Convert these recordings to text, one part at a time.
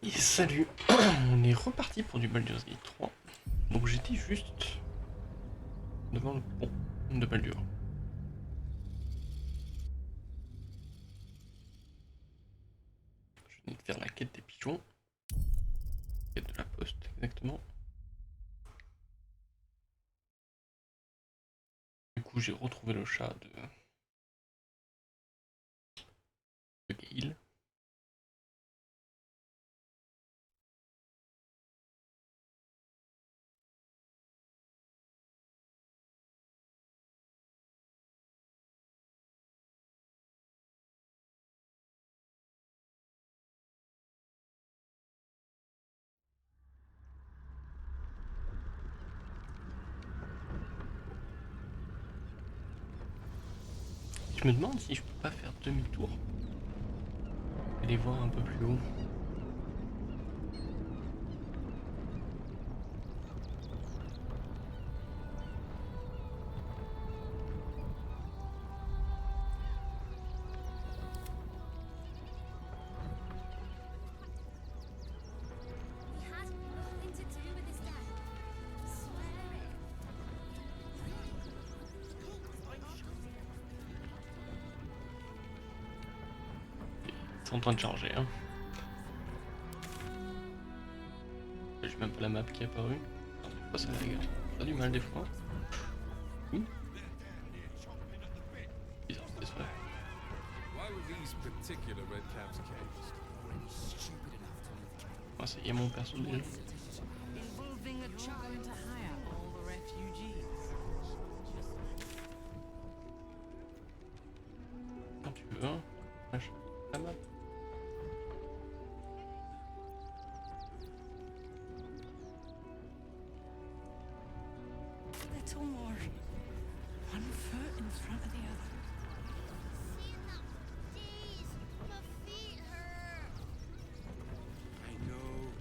Et salut, on est reparti pour du Baldur's Gate 3. Donc j'étais juste devant le pont de Baldur. Je venais de faire la quête des pigeons. Quête de la poste, exactement. Du coup j'ai retrouvé le chat de Gale. Je me demande si je peux pas faire demi-tour. Aller voir un peu plus haut. C'est en train de charger, hein. J'ai même pas la map qui est apparue. Des fois ça rigole. Pas du mal des fois. Oui. Bizarre, c'est vrai. Ah, ça y est, mon perso déjà. Quand tu veux, hein. Lâche la map. Little more. One foot in front of the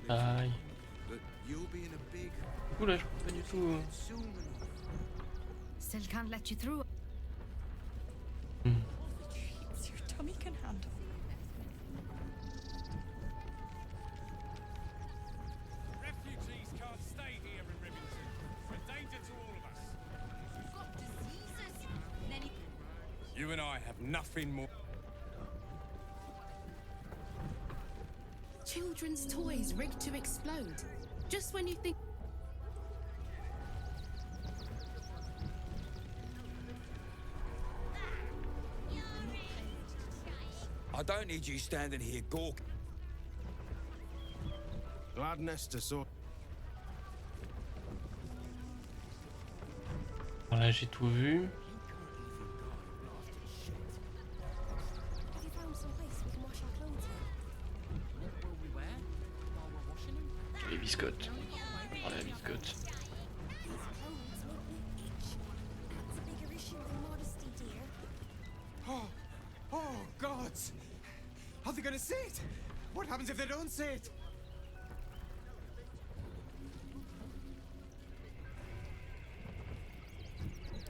other. Aïe. Du coup là je peux pas du tout... Still can't let you through. Your tummy can handle. Refugees can't stay here in Remington. It's a danger to all of us. You've got diseases. And then You and I have nothing more. children's toys rigged to explode. Just when you think I don't need you standing here gawking. Gladness to so. Voilà, j'ai tout vu. Have you found some place we can wash our clothes in? What will we wear while we're washing them? Les biscottes. Oh la biscotte. These clothes make me itch. That's a bigger issue than modesty, dear. Oh, gods! Are they gonna see it? What happens if they don't see it?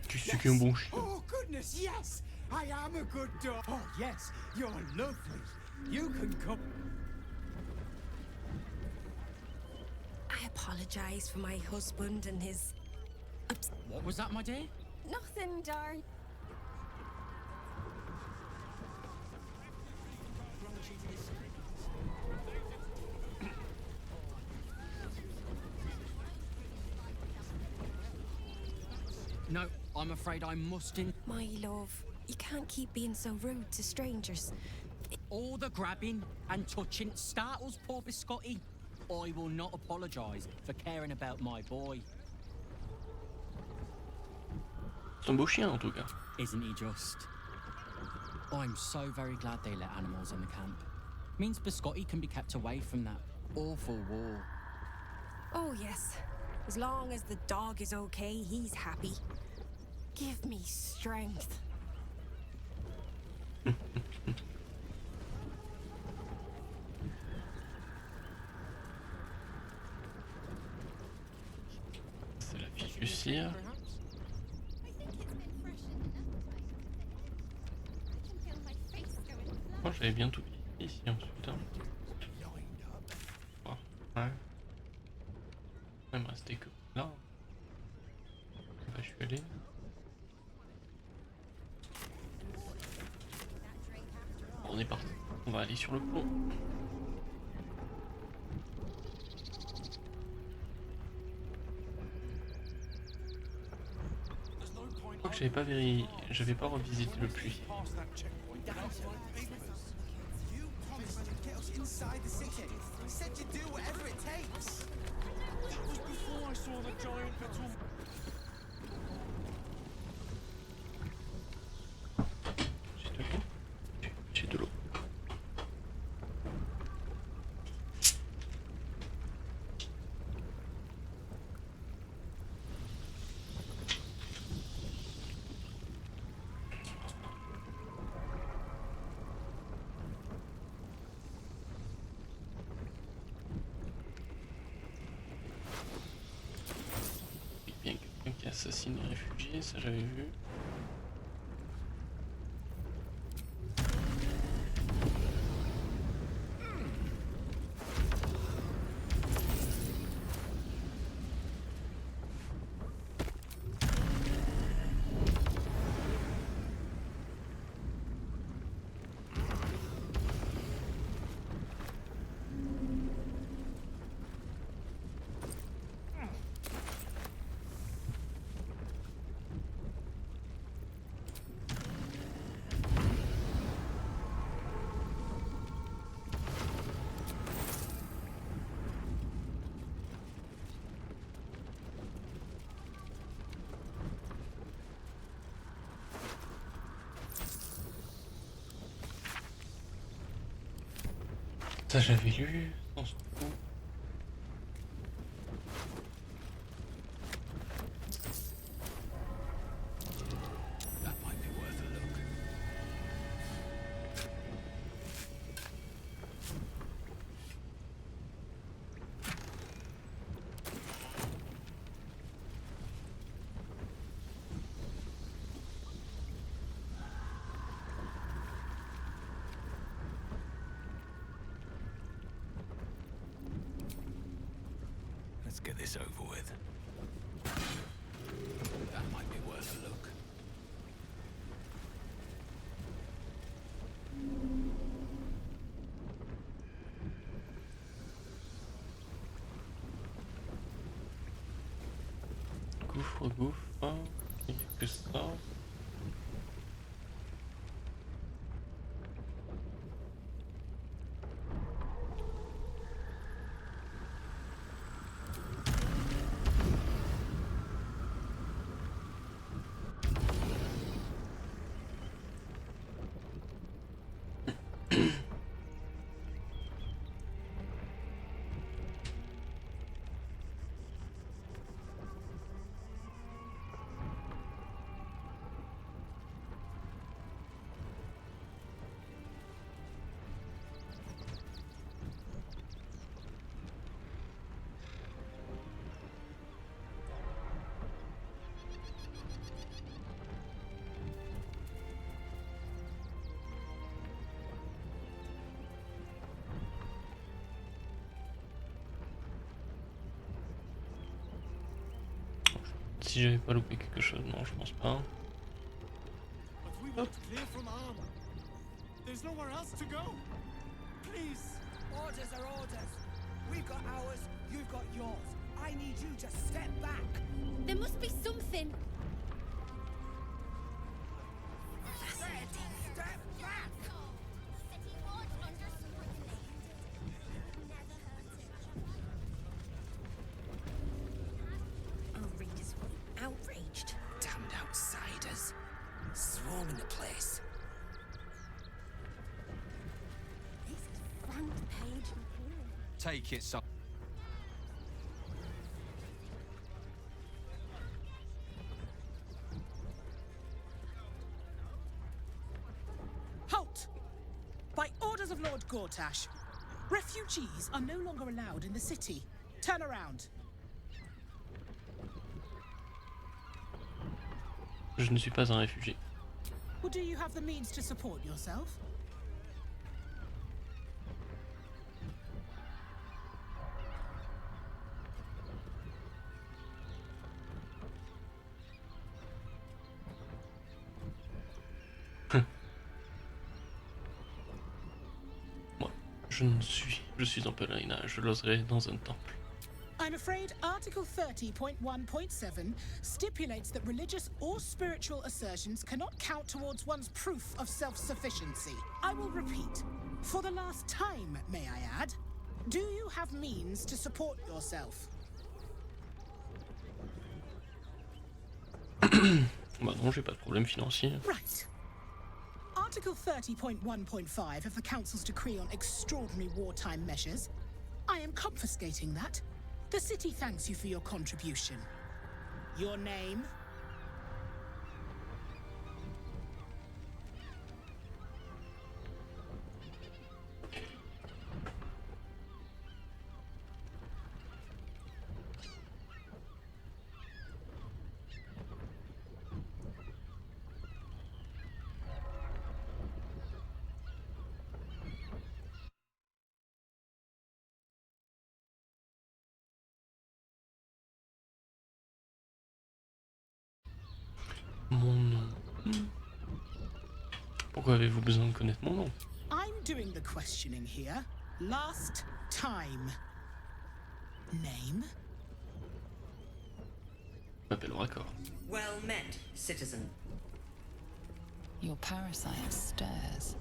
Tu suis qu'un bon chien. Oh, goodness, yes! I am a good dog. Oh, yes, you're lovely. You can come. I apologize for my husband and his... What was that, my dear? Nothing, darling. No, I'm afraid I must in. My love, you can't keep being so rude to strangers. All the grabbing and touching startles poor Biscotti. I will not apologise for caring about my boy. C'est un beau chien en tout cas. Isn't he just? I'm so very glad they let animals in the camp. Means Biscotti can be kept away from that awful war. Oh, yes. As long as the dog is okay, he's happy. Give me strength. C'est la fiche du cire. Moi j'avais bien tout ici ensuite. Hein. Il me restait que là. Bah, je suis allé. Bon, on est parti. On va aller sur le pont. Je crois que j'avais pas revisité le puits. You promised to get us inside the city. You said you'd do whatever it takes. That was before I saw the giant metal. J'ai de l'eau. J'ai de l'eau. Bien quelqu'un qui assassine les réfugiés, ça j'avais vu. Ça j'avais lu dans ce coup. That might be worth a look. Let's get this over with. That might be worth a look. Gouffre, gouffre. Il n'y a que ça. Si j'avais pas loupé quelque chose, non, je pense pas. But we want to clear from armor. There's nowhere else to go. Please. Orders are orders. We've got ours, you've got yours. I need you to step back. There must be something. Step back. Our readers will be outraged. Damned outsiders. Swarming the place. This is front page material. Take it, son. Halt! By orders of Lord Gortash, refugees are no longer allowed in the city. Turn around. Je ne suis pas un réfugié. Or do you have the means to support yourself? Je suis en pèlerinage, je l'oserai dans un temple. I'm afraid Article 30.1.7 stipulates that religious or spiritual assertions cannot count towards one's proof of self-sufficiency. I will repeat, for the last time, may I add, do you have means to support yourself? Bah non, j'ai pas de problème financier. Right. Article 30.1.5 of the Council's decree on extraordinary wartime measures. I am confiscating that. The city thanks you for your contribution. Your name? Mon nom. Pourquoi avez-vous besoin de connaître mon nom? I'm doing the questioning here. Last time. Name? Je m'appelle Raccord. Well met, citizen. Your parasite stirs.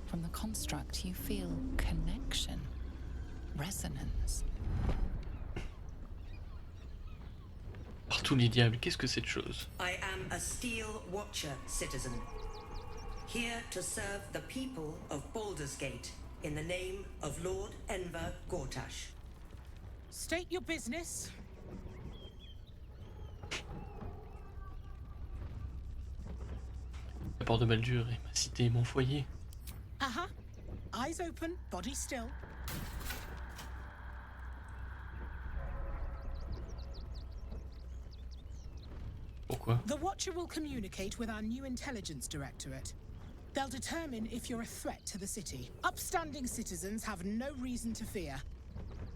From the construct, you feel connection, resonance. Par tous les diables, qu'est-ce que cette chose? I am a Steel Watcher, citizen. Here to serve the people of Baldur's Gate in the name of Lord Enver Gortash. State your business. La porte de Baldur est ma cité et mon foyer. Uh-huh. Eyes open, body still. Pourquoi? The Watcher will communicate with our new intelligence directorate. They'll determine if you're a threat to the city. Upstanding citizens have no reason to fear.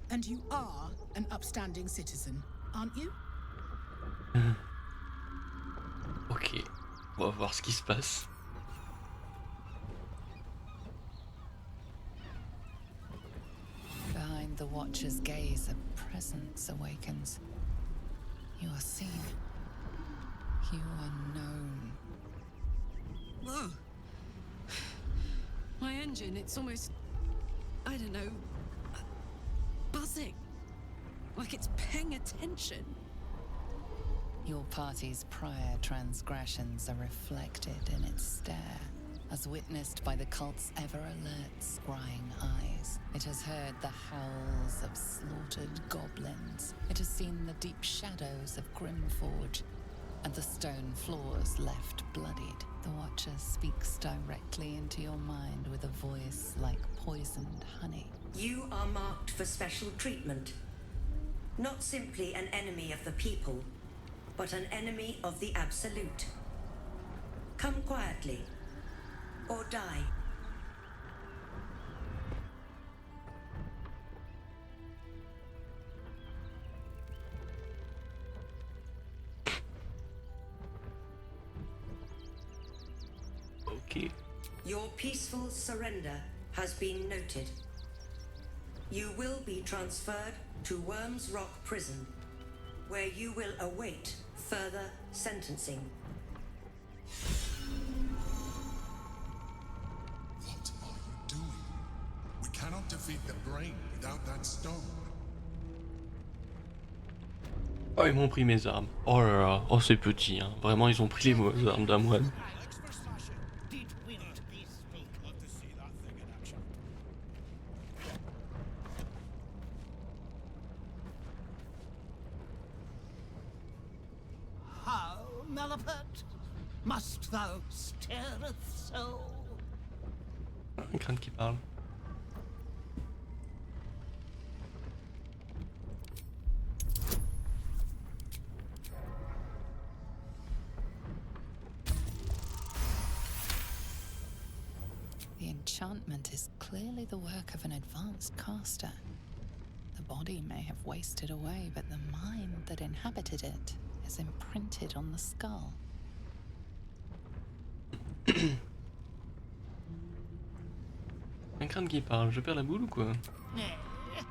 And you are an upstanding citizen, aren't you? Ok, on va voir ce qui se passe. Behind the Watcher's gaze, a presence awakens. You are seen. You are known. Whoa. My engine, it's almost, I don't know, buzzing. Like it's paying attention. Your party's prior transgressions are reflected in its stare, as witnessed by the cult's ever-alert, scrying eyes. It has heard the howls of slaughtered goblins. It has seen the deep shadows of Grimforge, and the stone floors left bloodied. The Watcher speaks directly into your mind with a voice like poisoned honey. You are marked for special treatment. Not simply an enemy of the people, but an enemy of the Absolute. Come quietly, or die. Ok. Your peaceful surrender has been noted. You will be transferred to Worms Rock Prison, where you will await further sentencing. What are you doing? We cannot defeat the brain without that stone. Oh, ils m'ont pris mes armes. Oh là là, oh c'est petit, hein. Vraiment, ils ont pris les mauvaises armes d'un moine. How, Malapert? Must thou stirreth so? Un crâne qui parle. The enchantment is clearly the work of an advanced caster. The body may have wasted away, but the mind that inhabited it is imprinted on the skull. crâne qui parle, je perds la boule ou quoi? Nay,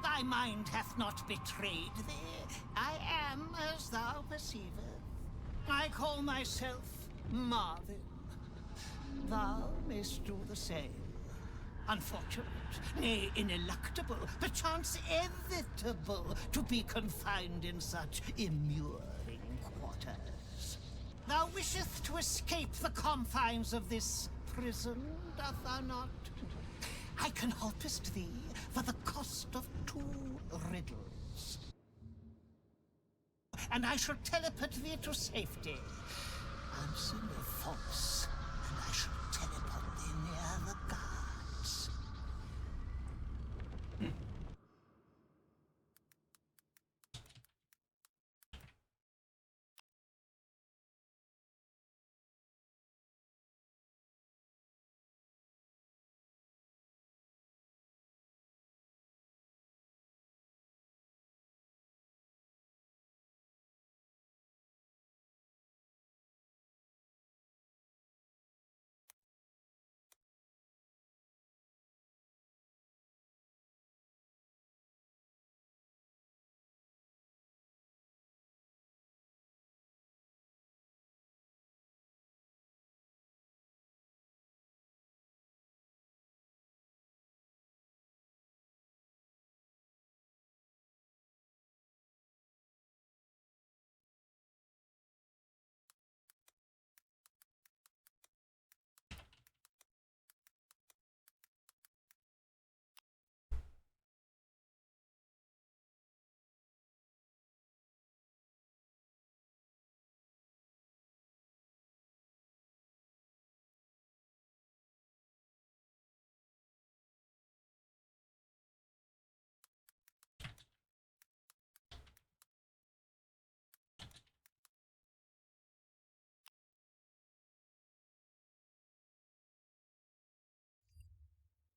thy mind hath not betrayed thee. I am as thou perceivest. I call myself Marvin. Thou mayst do the same. Unfortunate, nay, ineluctable, perchance inevitable, to be confined in such immuring quarters. Thou wishest to escape the confines of this prison, doth thou not? I can helpest thee for the cost of 2 riddles. And I shall teleport thee to safety. Answer me false, and I shall teleport thee near the guards.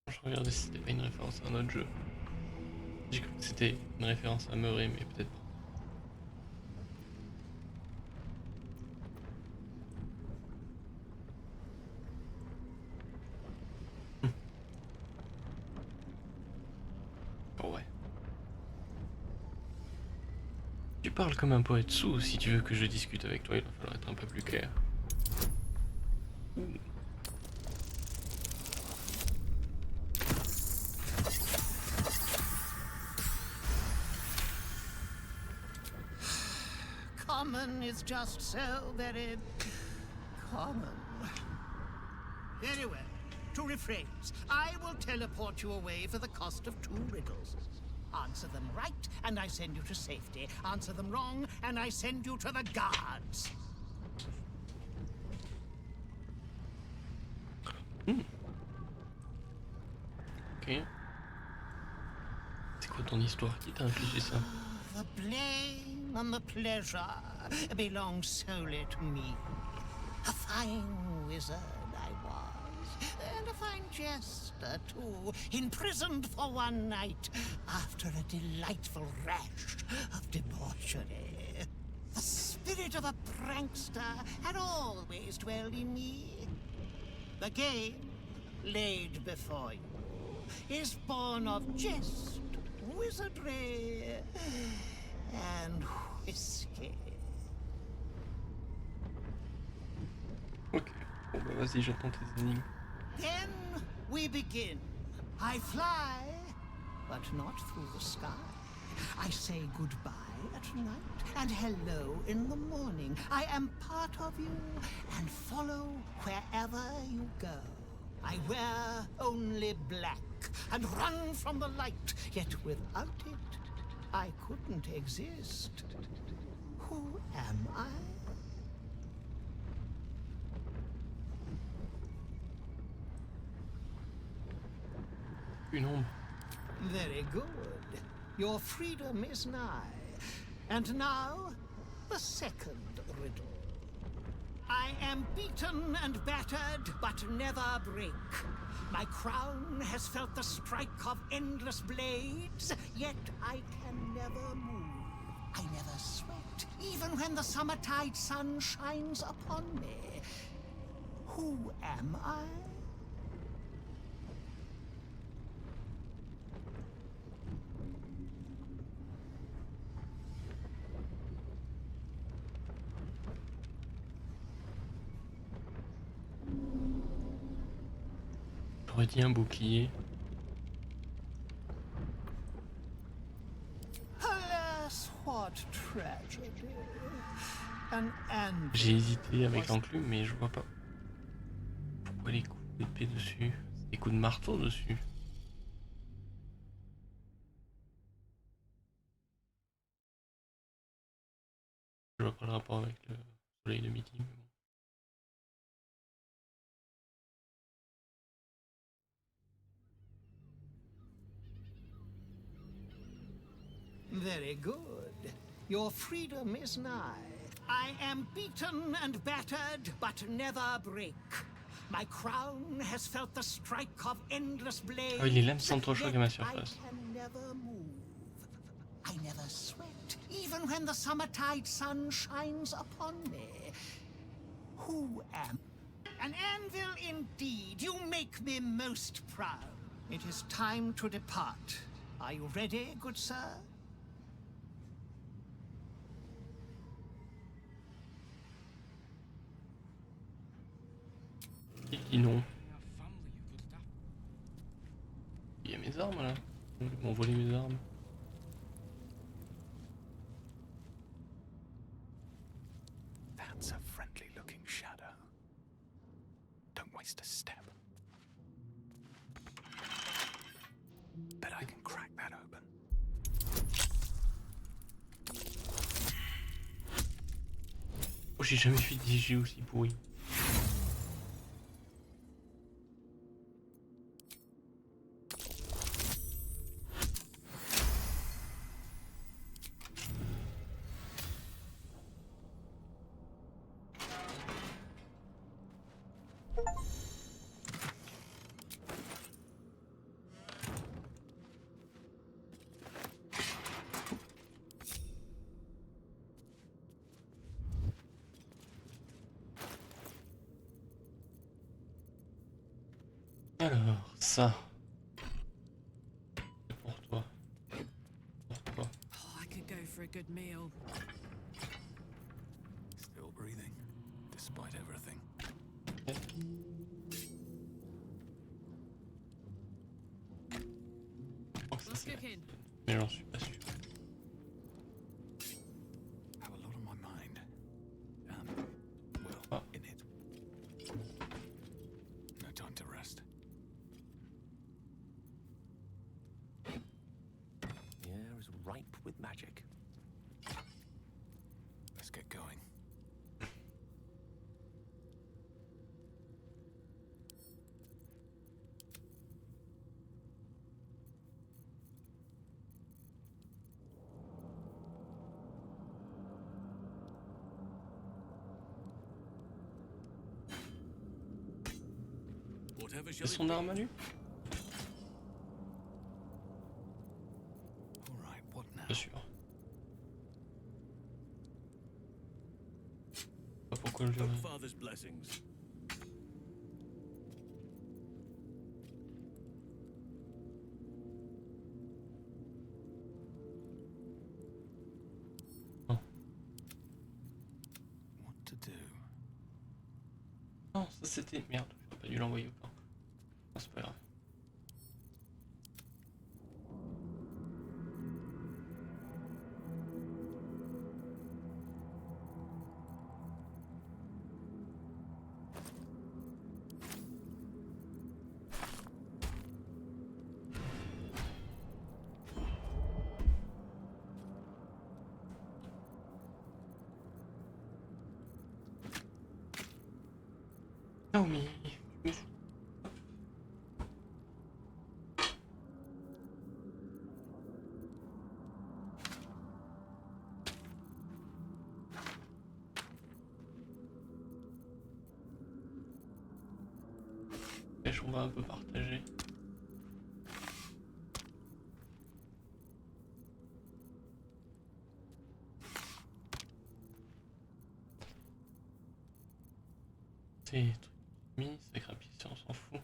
Je regardais si c'était pas une référence à un autre jeu. J'ai cru que c'était une référence à Murray, mais peut-être pas. Oh ouais. Tu parles comme un poète sous, si tu veux que je discute avec toi, il va falloir être un peu plus clair. Common is just so very common. Very well. To rephrase, I will teleport you away for the cost of 2 riddles. Answer them right, and I send you to safety. Answer them wrong, and I send you to the guards. Ok. C'est quoi ton histoire qui t'a infligé ça? The blame and the pleasure belong solely to me. A fine wizard I was, and a fine jester too, imprisoned for one night after a delightful rash of debauchery. The spirit of a prankster had always dwelled in me. The game laid before you is born of jest, wizardry, and whiskey. Ok, bon bah vas-y, j'attends tes énigmes. Then we begin. I fly, but not through the sky. I say goodbye at night and hello in the morning. I am part of you and follow wherever you go. I wear only black and run from the light, yet without it, I couldn't exist. Who am I? Une ombre. Very good. Your freedom is nigh. And now, the second riddle. I am beaten and battered, but never break. My crown has felt the strike of endless blades, yet I can never move. I never sweat, even when the summertide sun shines upon me. Who am I? J'aurais dit un bouclier. Alas, what tragedy. An anvil. J'ai hésité avec l'enclume, mais je vois pas. Pourquoi les coups d'épée dessus? Des coups de marteau dessus. Je vois pas le rapport avec le soleil de midi. Mais bon. Very good. Your freedom is nigh. I am beaten and battered, but never break. My crown has felt the strike of endless blades. Ah oui, les lames sont trop chaudes à ma I surface. can never move. I never sweat, even when the summertide sun shines upon me. Who am an anvil indeed? You make me most proud. It is time to depart. Are you ready, good sir? Il dit non. Il y a mes armes là. Ils m'ont volé mes armes. That's a friendly looking shadow. Don't waste a step. Bet I can crack that open. Oh, j'ai jamais fait des jeux aussi pourris. Alors, ça. C'est pour toi. Pour toi. Oh, I could go for a good meal. Still breathing, despite everything. Oh, ça, What's c'est cooking? mais j'en suis pas sûr. Have a lot on my mind. And, well, Ah. in it. No time to rest. The air is ripe with magic. Let's get going. C'est son arme à lui? All right, what now? Bien sûr. Pas pourquoi je l'aurais. Father's blessings. What to do? Non, ça c'était. Merde, j'aurais pas dû l'envoyer au camp. Non, c'est pas grave. Naomi, tu me fous. On va un peu partager. Ces trucs mis, ça grappille, on s'en fout.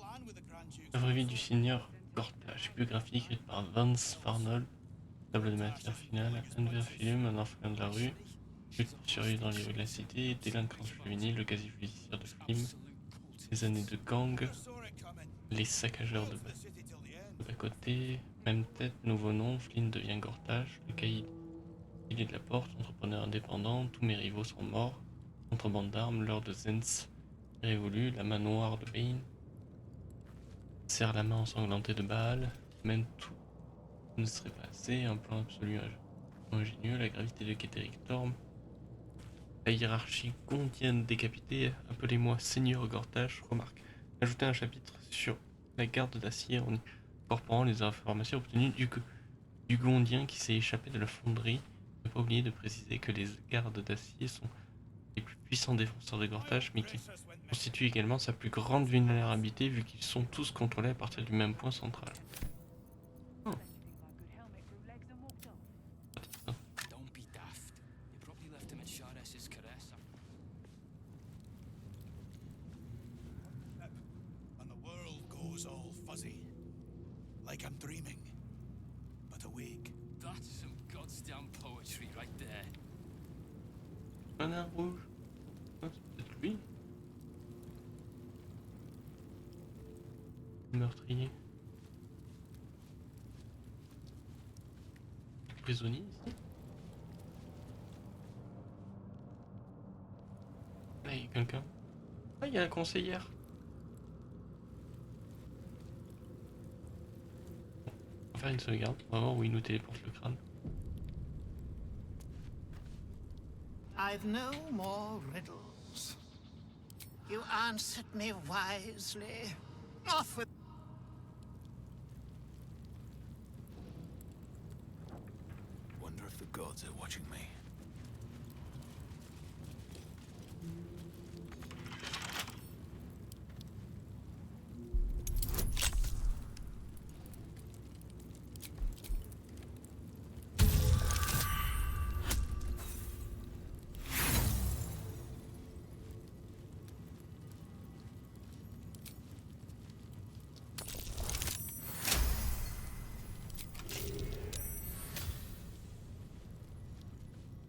plan with the Grand Duke's La vraie vie du seigneur Gortage, biographie écrite par Vance Farnold, table de matière finale, Enver Philum, un orphelin de la rue, lutte survie dans les rues de la cité, délinquance juvénile, le casier judiciaire de Flim, les années de gang, les saccageurs de bas côté, même tête, nouveau nom, Flynn devient Gortage, le cahier de la porte, entrepreneur indépendant, tous mes rivaux sont morts, contrebande d'armes, l'heure de Zenz révolue, la main noire de Bane, serre la main ensanglantée de Baal, même tout ne serait pas assez, un plan absolu ingénieux, la gravité de Keterik Storm, la hiérarchie gondienne décapitée, appelez-moi Seigneur Gortage, remarque, ajouter un chapitre sur la garde d'acier en incorporant les informations obtenues du gondien qui s'est échappé de la fonderie. Ne pas oublier de préciser que les gardes d'acier sont les plus puissants défenseurs de Gortage, mais qui constituent également sa plus grande vulnérabilité vu qu'ils sont tous contrôlés à partir du même point central. Oh. Don't be daft. You probably left him at Shardess's caress. And the world goes all fuzzy. Like I'm dreaming, but awake. That's some goddamn poetry right there. Un rouge. Ah, c'est peut-être lui. Meurtrier. Prisonnier ici. Là, il y a quelqu'un. Ah, il y a la conseillère. On va faire une sauvegarde. On va voir où il nous téléporte le crâne. I've no more riddles. You answered me wisely. Off with. Wonder if the gods are watching me.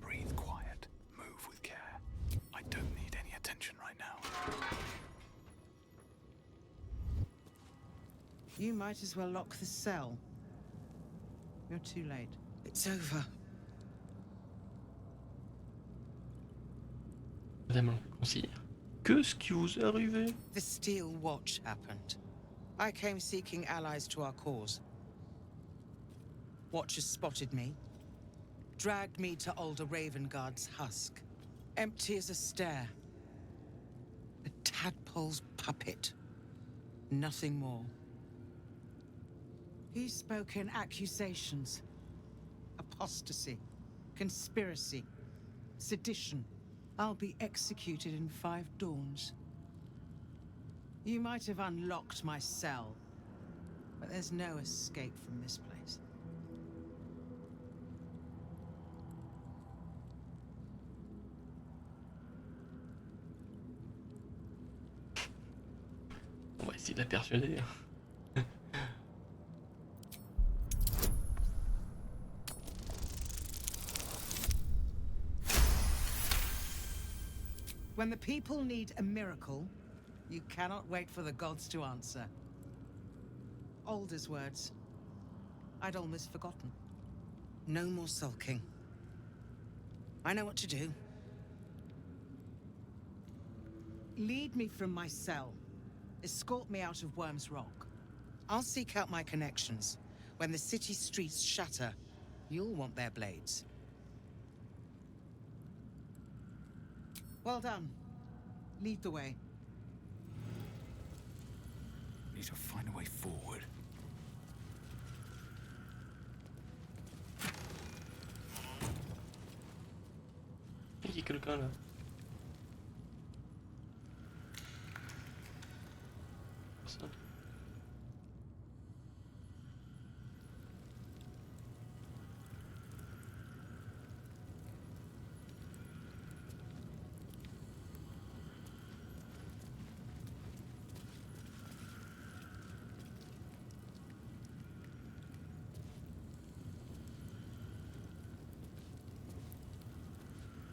Breathe quiet. Move with care. I don't need any attention right now. You might as well lock the cell. You're too late. It's over. Madame la conseillère, qu'est-ce qui vous est arrivé? The Steel Watch happened. I came seeking allies to our cause. Watchers spotted me, dragged me to older Ravenguard's husk. Empty as a stare. A tadpole's puppet. Nothing more. He spoke in accusations. Apostasy. Conspiracy. Sedition. I'll be executed in 5 dawns. You might have unlocked my cell, but there's no escape from this place. On va essayer de la persuader. When the people need a miracle, you cannot wait for the gods to answer. Alder's words. I'd almost forgotten. No more sulking. I know what to do. Lead me from my cell. Escort me out of Worm's Rock. I'll seek out my connections. When the city streets shatter, you'll want their blades. Well done. Lead the way. Need to find a way forward. Il y a quelqu'un là. Personne.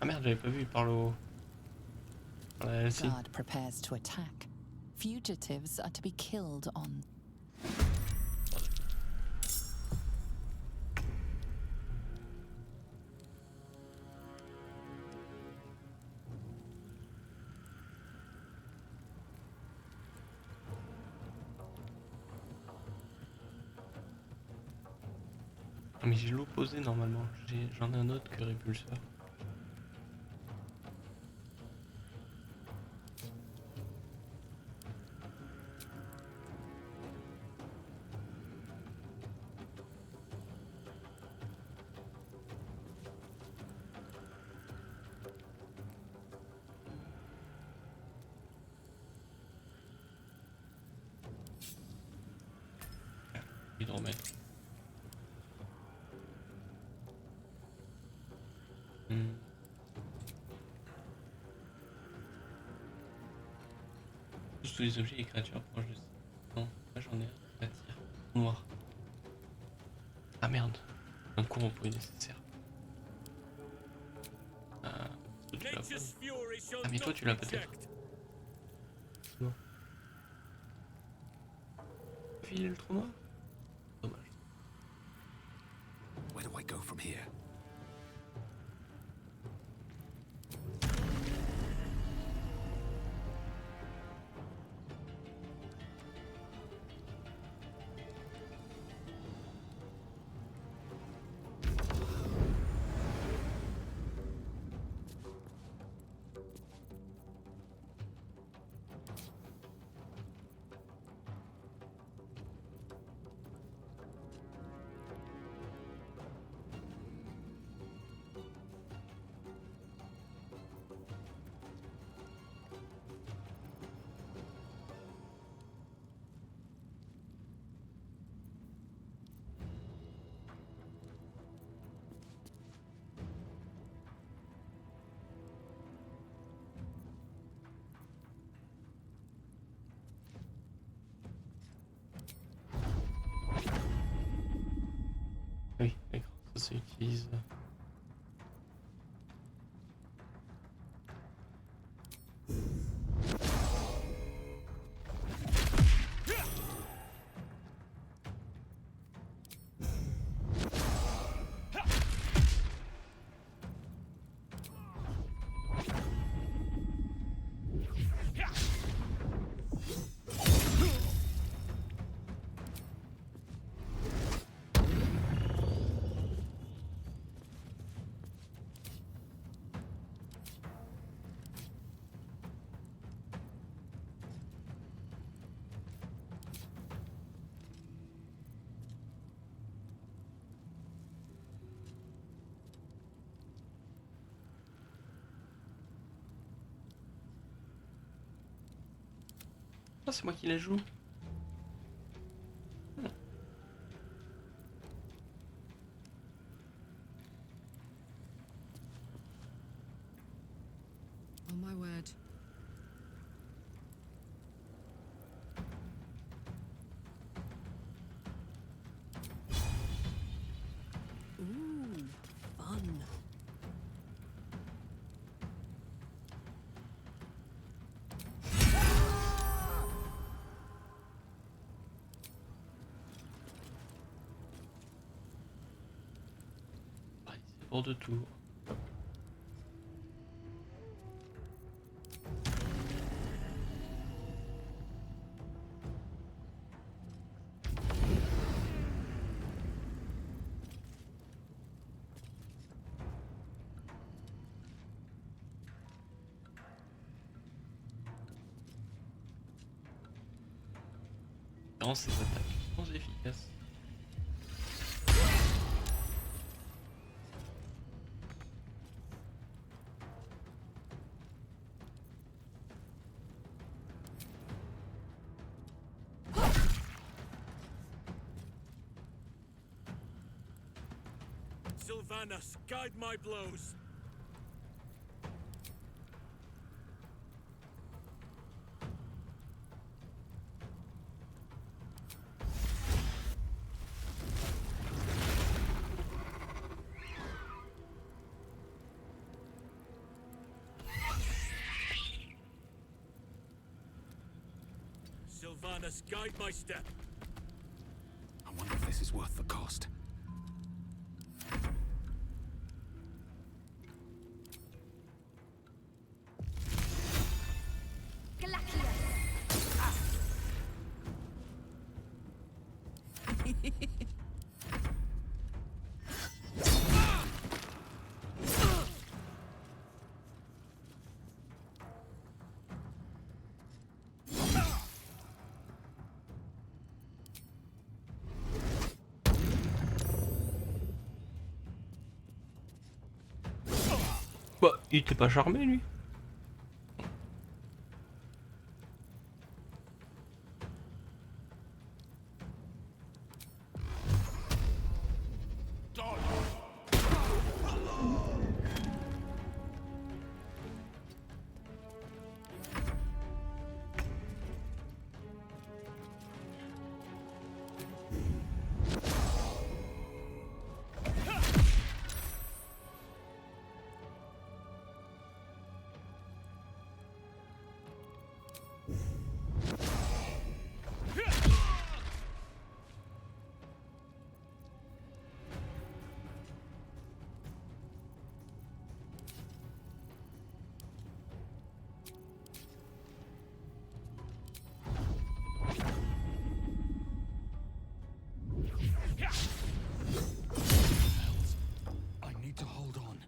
Ah merde, j'avais pas vu par le haut. Par la LC. Guard prepares to attack. Fugitives are to be killed on. Ah, mais j'ai l'opposé normalement. J'en ai un autre que répulseur. Hydromètre. Tous les objets et créatures proches de... Non, là j'en ai un. Attire. Noir. Ah merde. Un coup repos nécessaire. Ah, toi, tu l'as pas. Ah mais toi tu l'as peut-être. Non. Filer le trou noir. Dommage. Where do I go from here? Oui, d'accord, ça s'utilise. Ah, c'est moi qui la joue. Oh my word. Ooh, fun. Ah, c'est pour deux tours. Dans ces attaques sont efficaces. Sylvanas, guide my blows. Janus, guide my step. I wonder if this is worth the cost. Bah, il était pas charmé lui. I need to hold on.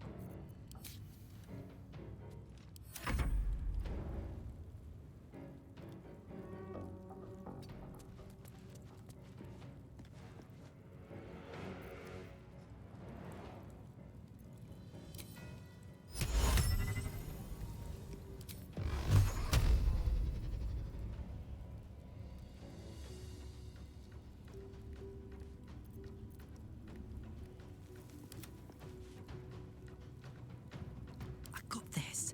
I got this.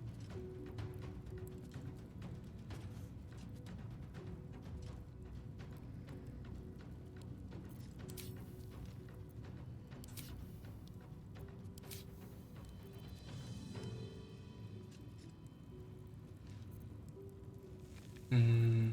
Hmm.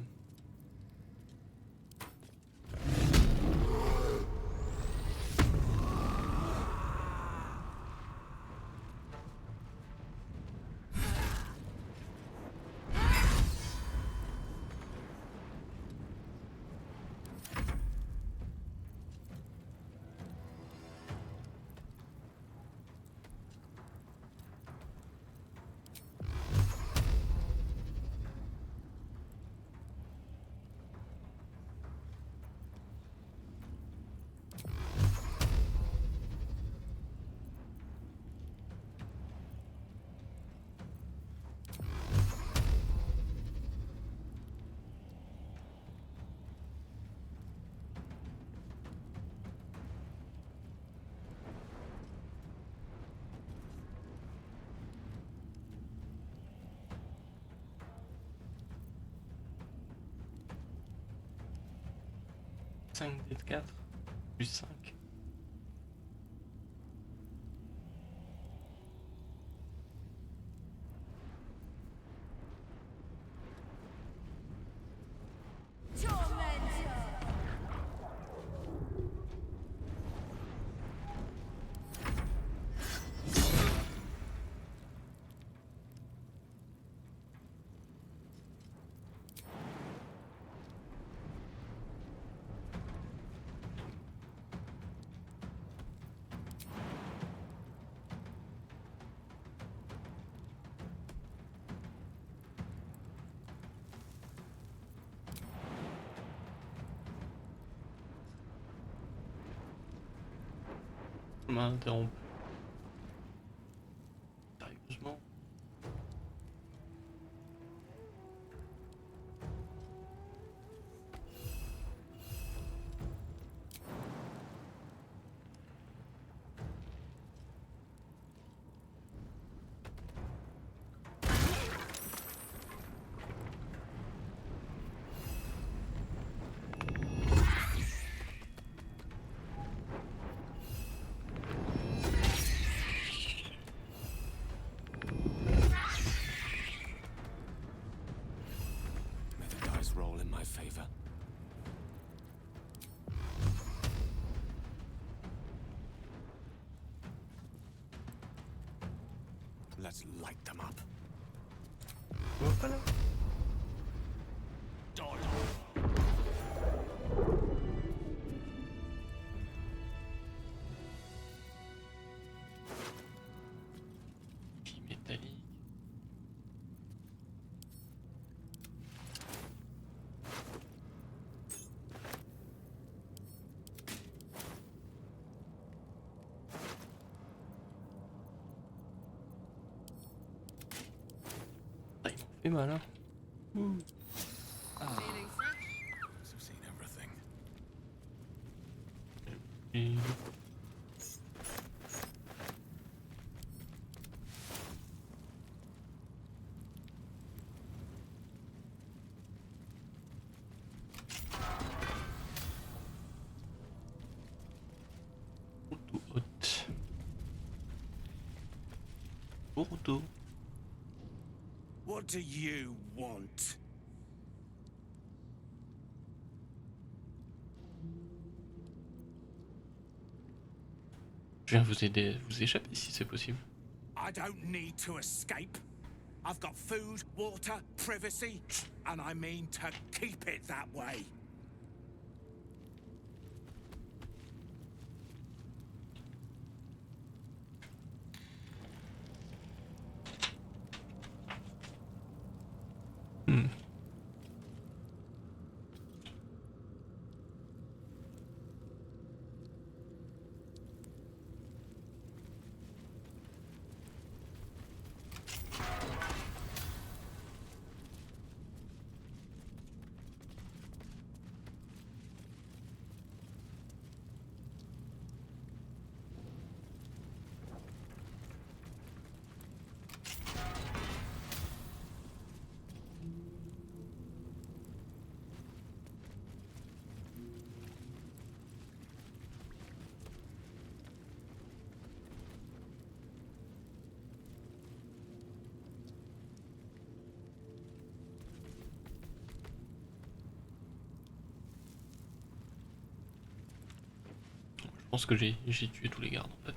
Cinq d 4 plus 5. On m'a interrompu. Sérieusement. Let's light them up. Voilà. Métallique. Ah, ils m'ont fait mal, hein. I've seen everything. Et... Auto haute. Bordeaux. What do you want? Je viens vous aider à vous échapper si c'est possible. I don't need to escape. I've got food, water, privacy, and I mean to keep it that way. Je pense que j'ai tué tous les gardes en fait.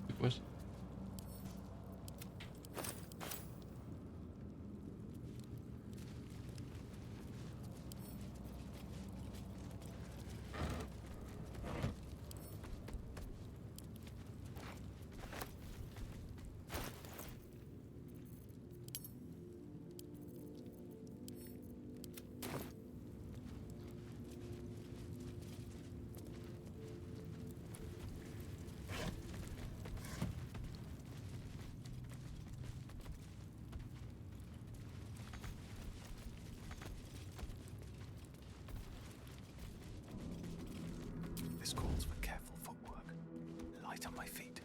C'est quoi ça? This calls for careful footwork. Light on my feet.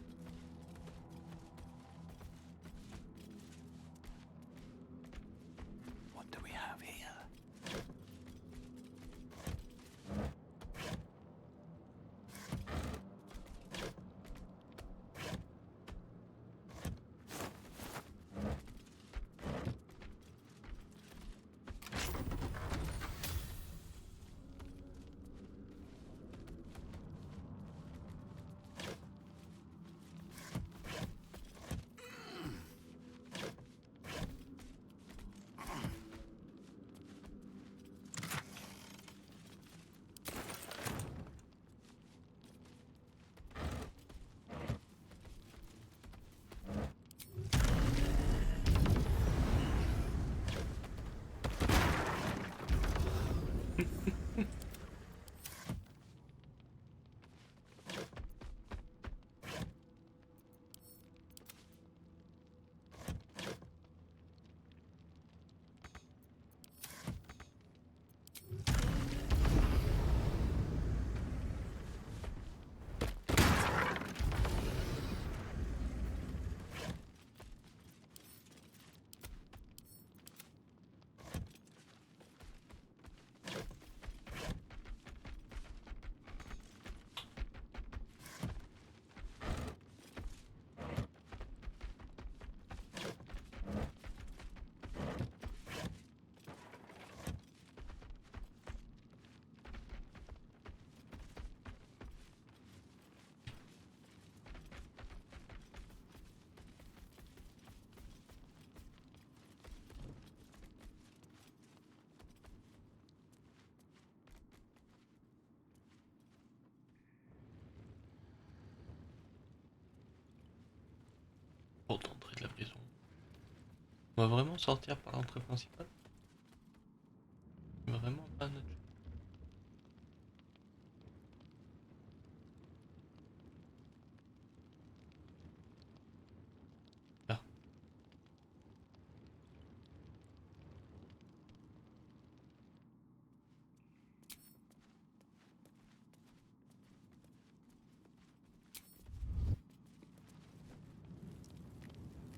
What do we have here? On va vraiment sortir par l'entrée principale? Vraiment pas notre... Ah.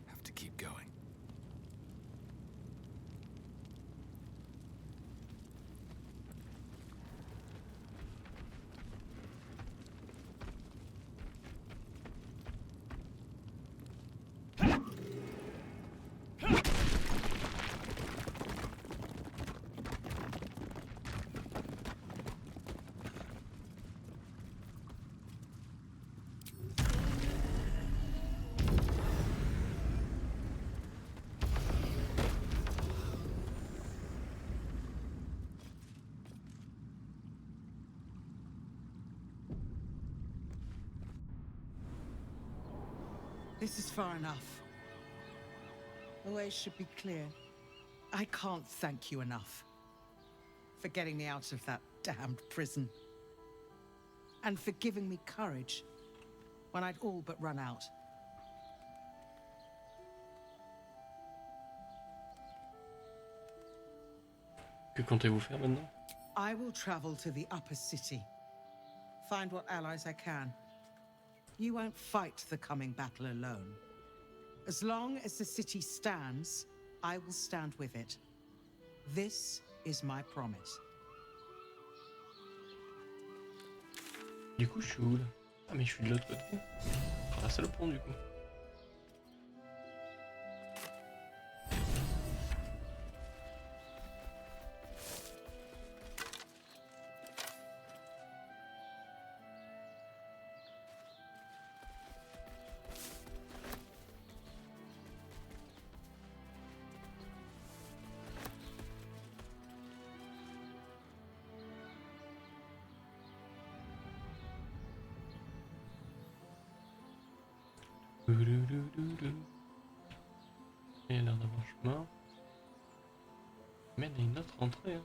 Have to keep going. This is far enough. The way should be clear. I can't thank you enough for getting me out of that damned prison. And for giving me courage when I'd all but run out. Que comptez-vous faire maintenant? I will travel to the upper city. Find what allies I can. You won't fight the coming battle alone. As long as the city stands, I will stand with it. This is my promise. Du coup, je suis où là? Ah, mais je suis de l'autre côté. Ah, c'est le pont du coup. Il y a l'air d'avoir chemin. Mène à une autre entrée. Hein.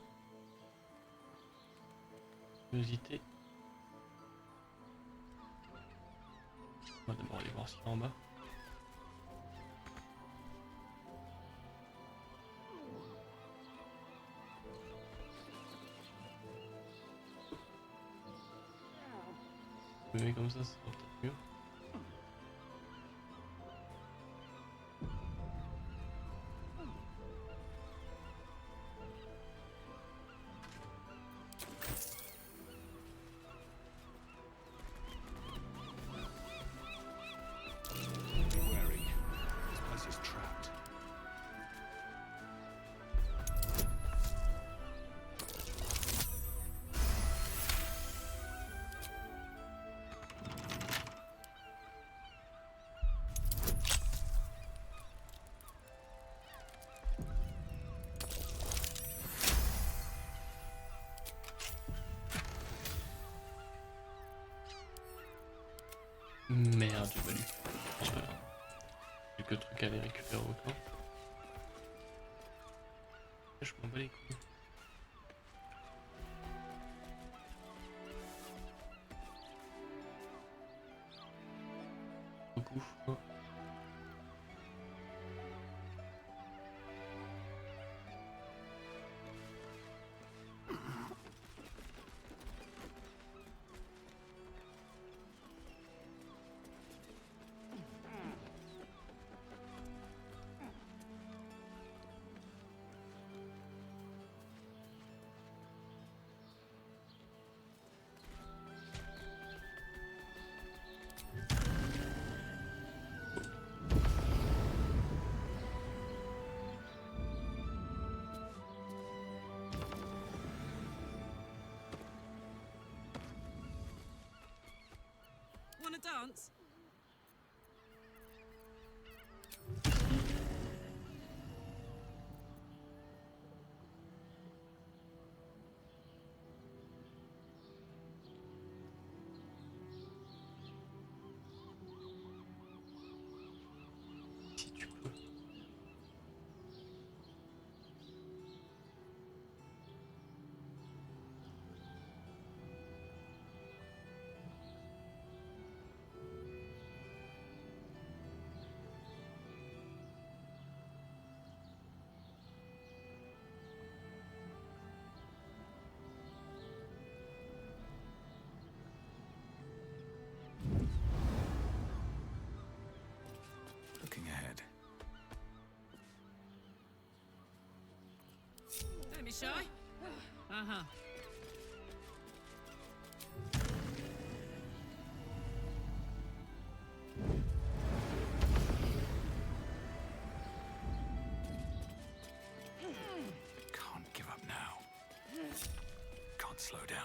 Curiosité. On va d'abord aller voir ce qu'il y a en bas. Mais comme ça sera peut-être mieux. Be wary. This place is trapped. Merde, j'ai pas lu. J'ai que truc à aller récupérer au camp. Je m'en bats les couilles. Recouvre. Wanna dance? Si tu peux. Don't be shy. Uh-huh. Can't give up now. Can't slow down.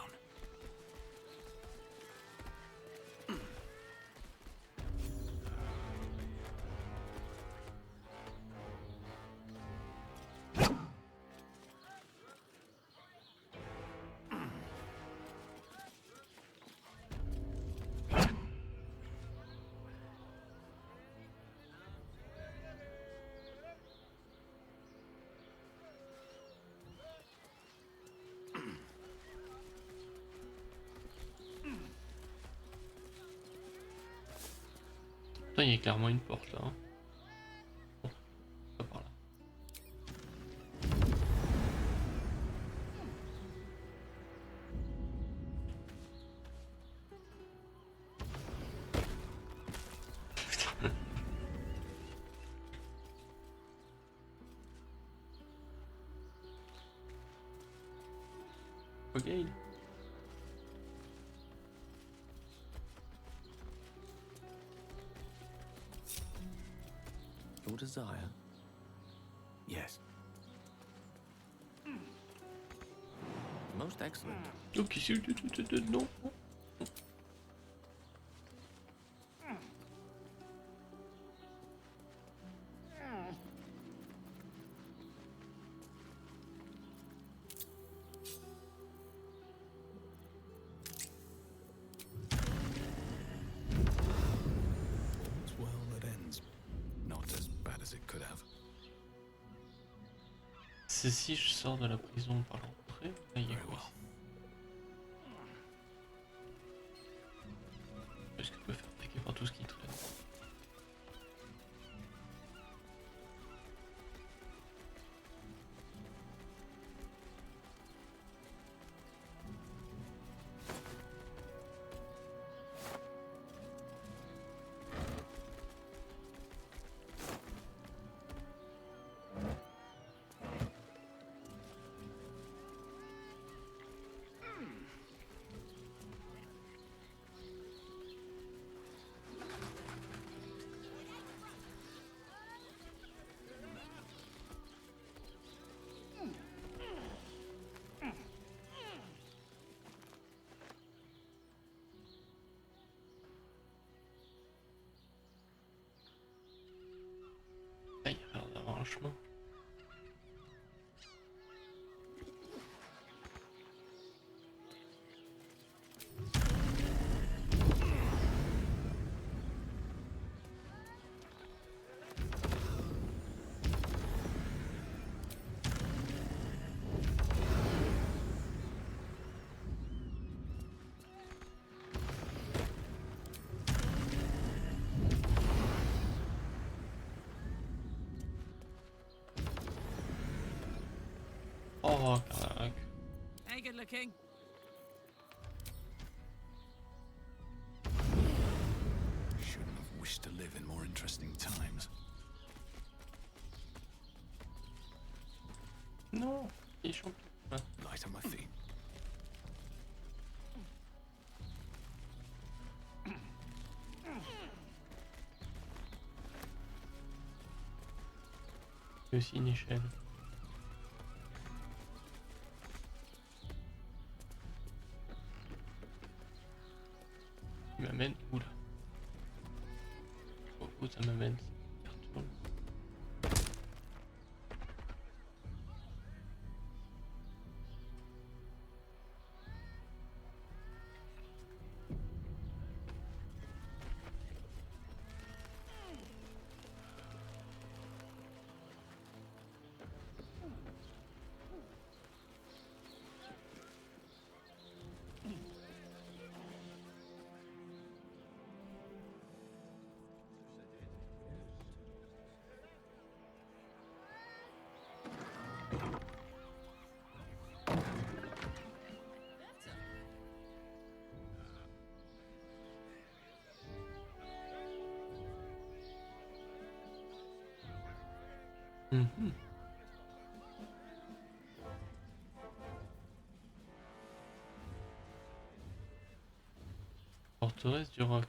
Putain, il y a clairement une porte là. Hein. Bon, pas par là. Putain. Ok. Your desire? Yes. Most excellent. Ok, non. All's well that ends. Not as bad as it could have. C'est si je sors de la prison par l'entrée. Là, il y a Very quoi well. ici? Est-ce que je peux faire attaquer par tout ce qui traîne? Ah, il y a l'air d'avoir un chemin. Oh, carac. Hey, good looking. Shouldn't have wished to live in more interesting times. Non, il est champion. Ah. Light on my feet. Il y a aussi une échelle. Il m'amène où là? Où ça m'amène? Ça retourne. forteresse du roc.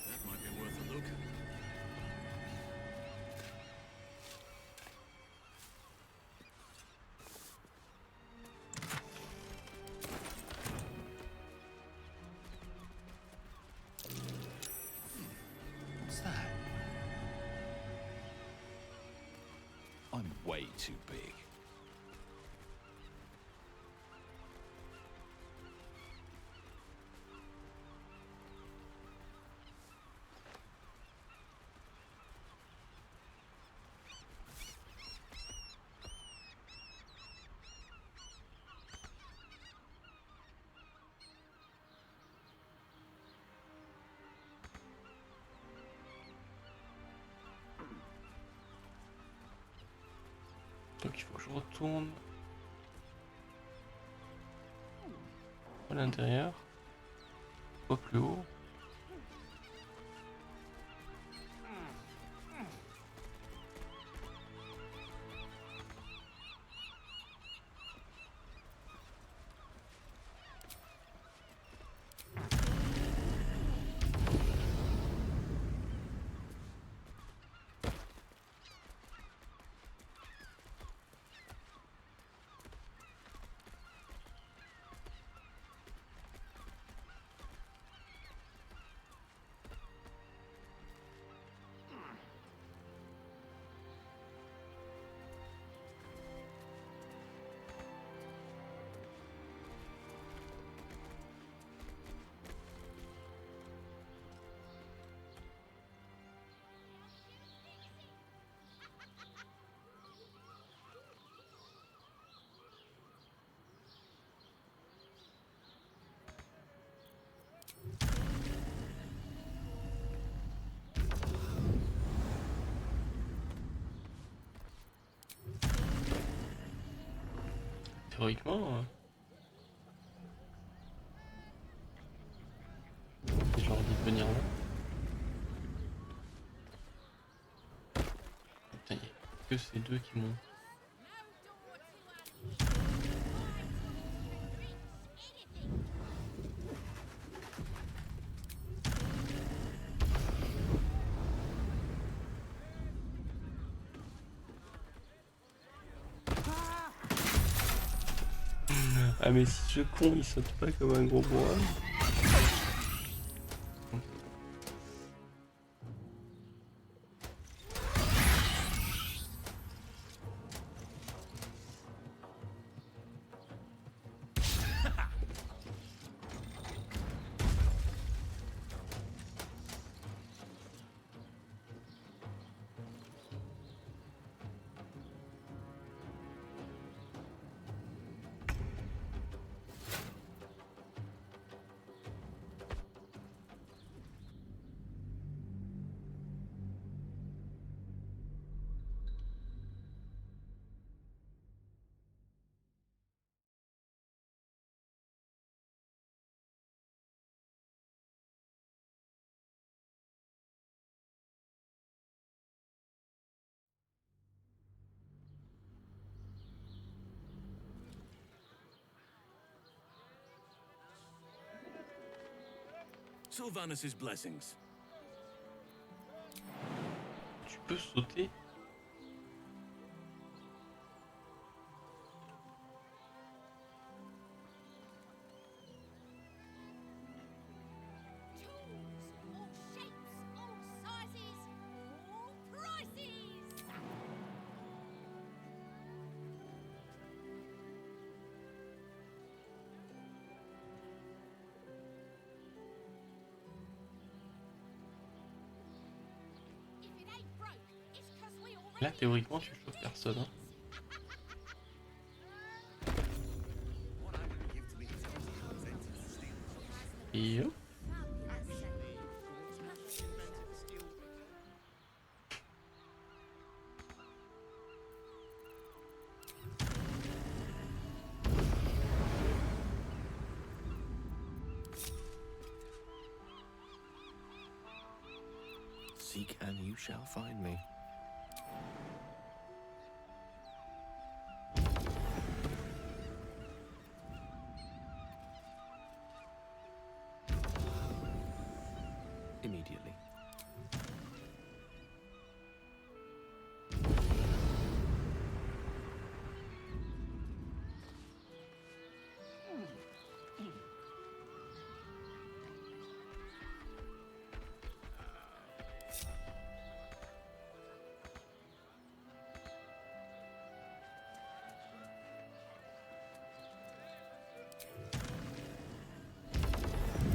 That might be worth a look. What's that? I'm way too big. Donc il faut que je retourne à l'intérieur, au plus haut. Théoriquement, si je leur dis de venir là. Putain, il n'y a que ces deux qui montent. Ah mais si ce con il saute pas comme un gros bois. Sylvanus' blessings. Tu peux sauter? Là, théoriquement, tu chopes personne. Hein. Yo. Seek and you shall find me. Immediately.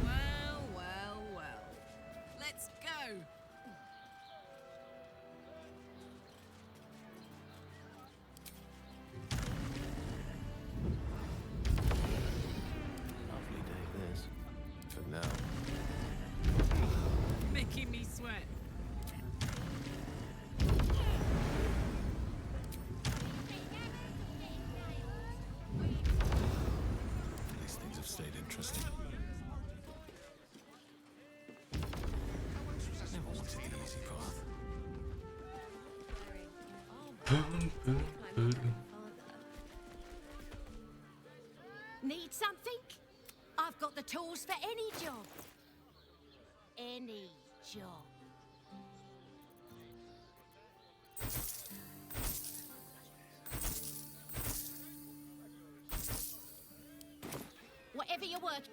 Well, well, well. Let's go. Lovely day this. For now. Making me sweat. These things have stayed interesting. Never wanted the easy path. Need something? I've got the tools for any job. Any job. Whatever you work.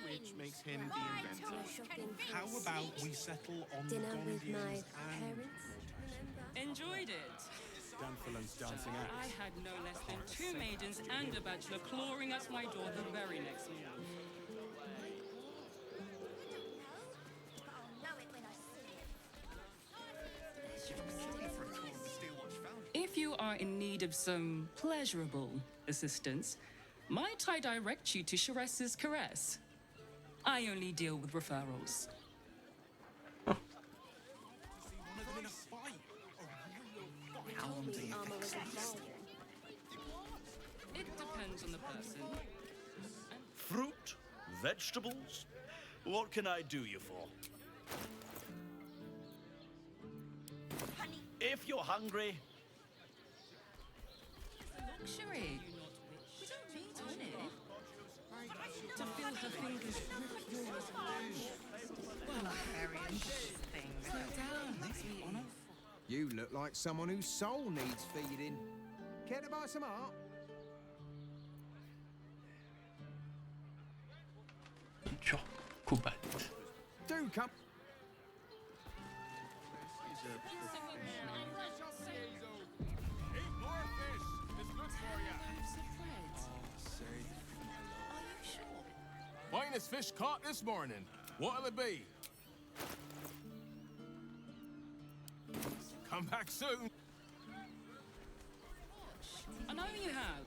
Which makes him the inventor. How about we settle on dinner with my parents? Enjoyed it. Danfilan's dancing act. I had no less than 2 maidens and a bachelor clawing at my door the very next morning. If you are in need of some pleasurable assistance, might I direct you to Chares's Caress? I only deal with referrals. It depends on the person. Fruit? Vegetables? What can I do you for? If you're hungry... Luxury. We don't need money. To feel her fingers grip yours. Barbarian thing. Slow down, please. You look like someone whose soul needs feeding. Care to buy some art? Peinture cobalt. Do come. Finest fish caught this morning. What'll it be? Come back soon. I know you have.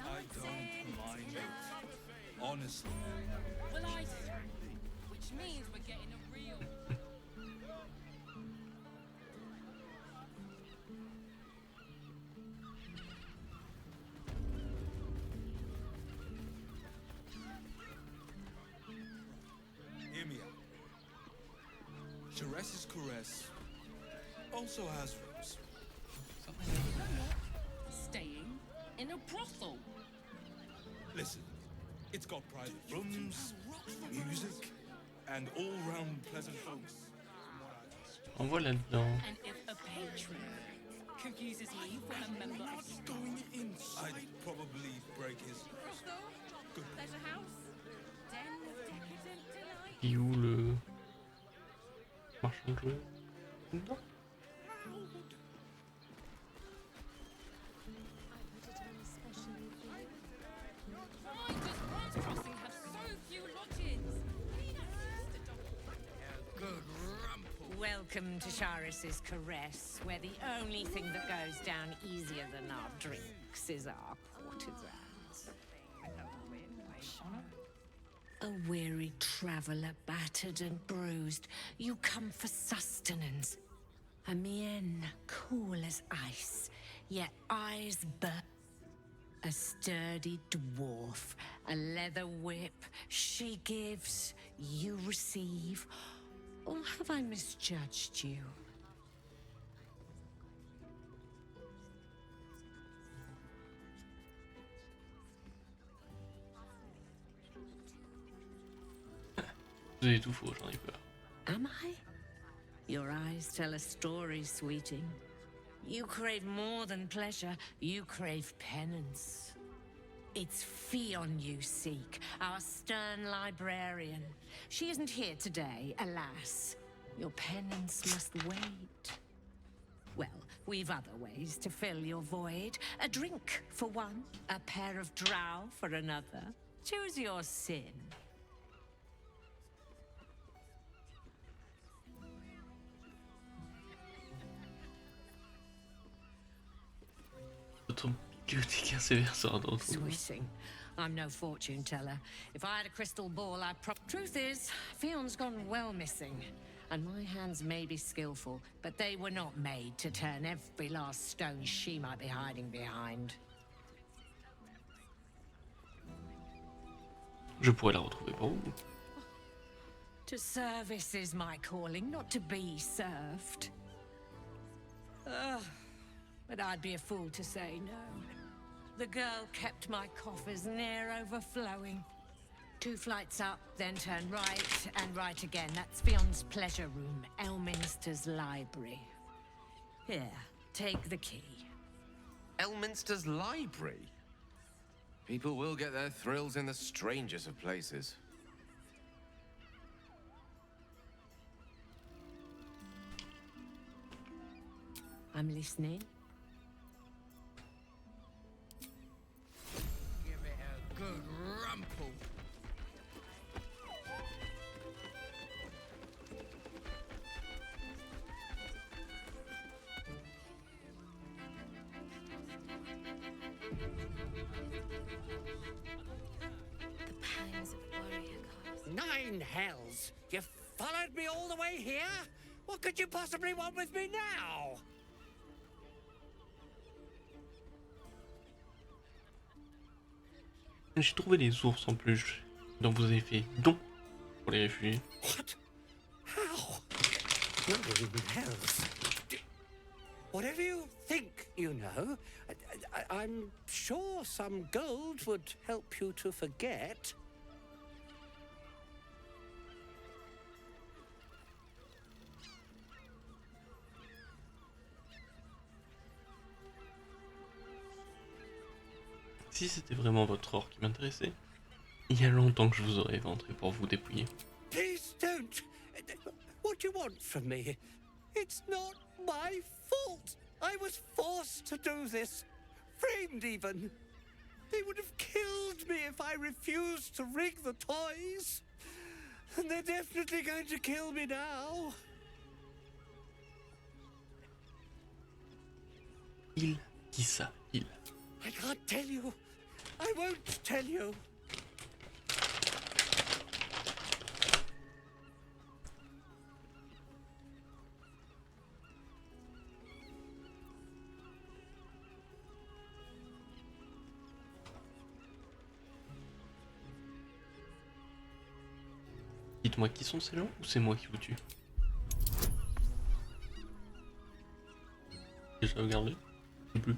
I don't mind it. Honestly. Well, I do. Which means we're getting a real... Hear me out. Chares's Caress also has rooms. Staying in a brothel. Listen, it's got private rooms, music, and all-round pleasant homes. On voit là-dedans. And if a patron confuses me for a member of Going inside, I'd probably break his. There's a house. Den of decadent delight. Et où le marchand de jouets? Non. Why does Bronze Crossing have so few lodgings? Welcome to Charis's Caress, where the only thing that goes down easier than our drinks is our courtesans. A weary traveller, battered and bruised, you come for sustenance. A mien cool as ice, yet eyes burn. A sturdy dwarf, a leather whip, she gives, you receive. Or have I misjudged you? Vous avez tout faux, j'en ai peur. Am I? Your eyes tell a story, sweeting. You crave more than pleasure, you crave penance. It's Fionn you seek, our stern librarian. She isn't here today, alas. Your penance must wait. Well, we've other ways to fill your void. A drink for one, a pair of drow for another. Choose your sin. Votre bibliothécaire sévère sera de retour. Sweeting. I'm no fortune teller. If I had a crystal ball, I'd Truth is, Fion's gone well missing. And my hands may be skillful, but they were not made to turn every last stone she might be hiding behind. Je pourrais la retrouver pour vous. To service is my calling, not to be served. Ugh, but I'd be a fool to say no. The girl kept my coffers near overflowing. 2 flights up, then turn right and right again. That's Fion's pleasure room, Elminster's library. Here, take the key. Elminster's library? People will get their thrills in the strangest of places. I'm listening. Give it a good rumple. The pangs of warrior cast. 9 hells! You followed me all the way here? What could you possibly want with me now? J'ai trouvé des ours en plus, donc vous avez fait don pour les réfugiés. What? How? 9 hells. Whatever you think, you know, I'm sure some gold would help you to forget. Si c'était vraiment votre or qui m'intéressait, il y a longtemps que je vous aurais éventré pour vous dépouiller. Please don't. What do you want from me? It's not my fault. I was forced to do this. Framed even. They would have killed me if I refused to rig the toys. And they're definitely going to kill me now. Il, qui ça, il. I can't tell you. I won't tell you. Dites-moi qui sont ces gens ou c'est moi qui vous tue? Déjà regardé? Ou plus?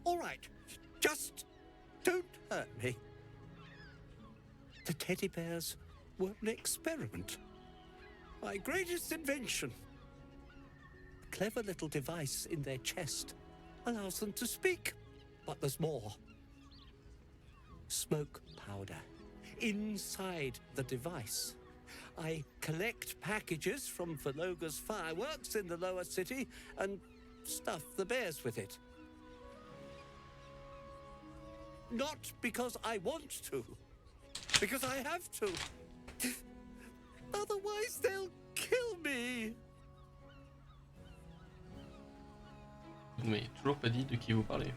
all right. Just don't hurt me. The teddy bears were an experiment. My greatest invention. A clever little device in their chest allows them to speak. But there's more. Smoke powder inside the device. I collect packages from Valoga's fireworks in the lower city and stuff the bears with it. Not because I want to, because I have to. Otherwise, they'll kill me. Mais toujours pas dit de qui vous parlez.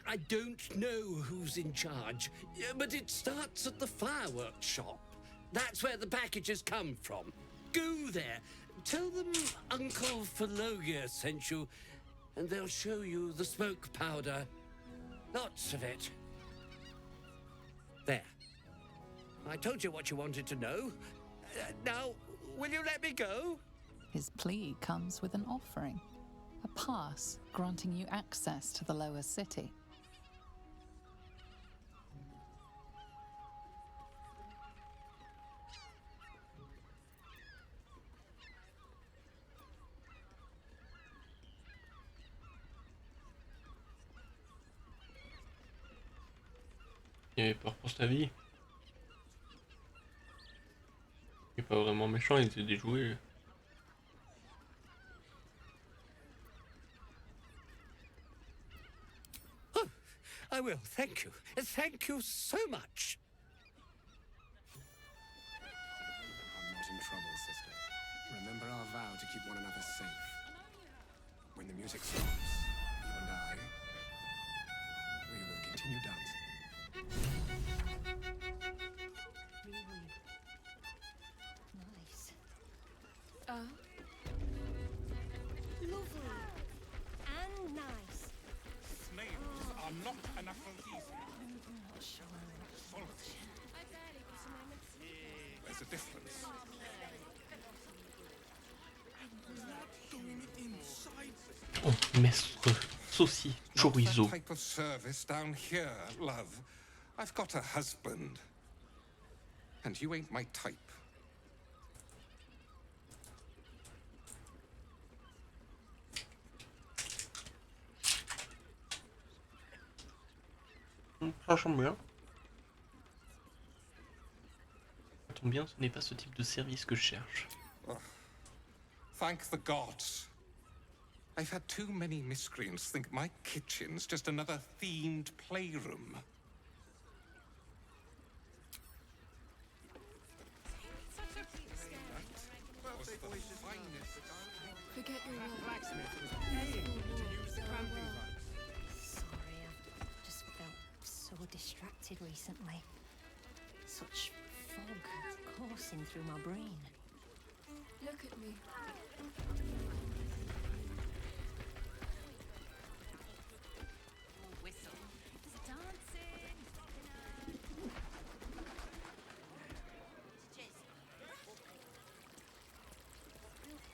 I don't know who's in charge, but it starts at the fireworks shop. That's where the packages come from. Go there. Tell them Uncle Phalogia sent you, and they'll show you the smoke powder. Lots of it. There. I told you what you wanted to know. Now, will you let me go? His plea comes with an offering. A pass granting you access to the lower city. Il avait peur pour sa vie. Il est pas vraiment méchant, il était déjoué. Oh, I will, thank you. Thank you so much. I'm not in trouble, sister. Remember our vow to keep one another safe. When the music stops, you and I, we will continue dancing. Nice. Lovely. And nice. Slaves are not an aphrodisiac. There's a difference. Oh, maître saucy chorizo. Not that type of service down here, love. I've got a husband. And you ain't my type. Ça tombe bien. Ça tombe bien, ce n'est pas ce type de service que je cherche. Oh, thank the gods. I've had too many miscreants think my kitchen's just another themed playroom. Forget your Sorry, I've just felt so distracted recently. Such fog coursing through my brain. Look at me. Whistle. It's dancing.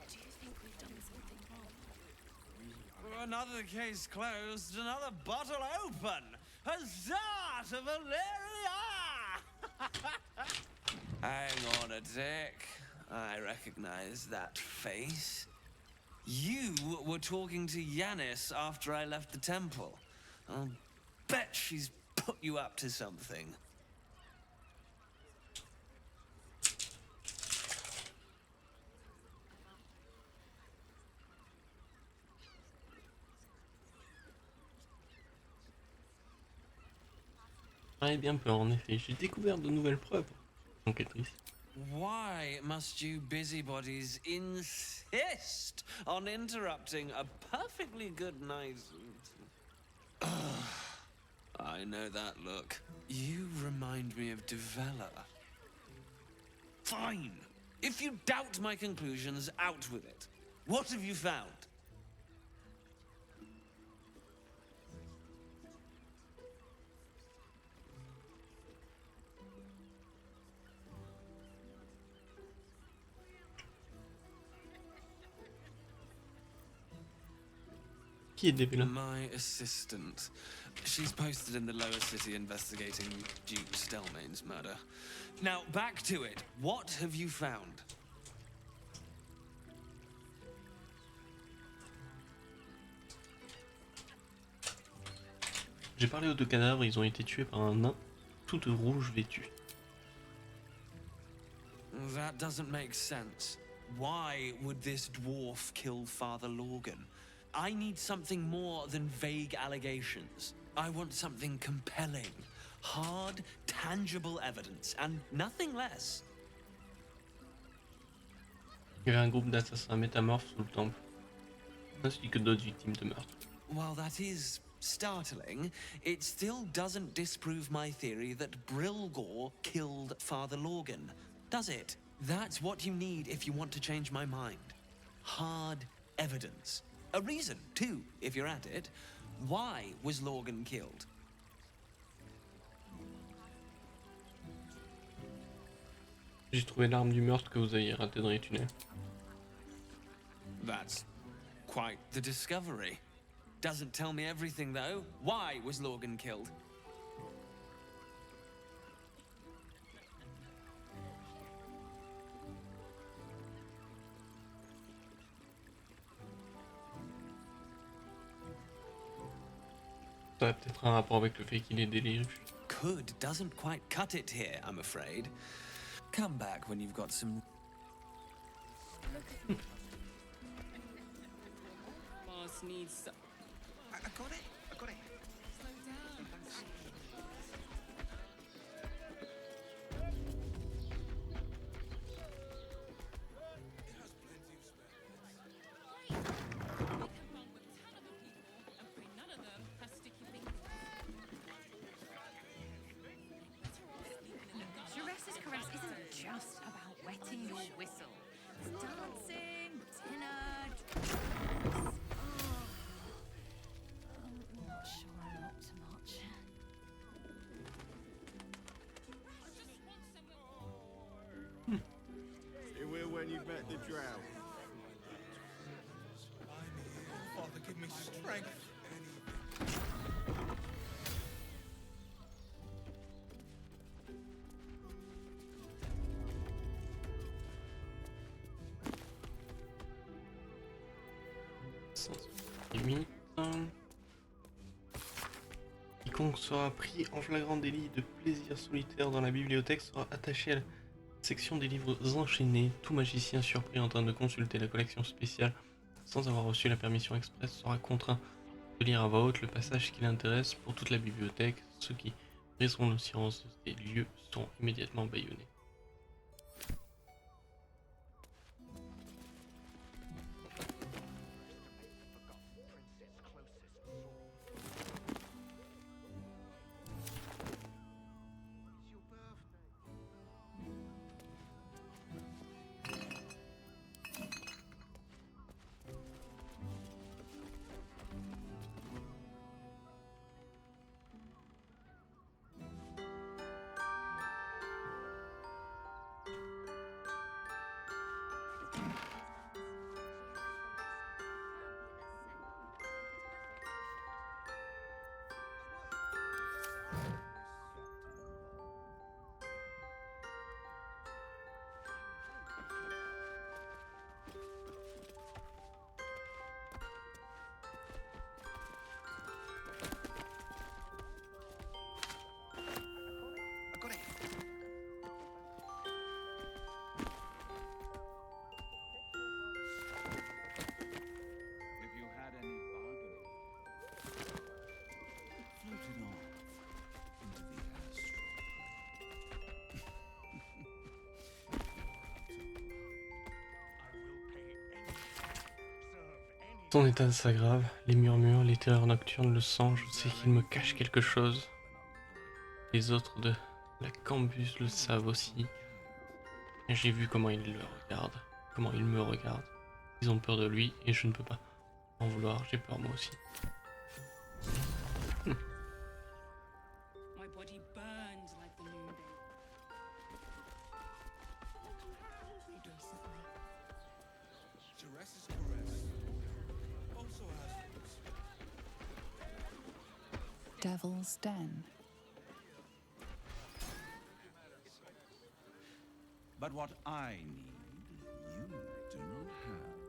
Do you think we've done something wrong? Another case closed, another bottle open. Huzzah to Valeria! Hang on a tick. I recognize that face. You were talking to Yanis after I left the temple. I'll bet she's put you up to something. Ah, bien peur en effet, j'ai découvert de nouvelles preuves. Enquêtrice. Why must you busybodies insist on interrupting a perfectly good night? I know that look. You remind me of Devella. Fine. If you doubt my conclusions, out with it. What have you found? Qui est Debella? My assistant. She's posted in the lower city investigating Duke Stelmane's murder. Now, back to it. What have you found? J'ai parlé aux deux cadavres, ils ont été tués par un nain tout de rouge vêtu. That doesn't make sense. Why would this dwarf kill Father Lorgan? I need something more than vague allegations. I want something compelling, hard, tangible evidence, and nothing less. Il y avait un groupe d'assassins métamorphes sous le temple, ainsi que d'autres victimes de meurtre. While that is startling, it still doesn't disprove my theory that Brilgor killed Father Lorgan, does it? That's what you need if you want to change my mind. Hard evidence. A reason, too, if you're at it. Why was Lorgan killed? J'ai trouvé l'arme du meurtre que vous aviez raté dans les tunnels. That's quite the discovery. Doesn't tell me everything, though. Why was Lorgan killed? Ça a peut-être un rapport avec le fait qu'il est déliré. Could doesn't quite cut it here, I'm afraid. Come back when you've got some... Boss needs... I got it. I got it. Slow down. Shiressa's caress isn't just about wetting your whistle. It's dancing, dinner, I'm not sure I'm up to much. You will when you've met the drow. Father, give me strength. Limite. Quiconque sera pris en flagrant délit de plaisir solitaire dans la bibliothèque sera attaché à la section des livres enchaînés. Tout magicien surpris en train de consulter la collection spéciale sans avoir reçu la permission express sera contraint de lire à voix haute le passage qui l'intéresse pour toute la bibliothèque. Ceux qui briseront le silence de ces lieux sont immédiatement bâillonnés. Son état s'aggrave, les murmures, les terreurs nocturnes, le sang, je sais qu'il me cache quelque chose. Les autres de la cambuse le savent aussi. Et j'ai vu comment il le regarde, comment il me regarde. Ils ont peur de lui et je ne peux pas en vouloir, j'ai peur moi aussi. My body burns like the noonday. Teresa's caress also has roots. devil's den. But what I need, you do not have.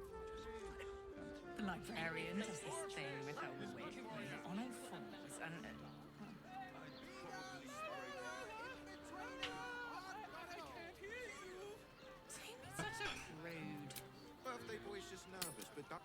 The librarian does this thing with her wig on all fours and... Such a prude. Birthday boy's just nervous, but that...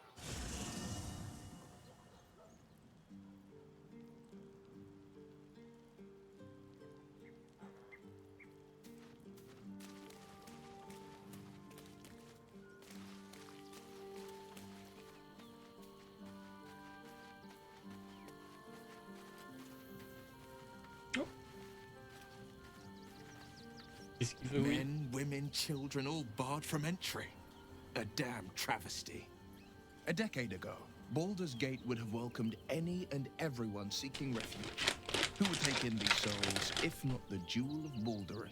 Qu'est-ce qu'il veut, oui? Men, women, children, all barred from entry. A damn travesty. A decade ago, Baldur's Gate would have welcomed any and everyone seeking refuge. Who would take in these souls, if not the Jewel of Baldurin?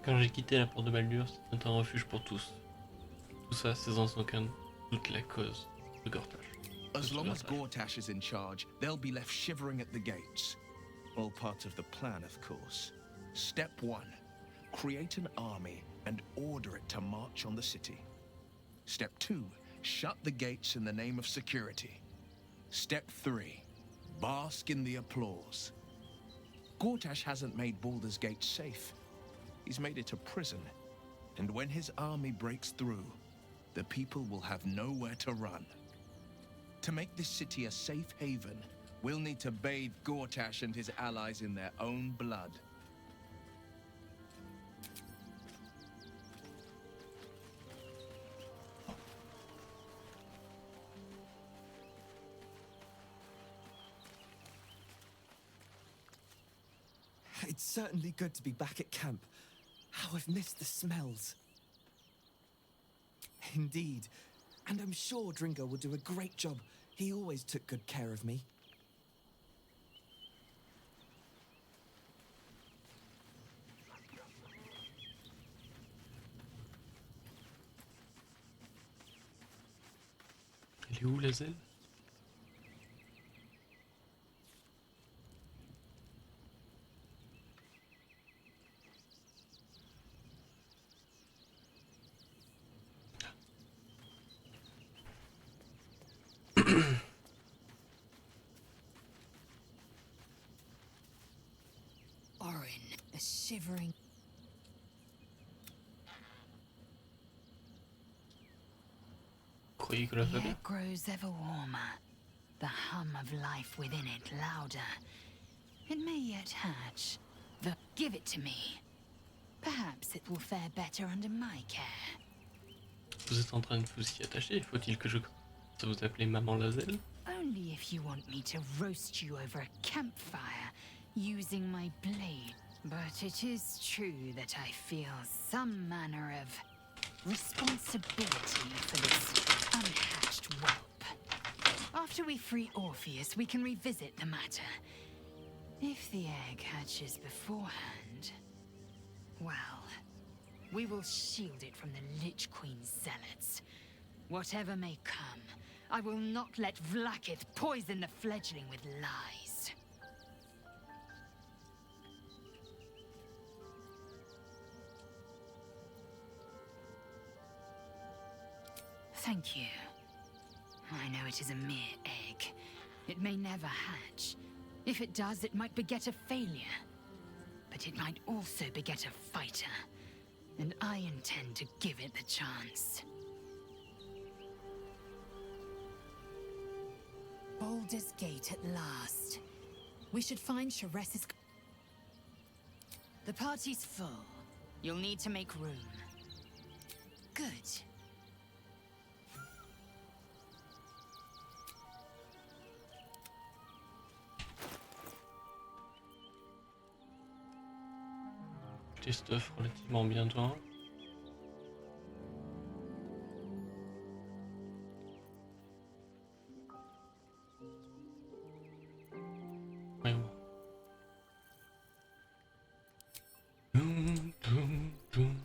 Quand j'ai quitté la porte de Baldur, c'était un refuge pour tous. Tout ça, c'est sans aucun doute la cause de Gortash. As long as Gortash is in charge, they'll be left shivering at the gates. All part of the plan, of course. Step 1. Create an army and order it to march on the city. Step 2. Shut the gates in the name of security. Step 3. Bask in the applause. Gortash hasn't made Baldur's Gate safe. He's made it a prison. And when his army breaks through, the people will have nowhere to run. To make this city a safe haven, we'll need to bathe Gortash and his allies in their own blood. It's certainly good to be back at camp. How I've missed the smells. Indeed. And I'm sure Dringo will do a great job. He always took good care of me. Elle est où, la zèle? Orin, a shivering... Croyez que la femme... It grows ever warmer. The hum of life within it louder. It may yet hatch. Give it to me. Perhaps it will fare better under my care. Vous êtes en train de vous y attacher? Faut-il que je commence à vous appeler Maman Lazelle? Only if you want me to roast you over a campfire using my blade. But it is true that I feel some manner of responsibility for this unhatched whelp. After we free Orpheus, we can revisit the matter. If the egg hatches beforehand, well, we will shield it from the Lich Queen's zealots. Whatever may come, I will not let Vlaakith poison the fledgling with lies. Thank you. I know it is a mere egg. It may never hatch. If it does, it might beget a failure. But it might also beget a fighter. And I intend to give it the chance. Baldur's Gate at last. We should find Sharess's... The party's full. You'll need to make room. Good. Des stuff relativement bientôt. Ouais, bon. Toum, toum, toum.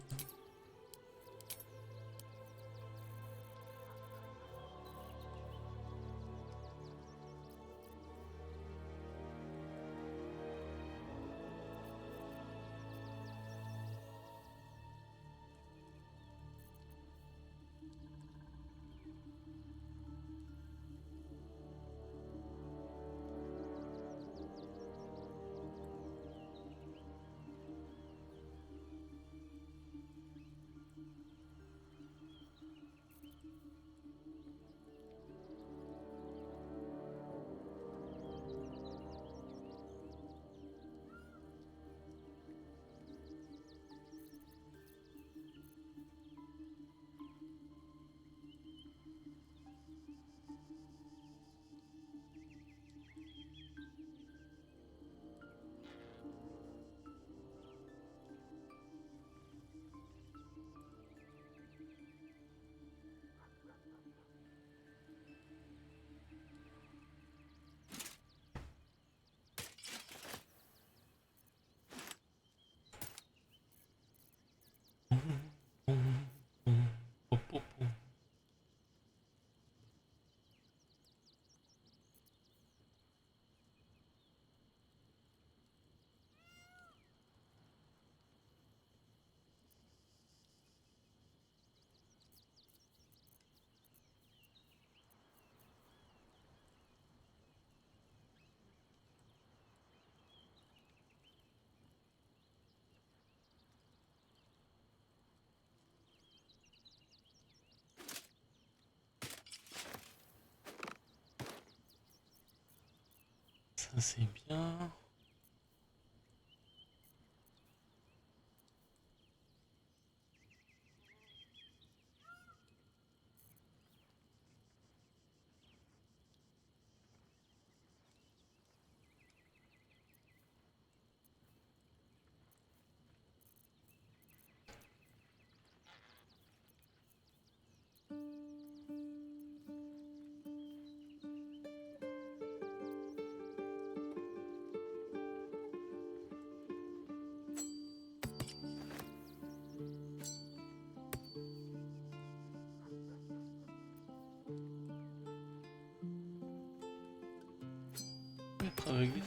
Ça c'est bien. Être aveuglé.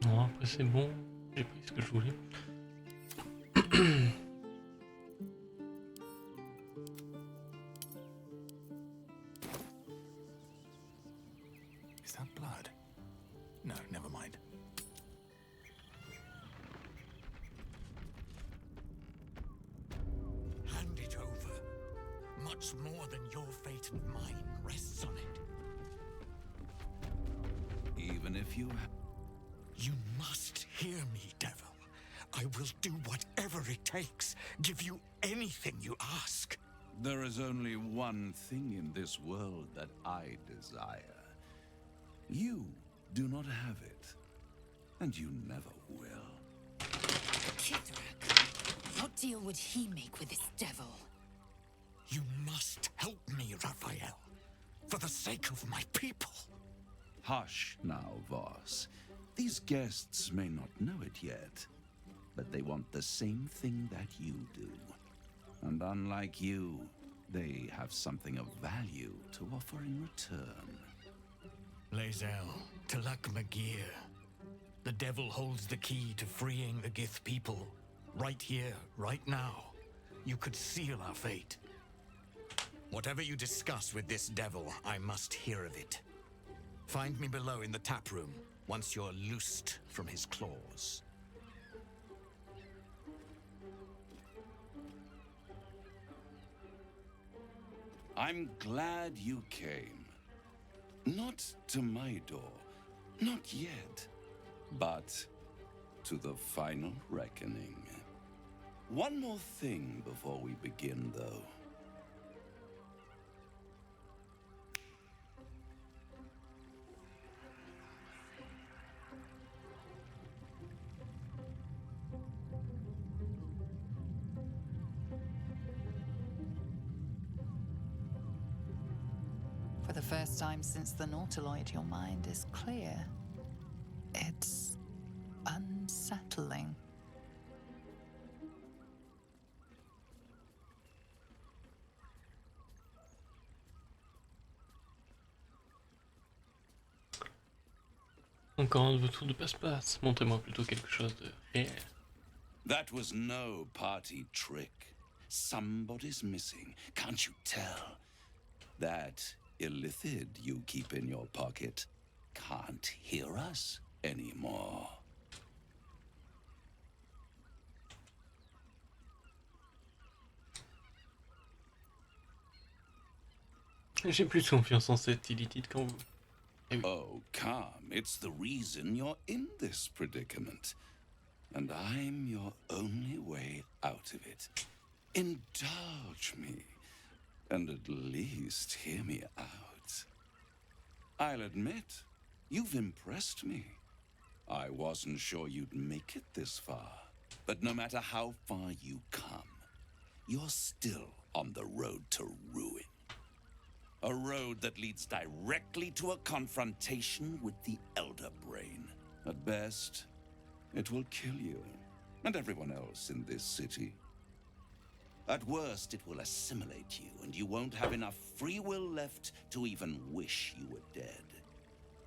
Non, après c'est bon, j'ai pris ce que je voulais. Is that blood? No, never mind. Hand it over. Much more than your fate and mine rests on it. Even if you You must hear me, devil. I will do whatever it takes. Give you anything you ask. There is only one thing in this world that I desire. You do not have it, and you never will. Kithrak, what deal would he make with this devil? You must help me, Raphael. For the sake of my people. Hush now, Voss. These guests may not know it yet, but they want the same thing that you do. And unlike you, they have something of value to offer in return. Lae'zel, Talak Magir. The devil holds the key to freeing the Gith people. Right here, right now. You could seal our fate. Whatever you discuss with this devil, I must hear of it. Find me below in the tap room, once you're loosed from his claws. I'm glad you came. Not to my door, not yet, but to the final reckoning. One more thing before we begin, though. For the first time since the Nautiloid, your mind is clear. It's unsettling. Encore un de vos tours de passe-passe. Montrez-moi plutôt quelque chose de réel. That was no party trick. Somebody's missing, can't you tell? That illithid you keep in your pocket can't hear us anymore. J'ai plus confiance en cette illithid qu'en vous. Oh, come. It's the reason you're in this predicament. And I'm your only way out of it. Indulge me, and at least hear me out. I'll admit, you've impressed me. I wasn't sure you'd make it this far. But no matter how far you come, you're still on the road to ruin. A road that leads directly to a confrontation with the Elder Brain. At best, it will kill you, and everyone else in this city. At worst, it will assimilate you, and you won't have enough free will left to even wish you were dead.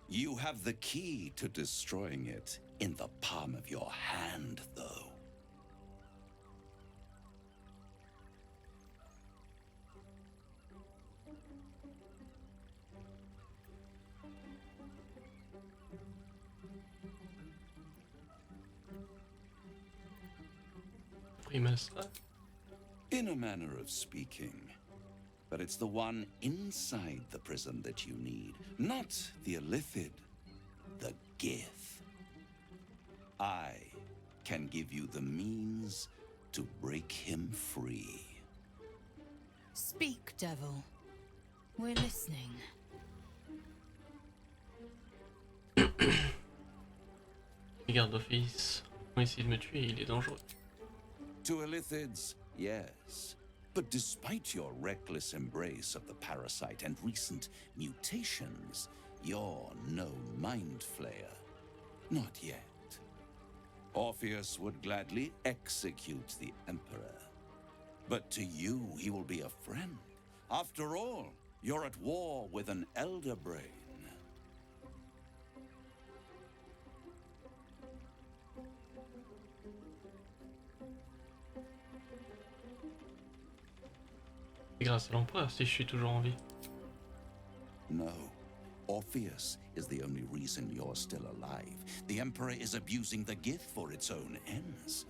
You have the key to destroying it in the palm of your hand, though. In a manner of speaking. But it's the one inside the prison that you need, not the illithid, the Gith. I can give you the means to break him free. Speak, devil. We're listening. Les gardes d'office ont essayé de me tuer, il est dangereux. To illithids, yes. But despite your reckless embrace of the parasite and recent mutations, you're no mind flayer. Not yet. Orpheus would gladly execute the Emperor. But to you, he will be a friend. After all, you're at war with an Elder Brain. C'est grâce à l'empereur si je suis toujours en vie. No. Orpheus is the only reason you're still alive. The Emperor is abusing the Gith for its own ends.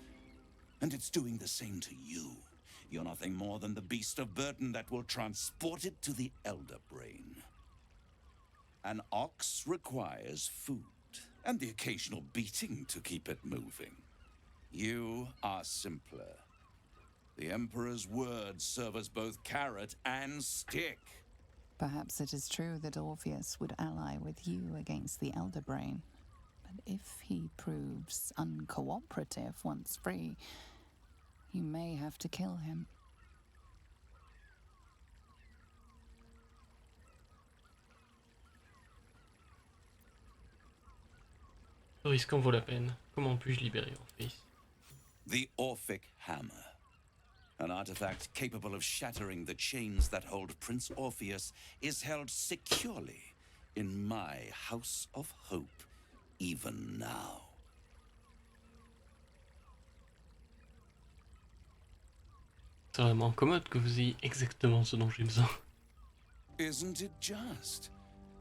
And it's doing the same to you. You're nothing more than the beast of burden that will transport it to the Elder Brain. An ox requires food, and the occasional beating to keep it moving. You are simpler. The Emperor's words serve as both carrot and stick. Perhaps it is true that Orpheus would ally with you against the Elder Brain. But if he proves uncooperative once free, you may have to kill him. Ce risque en vaut la peine. Comment puis-je libérer Orpheus? The Orphic Hammer. An artifact capable of shattering the chains that hold Prince Orpheus is held securely in my House of Hope, even now. C'est vraiment commode que vous ayez exactement ce dont j'ai besoin. Isn't it just?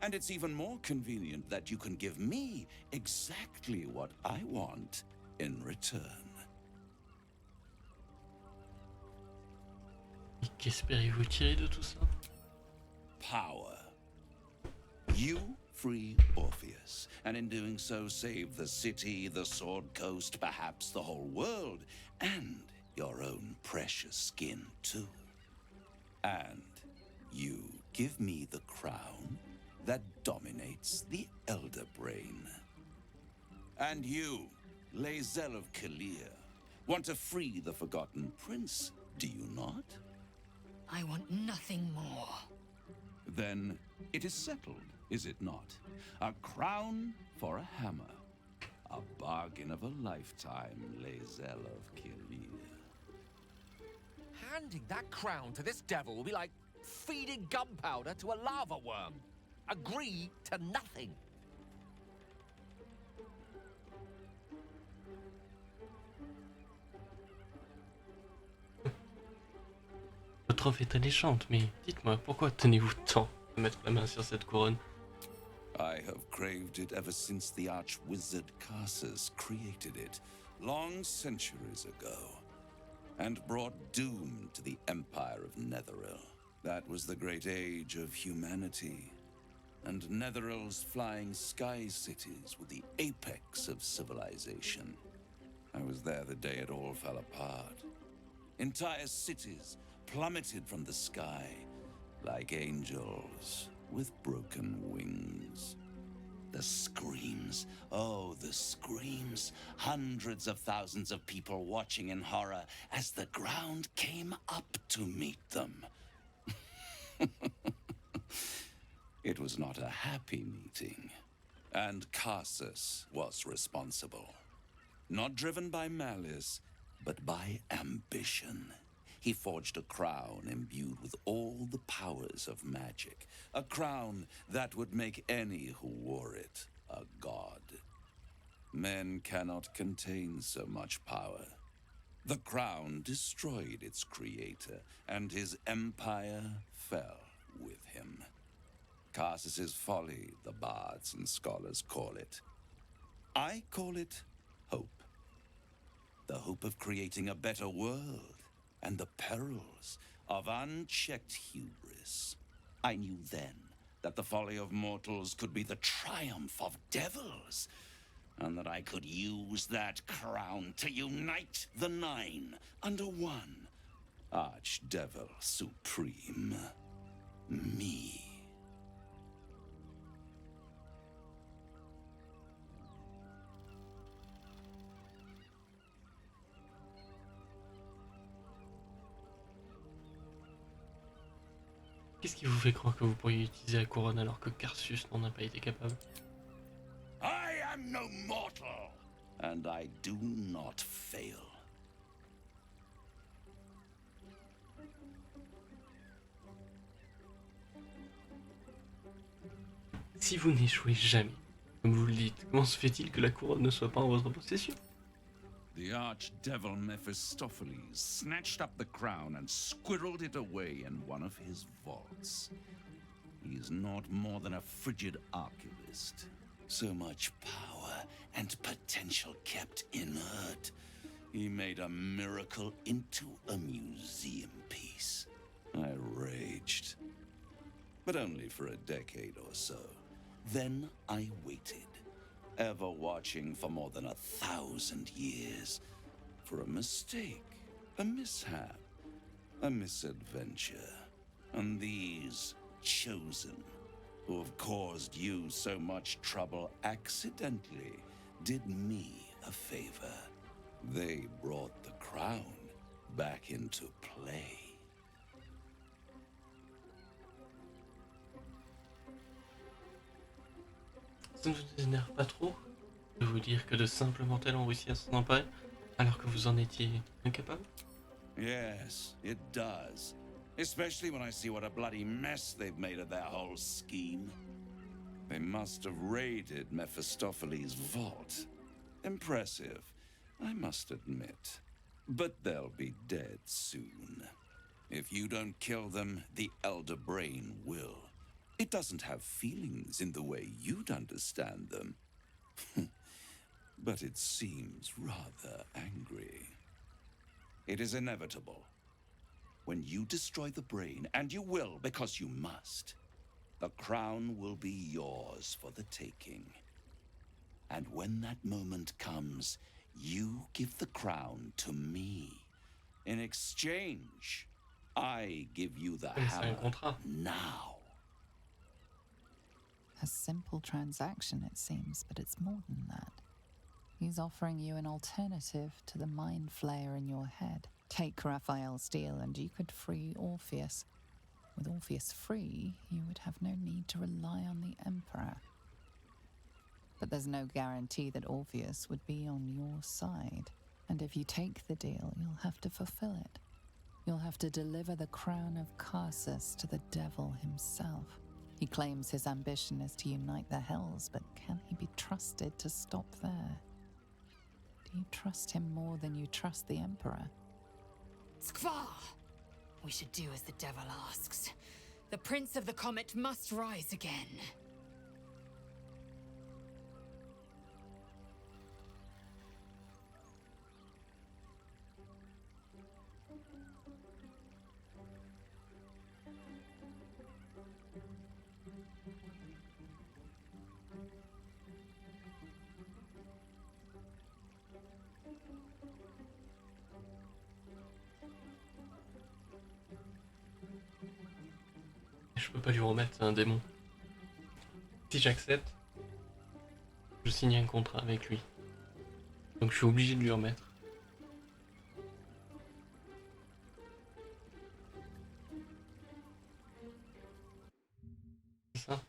And it's even more convenient that you can give me exactly what I want in return. Et qu'espérez-vous tirer de tout ça? Power. You free Orpheus, and in doing so save the city, the Sword Coast, perhaps the whole world, and your own precious skin too. And you give me the crown that dominates the Elder Brain. And you, Lae'zel of Kalir, want to free the Forgotten Prince, do you not? I want nothing more. Then it is settled, is it not? A crown for a hammer. A bargain of a lifetime, Lae'zel of Kalir. Handing that crown to this devil will be like feeding gunpowder to a lava worm. Agree to nothing. Votre offre est alléchante, mais dites-moi, pourquoi tenez-vous tant? mettre la main sur cette couronne. I have craved it ever since the arch-wizard Carsus created it, long centuries ago, and brought doom to the Empire of Netheril. That was the great age of humanity, and Netheril's flying sky cities were the apex of civilization. I was there the day it all fell apart. Entire cities plummeted from the sky like angels with broken wings. The screams, oh, the screams. Hundreds of thousands of people watching in horror as the ground came up to meet them. It was not a happy meeting, and Carsus was responsible. Not driven by malice, but by ambition. He forged a crown imbued with all the powers of magic. A crown that would make any who wore it a god. Men cannot contain so much power. The crown destroyed its creator, and his empire fell with him. Carsus's folly, the bards and scholars call it. I call it hope. The hope of creating a better world, and the perils of unchecked hubris. I knew then that the folly of mortals could be the triumph of devils, and that I could use that crown to unite the Nine under one Archdevil Supreme. Me. Qu'est-ce qui vous fait croire que vous pourriez utiliser la couronne alors que Carsus n'en a pas été capable? I am no mortal, and I do not fail. Si vous n'échouez jamais, comme vous le dites, comment se fait-il que la couronne ne soit pas en votre possession? The archdevil Mephistopheles snatched up the crown and squirreled it away in one of his vaults. He is not more than a frigid archivist. So much power and potential kept inert. He made a miracle into a museum piece. I raged. But only for a decade or so. Then I waited, ever watching for more than 1,000 years, for a mistake, a mishap, a misadventure. And these chosen, who have caused you so much trouble accidentally, did me a favor. They brought the crown back into play. Ça ne vous énerve pas trop de vous dire que de simples mortels ont réussi à s'en emparer alors que vous en étiez incapable? Yes, it does. Especially when I see what a bloody mess they've made of their whole scheme. They must have raided Mephistopheles' vault. Impressive, I must admit. But they'll be dead soon. If you don't kill them, the Elder Brain will. It doesn't have feelings in the way you'd understand them. But it seems rather angry. It is inevitable. When you destroy the brain, and you will because you must, the crown will be yours for the taking. And when that moment comes, you give the crown to me. In exchange, I give you the hammer now. A simple transaction, it seems, but it's more than that. He's offering you an alternative to the mind flayer in your head. Take Raphael's deal and you could free Orpheus. With Orpheus free, you would have no need to rely on the Emperor. But there's no guarantee that Orpheus would be on your side. And if you take the deal, you'll have to fulfill it. You'll have to deliver the crown of Carsus to the devil himself. He claims his ambition is to unite the Hells, but can he be trusted to stop there? Do you trust him more than you trust the Emperor? Skvar! We should do as the devil asks. The Prince of the Comet must rise again. Je peux pas lui remettre, c'est un démon. Si j'accepte, je signe un contrat avec lui. Donc je suis obligé de lui remettre. C'est ça?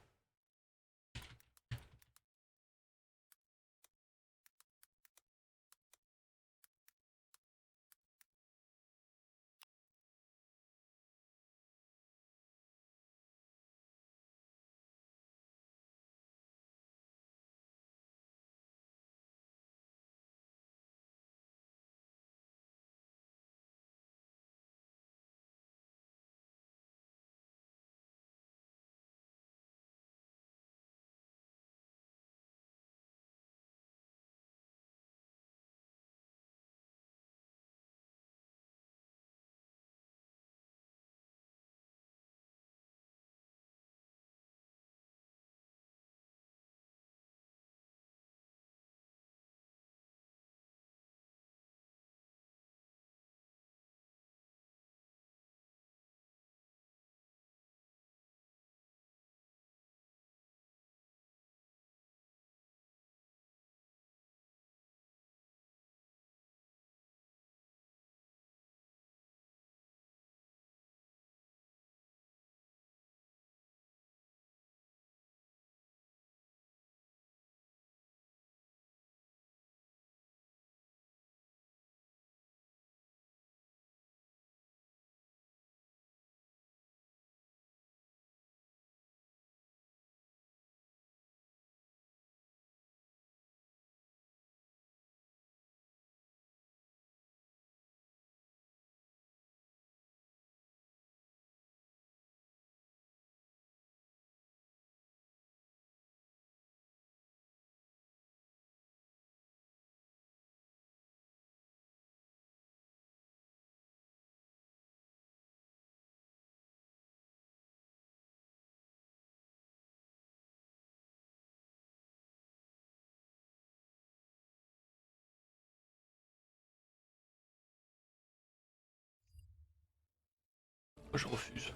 Moi je refuse.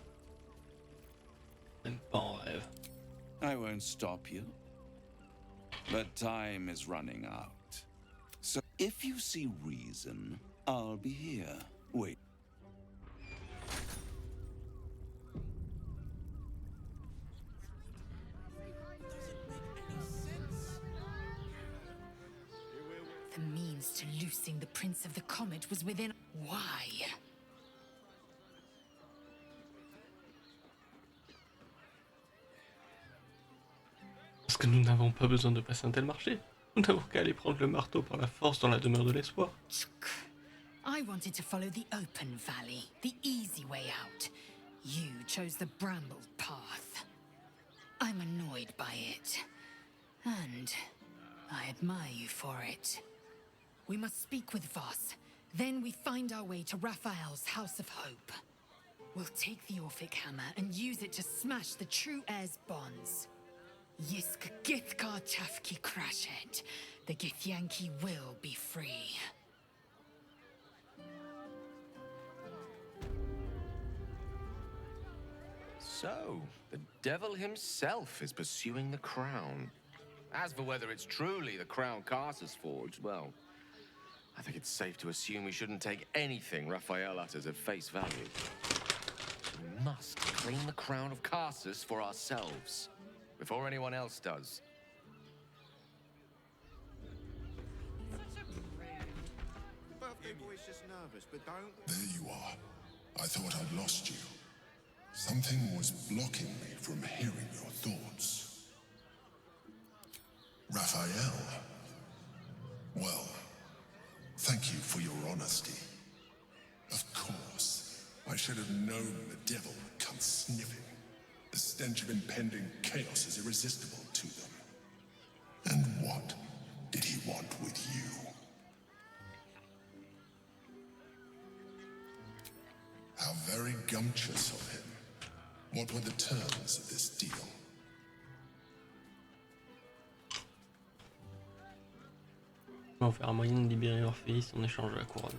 Même pas en rêve. I won't stop you. But time is running out. So if you see reason, I'll be here. Wait. The means to loosing the Prince of the Comet was within... Why? Parce que nous n'avons pas besoin de passer un tel marché. Nous n'avons qu'à aller prendre le marteau par la force dans la demeure de l'espoir. I wanted to follow the open valley, the easy way out. You chose the brambled path. I'm annoyed by it. And I admire you for it. We must speak with Voss. Then we find our way to Raphael's House of Hope. We'll take the Orphic Hammer and use it to smash the True Heir's bonds. Yisk Githkar Tafki Crashet. The Githyanki will be free. So, the devil himself is pursuing the crown. As for whether it's truly the crown Carsus forged, well, I think it's safe to assume we shouldn't take anything Raphael utters at face value. We must claim the crown of Carsus for ourselves, before anyone else does. Birthday boy's just nervous, but don't... There you are. I thought I'd lost you. Something was blocking me from hearing your thoughts. Raphael. Well, thank you for your honesty. Of course, I should have known the devil would come sniffing. The stench of impending chaos is irresistible to them. And what did he want with you? How very gumptious of him. What were the terms of this deal? On va faire un moyen de libérer Orpheus en échange de la couronne.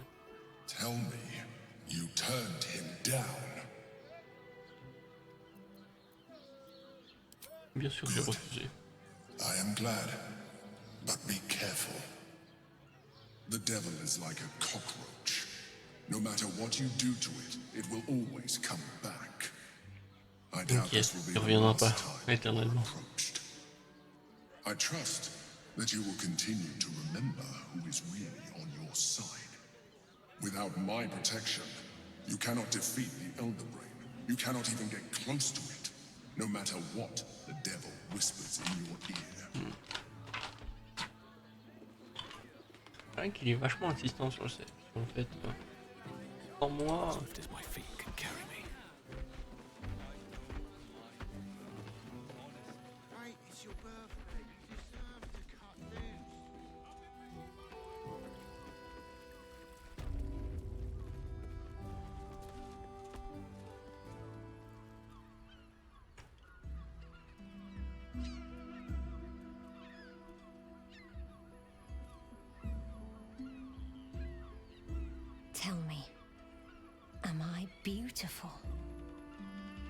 Tell me, you turned him down. Bien sûr que j'ai refusé. I am glad, but be careful. The devil is like a cockroach. No matter what you do to it, it will always come back. I doubt this will be the last time approached. I trust that you will continue to remember who is really on your side. Without my protection, you cannot defeat the Elder Brain. You cannot even get close to it, no matter what the devil whispers in your ear. C'est vrai qu'il est vachement insistant sur le fait. Sans moi. Tell me, am I beautiful?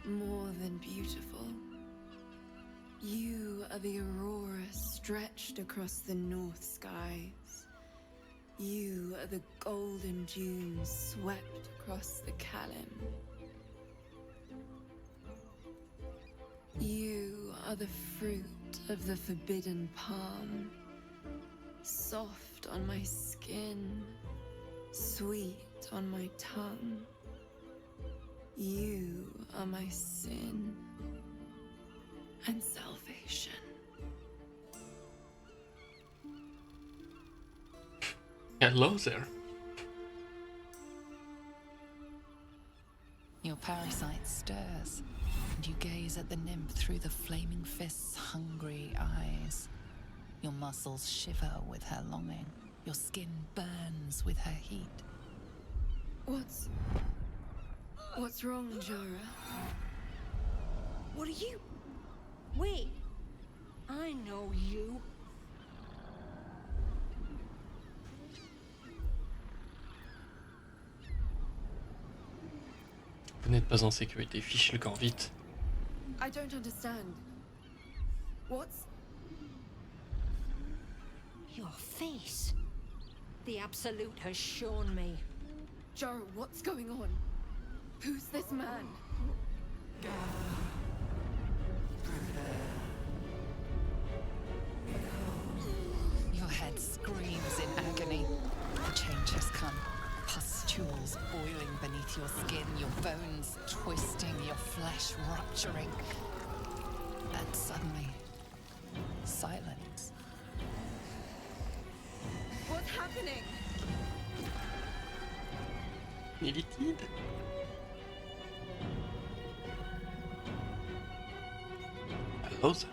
More than beautiful. You are the aurora stretched across the north skies. You are the golden dunes swept across the Kalim. You are the fruit of the forbidden palm, soft on my skin, sweet on my tongue. You are my sin and salvation. Hello there. Your parasite stirs, and you gaze at the nymph through the flaming fist's hungry eyes. Your muscles shiver with her longing. Your skin burns with her heat. What's wrong, Jara? What are you? Wait, I know you. Vous n'êtes pas en sécurité, fichez le camp vite. I don't understand. What's... Your face. The Absolute has shown me. Jara, what's going on? Who's this man? Your head screams in agony. The change has come. Pustules boiling beneath your skin, your bones twisting, your flesh rupturing. And suddenly, silence. What's happening? Il est liquide. Hello there.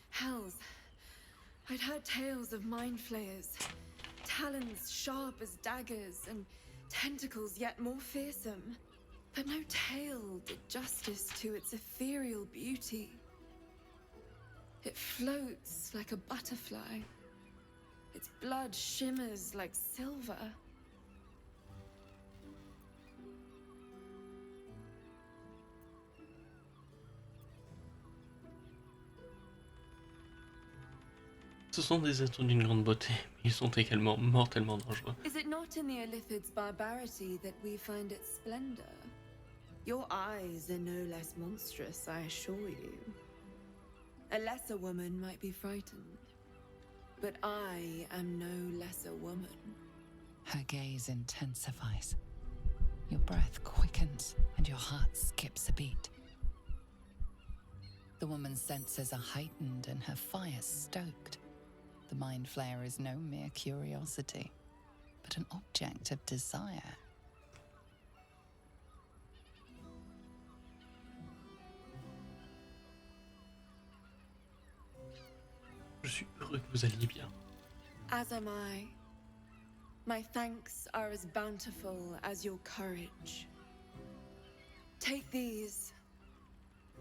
Hells. I'd heard tales of mind flayers. Talons sharp as daggers and tentacles yet more fearsome. But no tale did justice to its ethereal beauty. It floats like a butterfly. Its blood shimmers like silver. Ce sont des êtres d'une grande beauté, mais ils sont également mortellement dangereux. Is it not in the Illithid's barbarity that we find its splendor? Your eyes are no less monstrous, I assure you. A lesser woman might be frightened, but I am no lesser woman. Her gaze intensifies. Your breath quickens and your heart skips a beat. The woman's senses are heightened and her fire stoked. The mind flayer is no mere curiosity, but an object of desire. Je suis heureux que vous alliez bien. As am I. My thanks are as bountiful as your courage. Take these.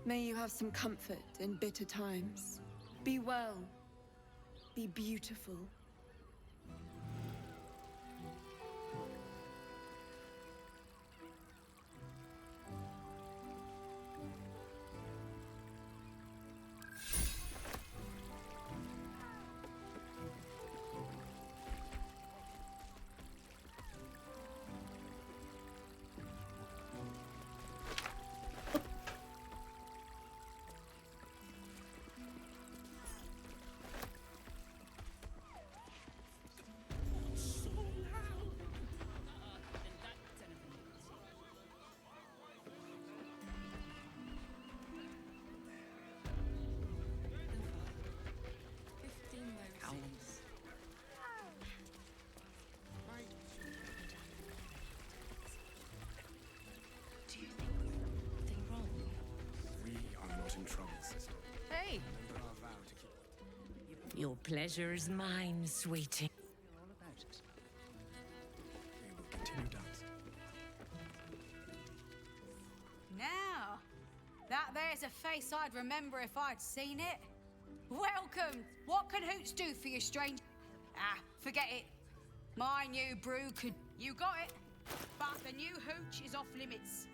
May you have some comfort in bitter times. Be well. Be beautiful. Do you think we've done anything wrong? We are not in trouble, sister. Hey! Remember our vow to keep... Your pleasure is mine, sweetie. All about it. We will continue dancing. Now, that there's a face I'd remember if I'd seen it. Welcome! What can Hoots do for you, strange? Ah, forget it. My new brew could... You got it. But the new hooch is off limits.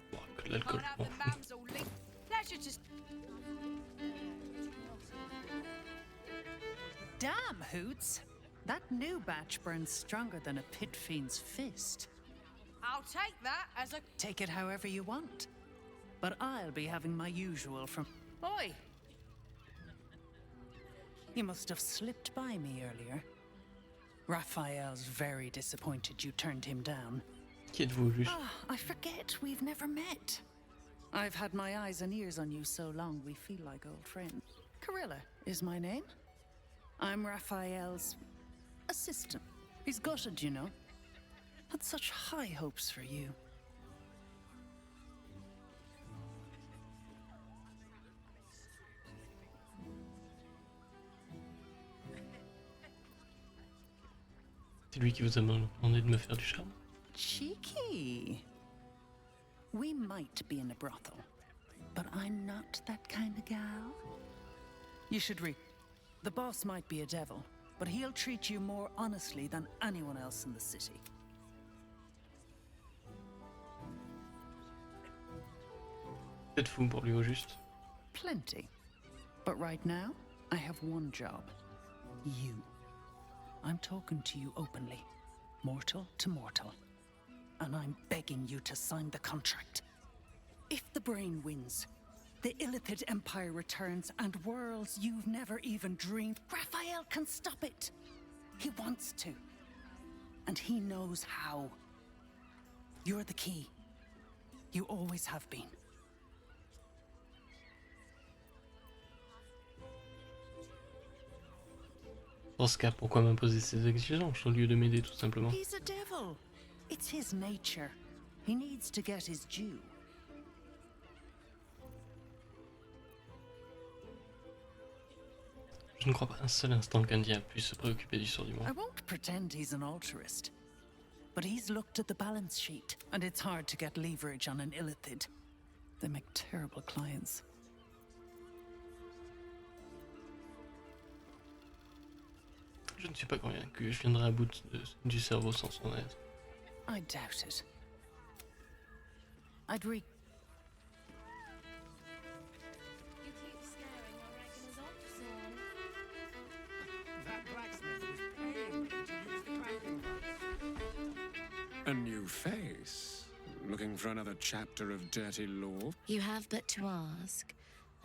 Can't have the mams all linked. Pleasure to... Damn, Hoots! That new batch burns stronger than a pit fiend's fist. I'll take that as a... Take it however you want. But I'll be having my usual from... Oi! You must have slipped by me earlier. Raphael's very disappointed you turned him down. Qui êtes-vous, juste? Ah, I forget we've never met. I've had my eyes and ears on you so long we feel like old friends. Carilla is my name. I'm Raphael's assistant. He's gutted, you know. Had such high hopes for you. C'est lui qui vous a demandé de me faire du charme? Cheeky. We might be in a brothel, but I'm not that kind of gal. You should read. The boss might be a devil, but he'll treat you more honestly than anyone else in the city. Faites-vous pour lui au juste? Plenty. But right now, I have one job. You. I'm talking to you openly, mortal to mortal. And I'm begging you to sign the contract. If the brain wins, the Illithid Empire returns and worlds you've never even dreamed, Raphael can stop it. He wants to. And he knows how. You're the key. You always have been. Dans ce cas, pourquoi m'imposer ces exigences au lieu de m'aider tout simplement? He's a devil. It's his nature. He needs to get his due. Je ne crois pas un seul instant qu'un diable puisse se préoccuper du sort du monde. I won't pretend he's an altruist, but he's looked at the balance sheet, and it's hard to get leverage on an Illithid. They make terrible clients. Je ne suis pas convaincu, je viendrai à bout du cerveau sans son aide. I doubt it. I'd re... You keep scaring our reckoners off, son. That blacksmith was paying me to use the crafting device. A new face. Looking for another chapter of dirty law? You have but to ask,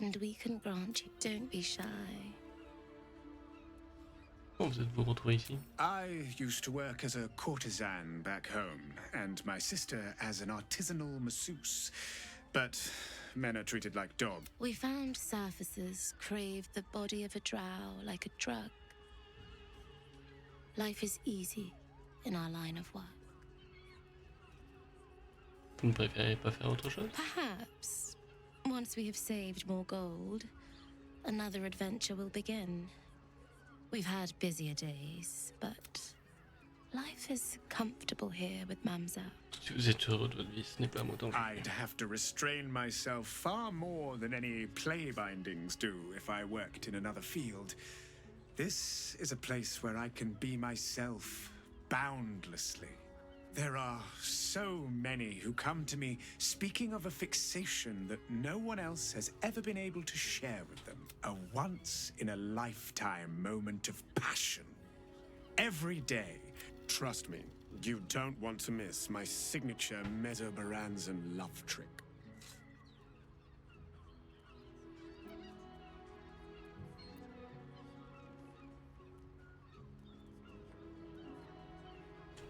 and we can grant you. Don't be shy. Comment vous êtes-vous retrouvés ici? I used to work as a courtesan back home, and my sister as an artisanal masseuse. But men are treated like dogs. We found surfacers crave the body of a drow like a drug. Life is easy in our line of work. Vous ne préférez pas faire autre chose? Perhaps, once we have saved more gold, another adventure will begin. We've had busier days, but life is comfortable here with Mamza. Si vous êtes heureux de votre vie, ce n'est pas un mot d'anglais. I'd have to restrain myself far more than any play bindings do if I worked in another field. This is a place where I can be myself boundlessly. There are so many who come to me speaking of a fixation that no one else has ever been able to share with them. A once-in-a-lifetime moment of passion. Every day. Trust me, you don't want to miss my signature Mesobaranzan love trick.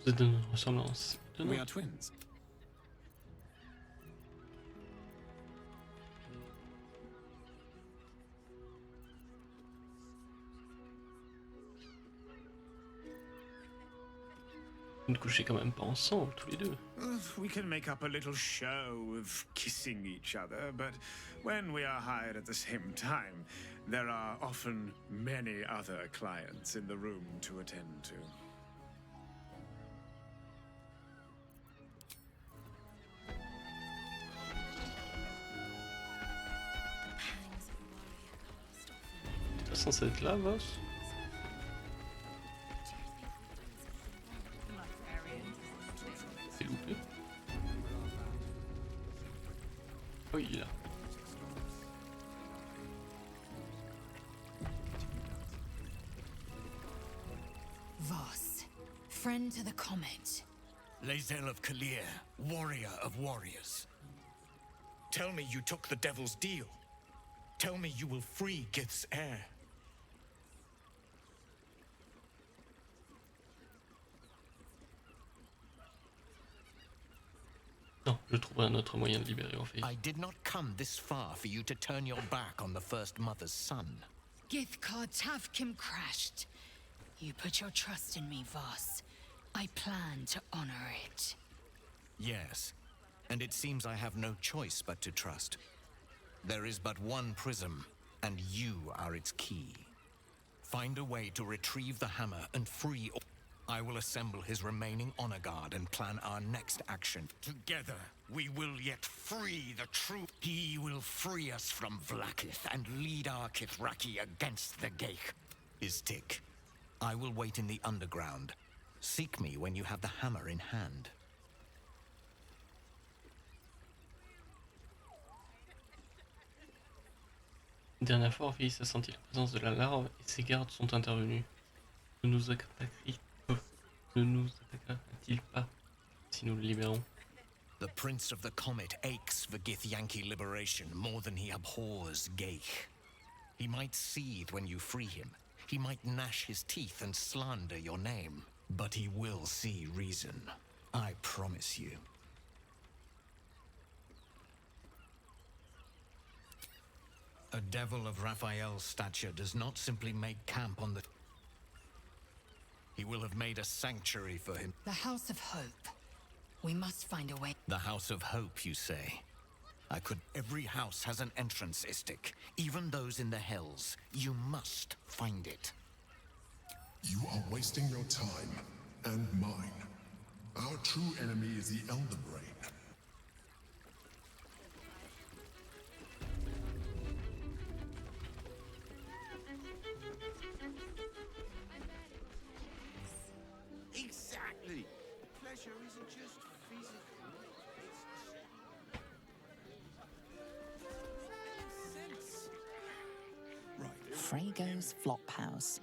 Vous êtes une ressemblance. We are twins. Vous ne couchez quand même pas ensemble, tous les deux. We can make up a little show of kissing each other, but when we are hired at the same time, there are often many other clients in the room to attend to. T'es censé être là, Voss? C'est loupé. Oh, il est là. Voss, friend to the comet. Lae'zel of Kalir, warrior of warriors. Tell me you took the devil's deal. Tell me you will free Gith's heir. Non, je trouverai un autre moyen de libérer Orpheus. I did not come this far for you to turn your back on the first mother's son. Githkar Tavkim crashed. You put your trust in me, Voss. I plan to honor it. Yes, and it seems I have no choice but to trust. There is but one prism, and you are its key. Find a way to retrieve the hammer and free. I will assemble his remaining honor guard and plan our next action. Together, we will yet free the truth. He will free us from Vlaakith and lead our Kithraki against the Geich. Istik, I will wait in the underground. Seek me when you have the hammer in hand. Une dernière fois, Orpheus a senti la présence de la larve et ses gardes sont intervenus. Ne nous attaquera-t-il pas si nous le libérons? The Prince of the Comet aches for Githyanki liberation more than he abhors Geich. He might seethe when you free him. He might gnash his teeth and slander your name. But he will see reason. I promise you. A devil of Raphael's stature does not simply make camp on the... He will have made a sanctuary for him. The House of Hope. We must find a way. The House of Hope, you say? I could... Every house has an entrance, Istik. Even those in the Hells. You must find it. You are wasting your time, and mine. Our true enemy is the Elder Brain. Exactly! Pleasure isn't just physical, it's... Frago's Flophouse.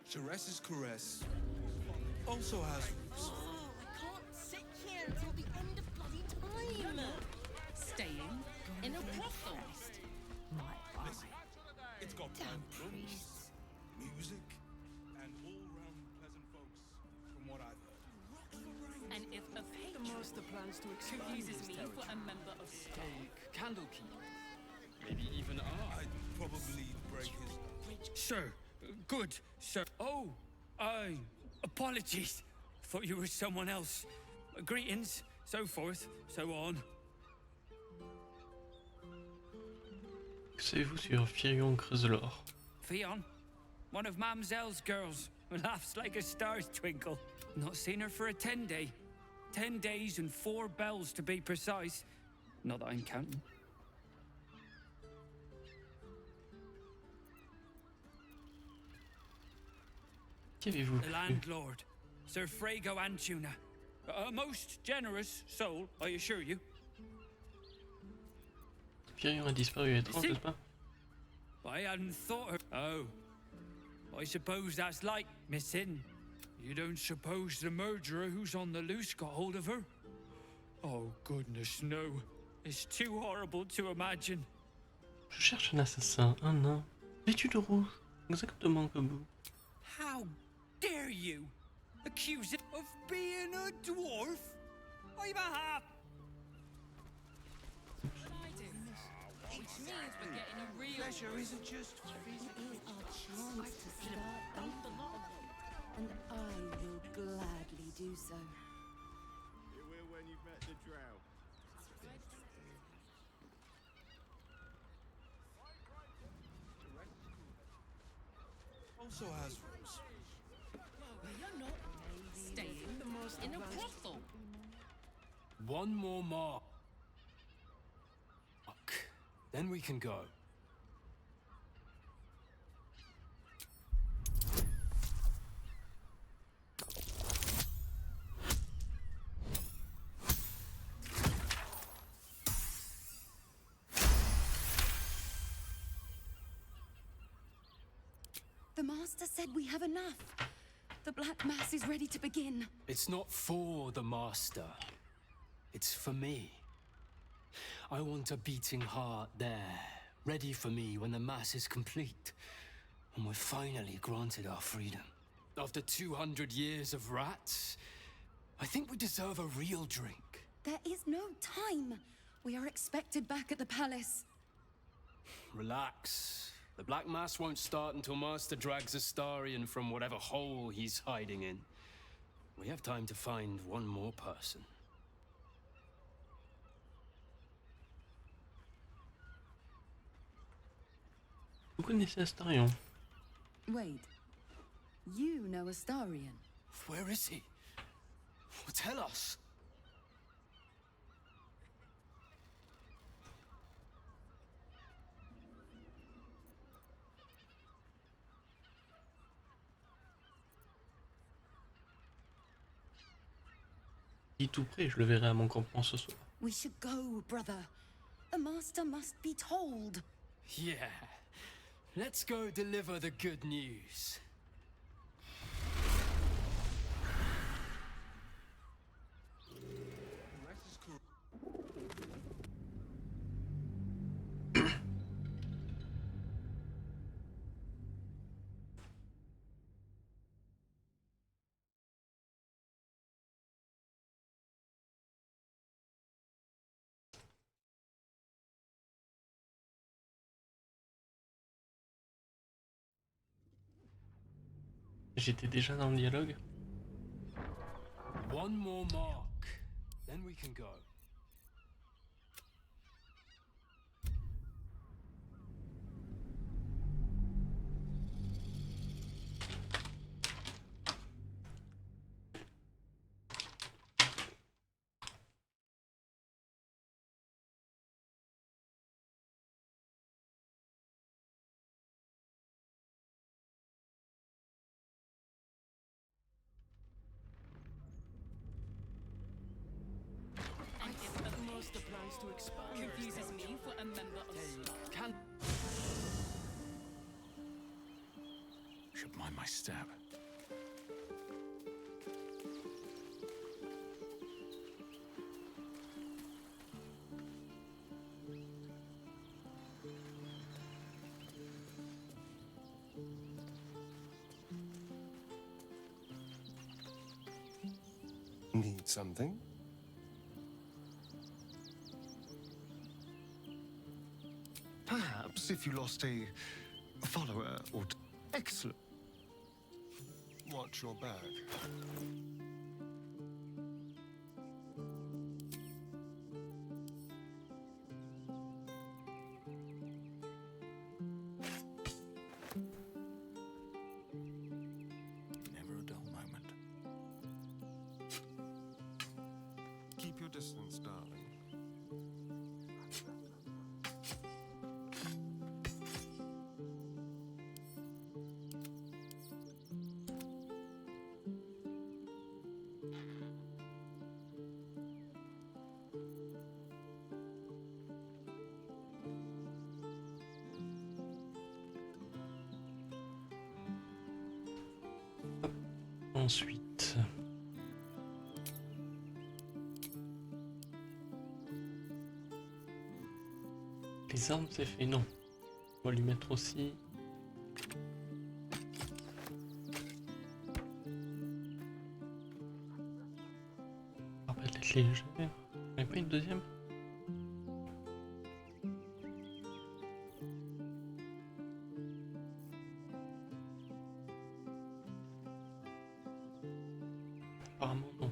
Jerez's caress also has roots. Oh, I can't sit here until the end of bloody In a brothel. My Listen, it's got damn priests, priests. music, and all-round pleasant folks, from what I've heard. And if a patron confuses me for a member of staff, Candlekeep. Maybe even I. I'd probably break his... Sir, good, sir. Oh, apologies. Thought you were someone else. Greetings, so forth, so on. Que savez-vous sur Firion Creuselor? Fionn, one of Mamselle's girls, who laughs like a star's twinkle. Not seen her for a 10-day. 10 days and 4 bells to be precise. Not that I'm counting. Qu'avez-vous The landlord, Sir Frago Antuna. A most generous soul, I assure you. Firion a disparu à l'étrange, n'est-ce pas? I hadn't thought her. Oh. I suppose that's like missing. You don't suppose the murderer who's on the loose got hold of her? Oh, goodness, no. It's too horrible to imagine. Je cherche un assassin, un nain, vêtu de rouge, exactement comme vous. How dare you accuse it of being a dwarf? I'm a half. which means we're getting a real Pleasure isn't just physical. It is our chance to start over, and I will gladly do so. You will when you've met the drow. Also has rules. You're not staying in a brothel. One more mark. Then we can go. The Master said we have enough. The Black Mass is ready to begin. It's not for the Master. It's for me. I want a beating heart there, ready for me when the Mass is complete. And we're finally granted our freedom. After 200 years of rats, I think we deserve a real drink. There is no time. We are expected back at the palace. Relax. The Black Mass won't start until Master drags Astarion from whatever hole he's hiding in. We have time to find one more person. Vous connaissez Astarion? Wait. You know Astarion? Where is he? Well, tell us. Il est tout près, je le verrai à mon campement ce soir. We should go, brother. The Master must be told. Yeah. Let's go deliver the good news. J'étais déjà dans le dialogue. One more mark, then we can go. And if a master plans to expand confuses me for a member of staff. Should mind my step. Need something? Perhaps if you lost a follower or two. Excellent. Watch your back. Never a dull moment. Keep your distance, darling. Ensuite, les armes c'est fait, non. On va lui mettre aussi. Arbalète légère. Il n'y a pas une deuxième? Apparemment non.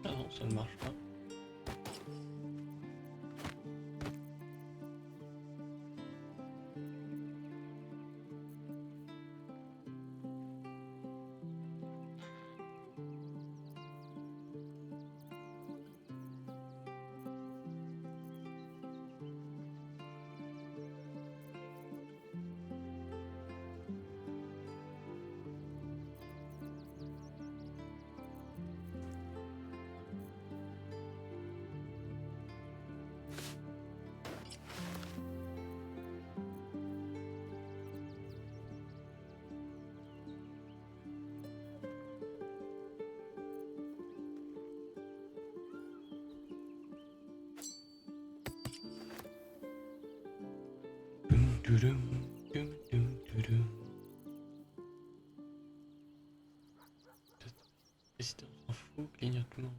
Ah non, ça ne marche pas. Président s'en fout, clignotement.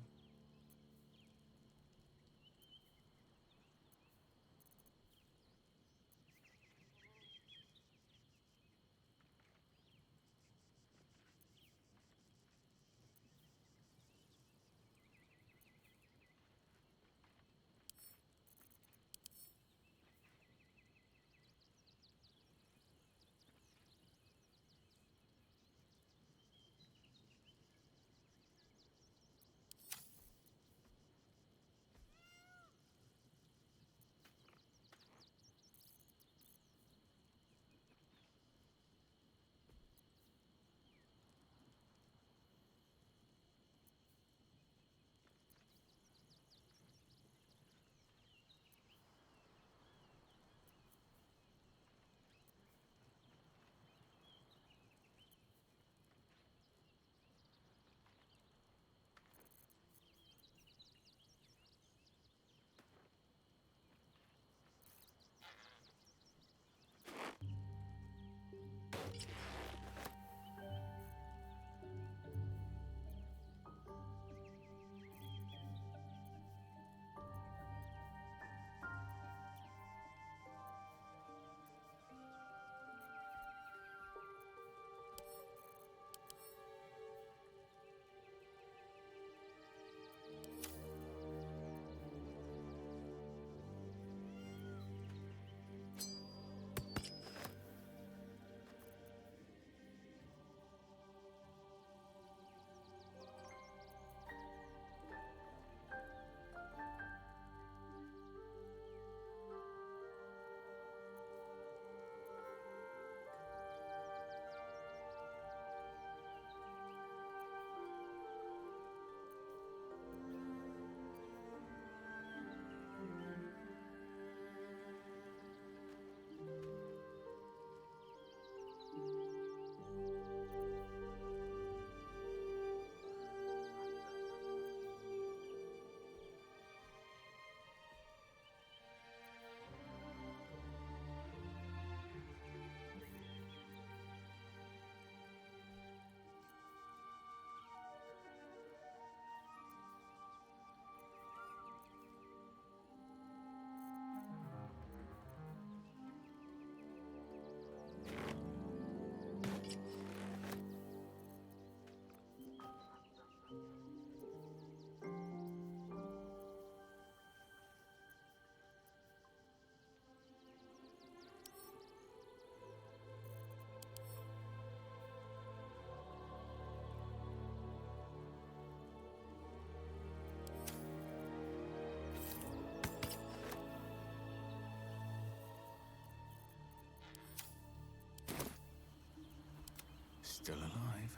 Still alive.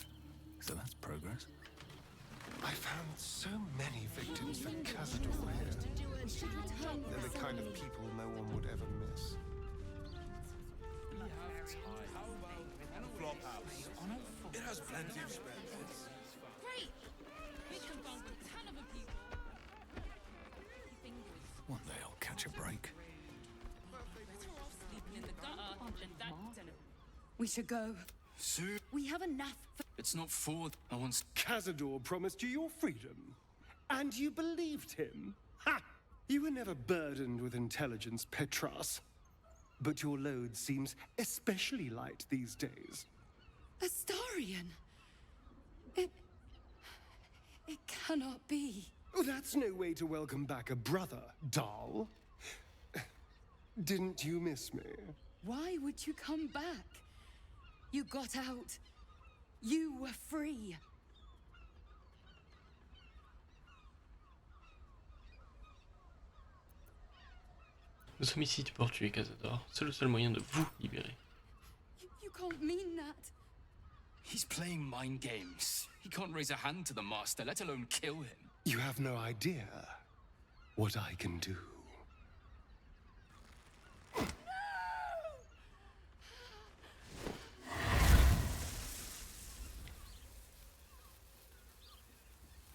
So that's progress. I found so many victims for Cazador here. They're the kind of people no one would ever miss. It has plenty of space. Great! We can bunk a ton of people. One day I'll catch a break. Better off sleeping in the gutter than that. We should go. Sue, We have enough. it's not for. I want. Cazador promised you your freedom. And you believed him? Ha! You were never burdened with intelligence, Petras. But your load seems especially light these days. Astarion. It cannot be. Oh, that's no way to welcome back a brother, doll. Didn't you miss me? Why would you come back? You got out. You were free. Nous sommes ici pour tuer Cazador. C'est le seul moyen de vous libérer. You can't mean that. He's playing mind games. He can't raise a hand to the master, let alone kill him. You have no idea what I can do.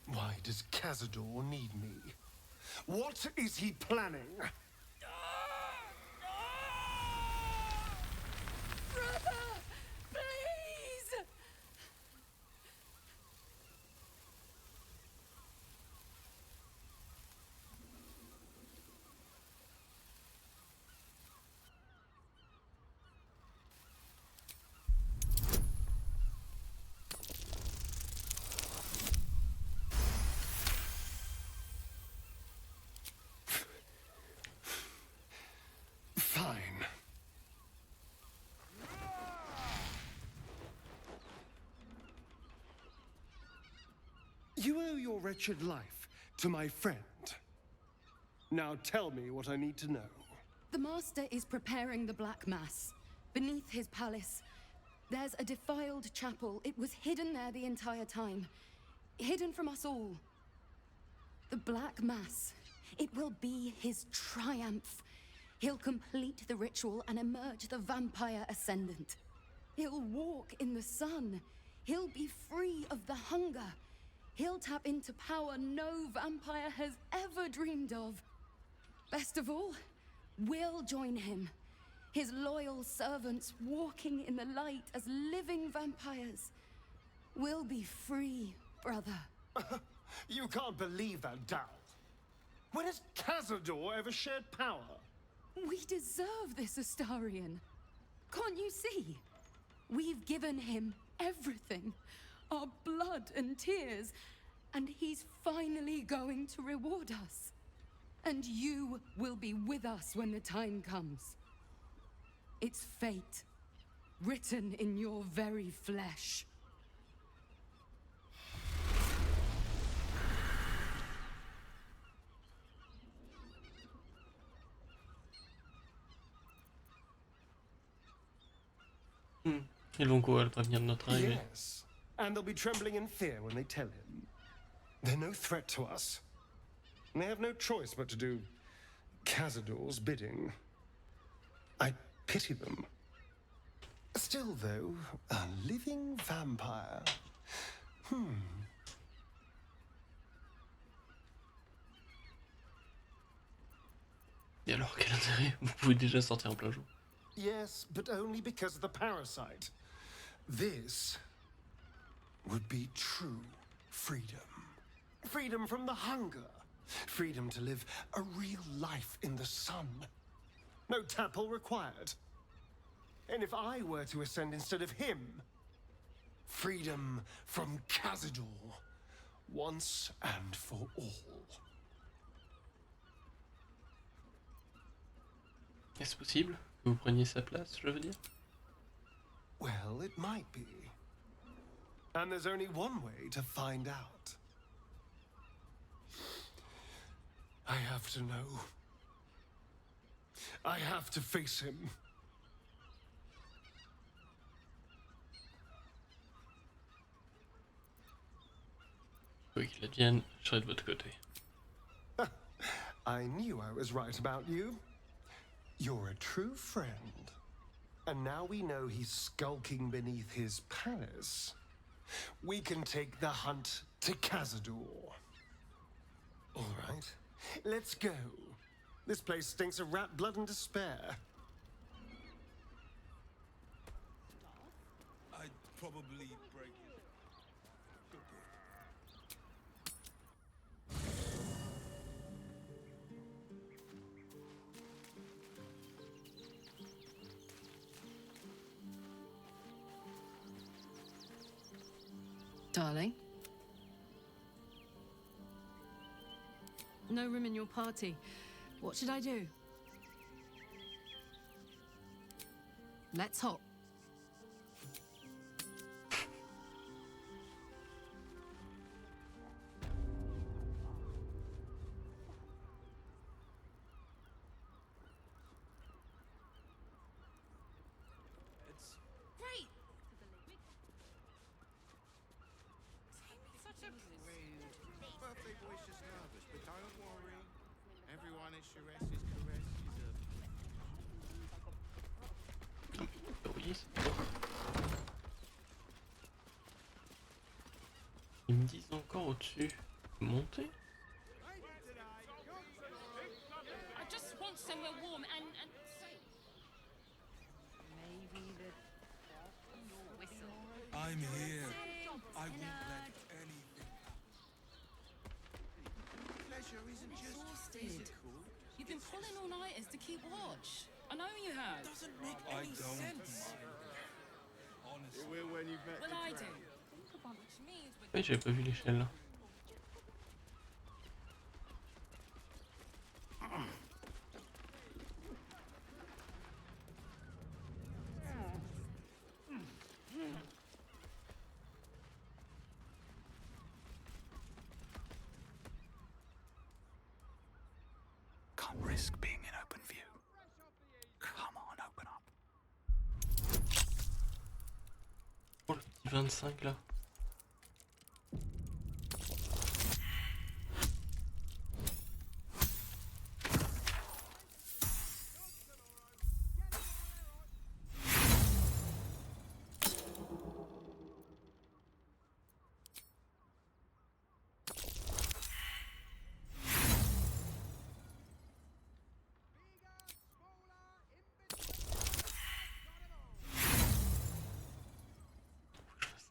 Why does Cazador need me? What is he planning? Brother, please. Fine. You owe your wretched life to my friend. Now tell me what I need to know. The Master is preparing the Black Mass. Beneath his palace, there's a defiled chapel. It was hidden there the entire time. Hidden from us all. The Black Mass. It will be his triumph. He'll complete the ritual and emerge the vampire ascendant. He'll walk in the sun. He'll be free of the hunger. He'll tap into power no vampire has ever dreamed of. Best of all, we'll join him. His loyal servants walking in the light as living vampires. We'll be free, brother. You can't believe that, Dal. When has Cazador ever shared power? We deserve this, Astarion. Can't you see? We've given him everything. Our blood and tears. And he's finally going to reward us. And you will be with us when the time comes. It's fate, written in your very flesh. Ils vont quoi, le prévenir de notre arrivée? Yes. And they'll be trembling in fear when they tell him. They're no threat to us. And they have no choice but to do Cazador's bidding. I pity them. Still, though, a living vampire. Et alors, quel intérêt? Vous pouvez déjà sortir en plein jour. Yes, but only because of the parasite. This would be true freedom. Freedom from the hunger. Freedom to live a real life in the sun. No temple required. And if I were to ascend instead of him, freedom from Cazador, once and for all. Est-ce possible que vous preniez sa place, je veux dire? Well, it might be. And there's only one way to find out. I have to know. I have to face him. Quoi qu'il advienne, je serai de votre côté. I knew I was right about you. You're a true friend. And now we know he's skulking beneath his palace. We can take the hunt to Cazador. All right, let's go. This place stinks of rat blood and despair. I'd probably break it. Darling? No room in your party. What should I do? Let's hop. It's Great! Such a rude. Birthday boy's just nervous, but don't worry. Everyone at Shire's caress is a... Ils me disent encore au-dessus. Monter? I just want somewhere warm and safe. Maybe the whistle. I'm here. I won't let anything happen. Pleasure isn't just physical. You've been pulling all-nighters to keep watch. I know you have. Doesn't make any sense. Honestly. It will when you've met Well, the I drow. do. Which means we're Oui, j'avais pas vu l'échelle là. Can't risk being in open view. Come on, open up. Oh, le petit 25 là.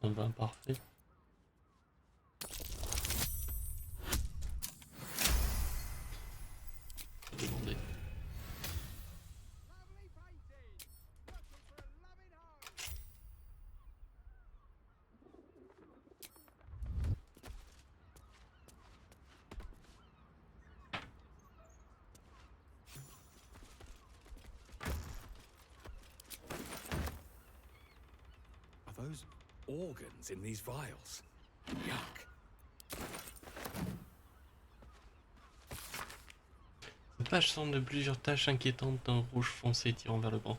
Un bain parfait. Demandez. Are those organs in these vials? Yuck. Cette page semble de plusieurs taches inquiétantes d'un rouge foncé tirant vers le bas.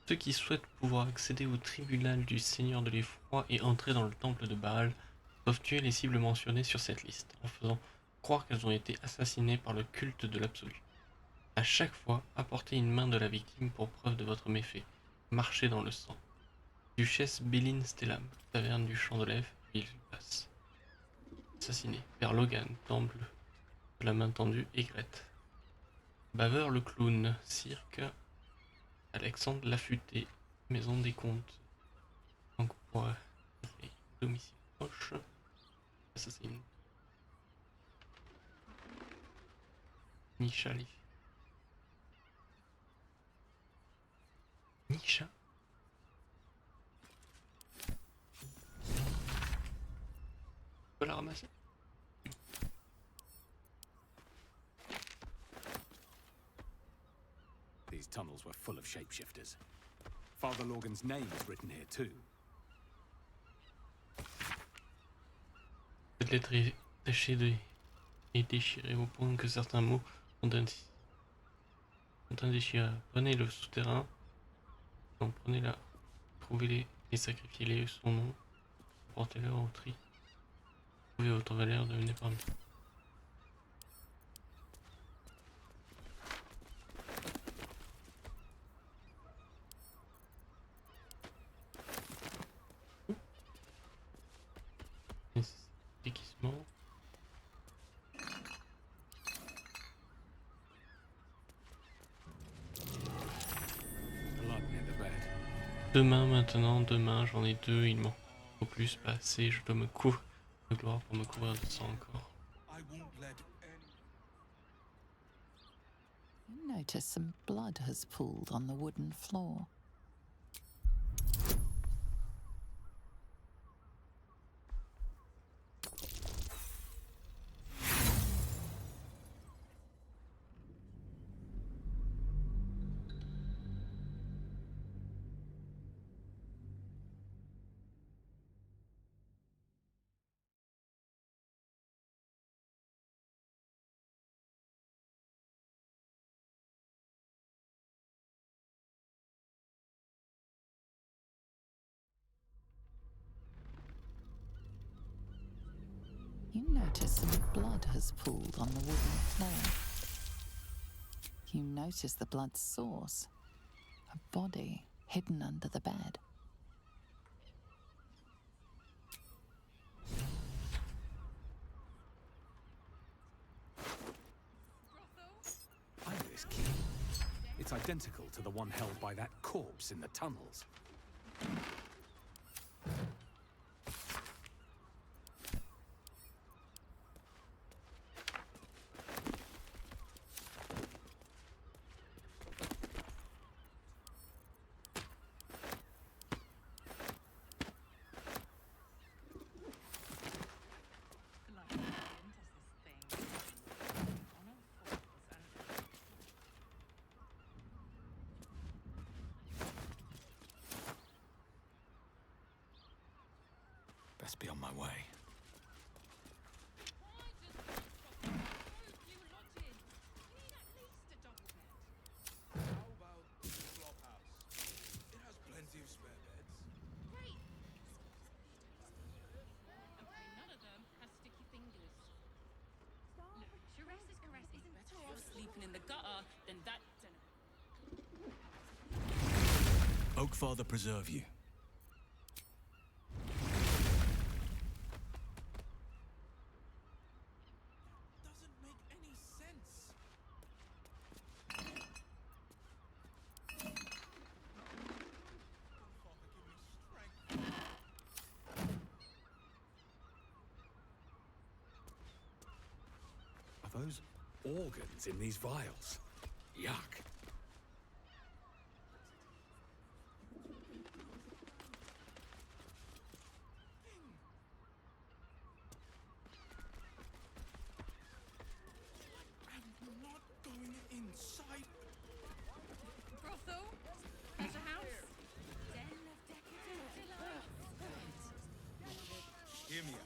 Ceux qui souhaitent pouvoir accéder au tribunal du Seigneur de l'Effroi et entrer dans le temple de Baal doivent tuer les cibles mentionnées sur cette liste, en faisant croire qu'elles ont été assassinées par le culte de l'absolu. À chaque fois, apportez une main de la victime pour preuve de votre méfait. Marchez dans le sang. Duchesse Béline Stellam, taverne du Champ de l'Ève, ville basse. Assassiné. Père Logan, temple de la main tendue, aigrette. Baveur le clown, cirque. Alexandre l'affûté, maison des comptes. Donc pour domicile proche. Assassine. Nisha. Nisha. On peut la ramasser? These tunnels were full of shapeshifters. Father Lorgan's name is written here too. Cette lettre est tachée et déchirée au point que certains mots sont indéchirables. Prenez le souterrain, donc prenez-la, trouvez-les et sacrifiez-les son nom, portez-le au tri. Trouvez votre valeur, devenez parmi. Équipement. Demain, maintenant, demain, j'en ai deux, il m'en faut plus, pas assez, je dois me couvrir de gloire pour me couvrir de sang encore. You notice some blood has pooled on the wooden floor. You notice some blood has pooled on the wooden floor. You notice the blood's source, a body hidden under the bed. I know this key. It's identical to the one held by that corpse in the tunnels. Best be on my way. Sleeping in the gutter, then that. Oakfather preserve you. Are those organs in these vials? Yuck. I'm not going inside. Brothel? There's a house? Den of decadent Hear me out.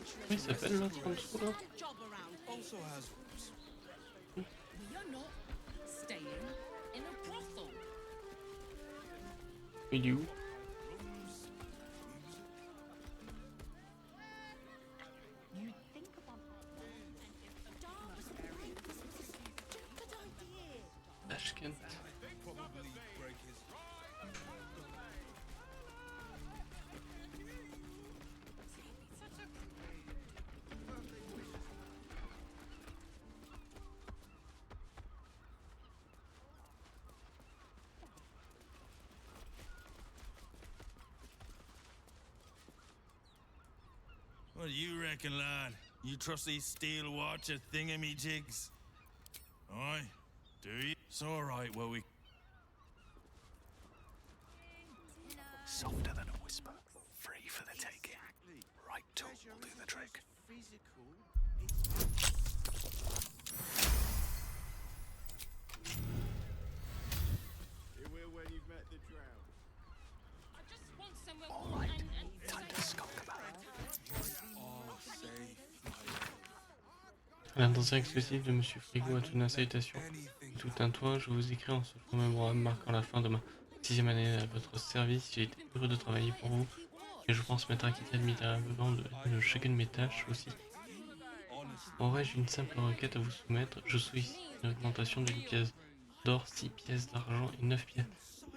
Comment il s'appelle l'autre en dessous là? Also has rooms. We are not staying in a brothel. Il est où? You think about Tashkent. What do you reckon, lad? You trust these steel watcher thingamajigs? Aye, do you? It's all right, well, we... Softer than a whisper. Free for the taking. Right tool will do the trick. You will when you've met the drow. I just want somewhere All warm right. and Time to skulk about. L'intention exclusive de Monsieur Frigo est une salutation. Tout un toit, je vous écris en ce jour mémorable marquant la fin de ma 6e année à votre service. J'ai été heureux de travailler pour vous. et je pense m'être acquitté admirablement de chacune de mes tâches aussi. Aurais-je une simple requête à vous soumettre? Je sollicite une augmentation d'une pièce d'or, 6 pièces d'argent et 9 pièces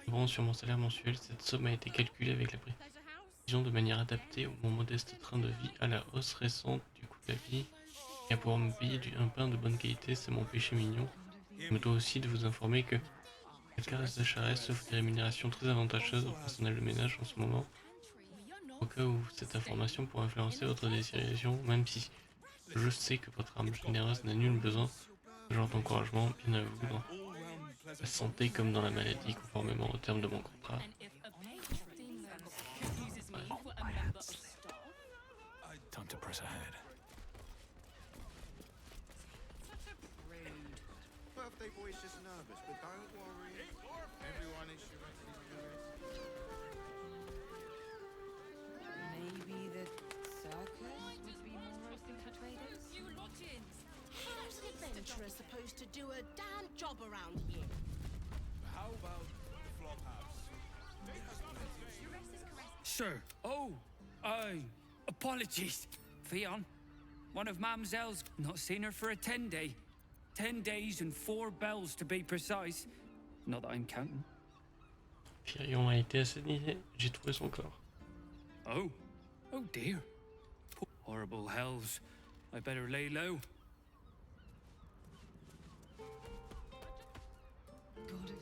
de bronze sur mon salaire mensuel. Cette somme a été calculée avec la précision de manière adaptée au mon modeste train de vie, à la hausse récente du coût de la vie, et à pouvoir me payer un pain de bonne qualité, c'est mon péché mignon. Je me dois aussi de vous informer que la caresse de Charest offre des rémunérations très avantageuses au personnel de ménage en ce moment. Au cas où cette information pourrait influencer votre décision, même si je sais que votre âme généreuse n'a nul besoin de ce genre d'encouragement, bien à vous dans la santé comme dans la maladie, conformément aux termes de mon contrat. Time to press ahead. Birthday boy's just nervous, but don't worry. Everyone is your Maybe the circus would be more roasting for traders? You lodgings! How's an adventurer supposed to do a damn job around here? How about the flop house? Sir, apologies. Fion, one of Mamselle's not seen her for a 10-day. 10 days and 4 bells to be precise. Not that I'm counting. Firion a été assassiné, j'ai trouvé son corps. Oh dear. Poor horrible hells. I better lay low.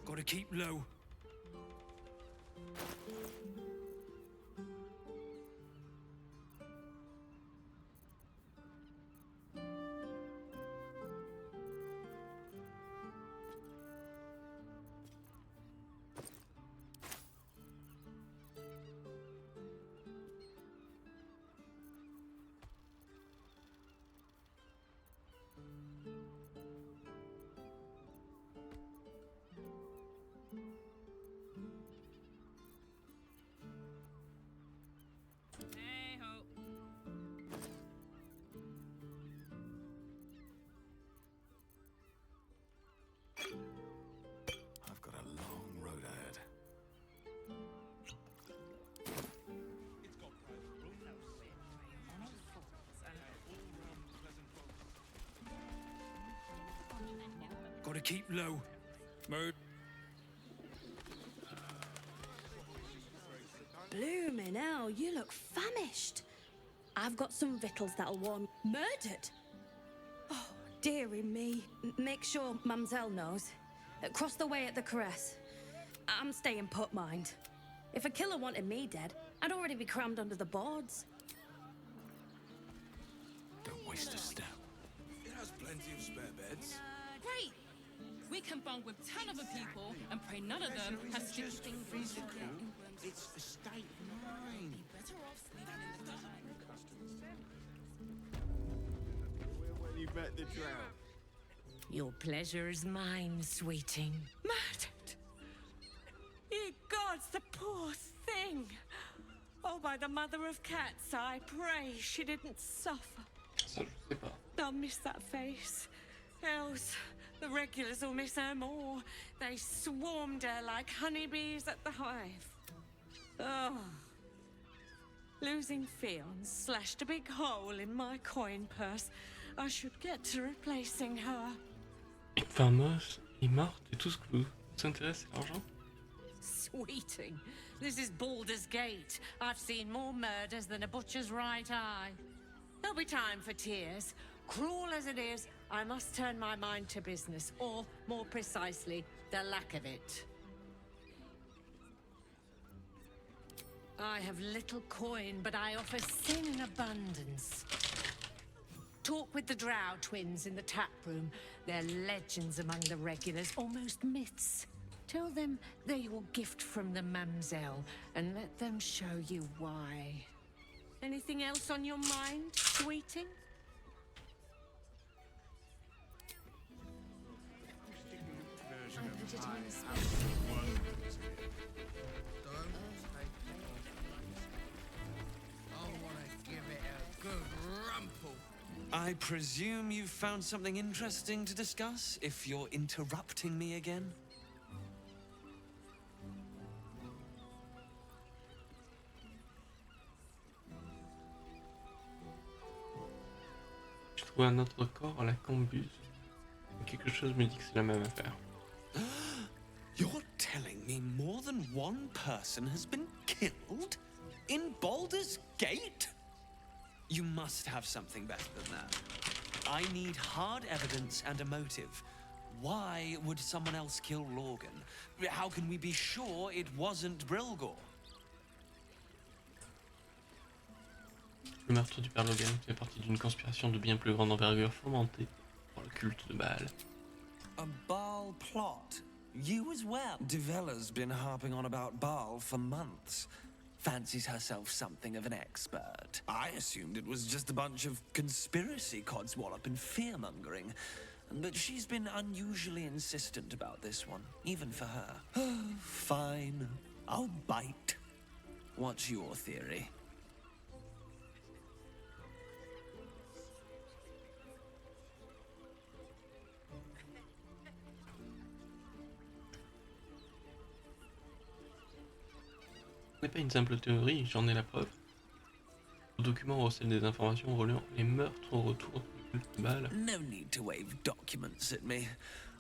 Gotta keep low. I've got a long road ahead. Gotta keep low. Bloomin' hell, you look famished. I've got some victuals that'll warm you. Murdered? Oh, dearie me. Make sure Mamselle knows. Across the way at the caress. I'm staying put, mind. If a killer wanted me dead, I'd already be crammed under the boards. Don't waste a step. It has plenty of spare beds. Great! We can bond with 10 other people and pray none of them has sticky things in their emblems. It's the state of mind. Better off sleeping in the dark. When you met the drought. Your pleasure is mine, sweeting. Murdered? Ye gods, the poor thing. Oh, by the mother of cats, I pray she didn't suffer. Ça, je sais pas. I'll miss that face. Else, the regulars will miss her more. They swarmed her like honeybees at the hive. Oh. Losing Fion slashed a big hole in my coin purse. I should get to replacing her. Une fameuse est morte et tout ce que vous s'intéresse, c'est l'argent. Sweeting, this is Baldur's Gate. I've seen more murders than a butcher's right eye. There'll be time for tears. Cruel as it is, I must turn my mind to business, or, more precisely, the lack of it. I have little coin, but I offer sin in abundance. Talk with the Drow twins in the tap room. They're legends among the regulars, almost myths. Tell them they're your gift from the Mamselle, and let them show you why. Anything else on your mind, sweeting? I presume you've found something interesting to discuss, if you're interrupting me again? J'ai trouvé un autre corps à la cambuse. Quelque chose me dit que c'est la même affaire. You're telling me more than one person has been killed? In Baldur's Gate? You must have something better than that. I need hard evidence and a motive. Why would someone else kill Lorgan? How can we be sure it wasn't Brilgor? Le meurtre du père Logan fait partie d'une conspiration de bien plus grande envergure fomentée par le culte de Baal. A Baal plot? You as well? Devella's been harping on about Baal for months. Fancies herself something of an expert. I assumed it was just a bunch of conspiracy codswallop and fear-mongering. But she's been unusually insistent about this one, even for her. Fine, I'll bite. What's your theory? Ce n'est pas une simple théorie, j'en ai la preuve. Le document recèle des informations reliant les meurtres au retour du culte de Baal. No need to wave documents at me.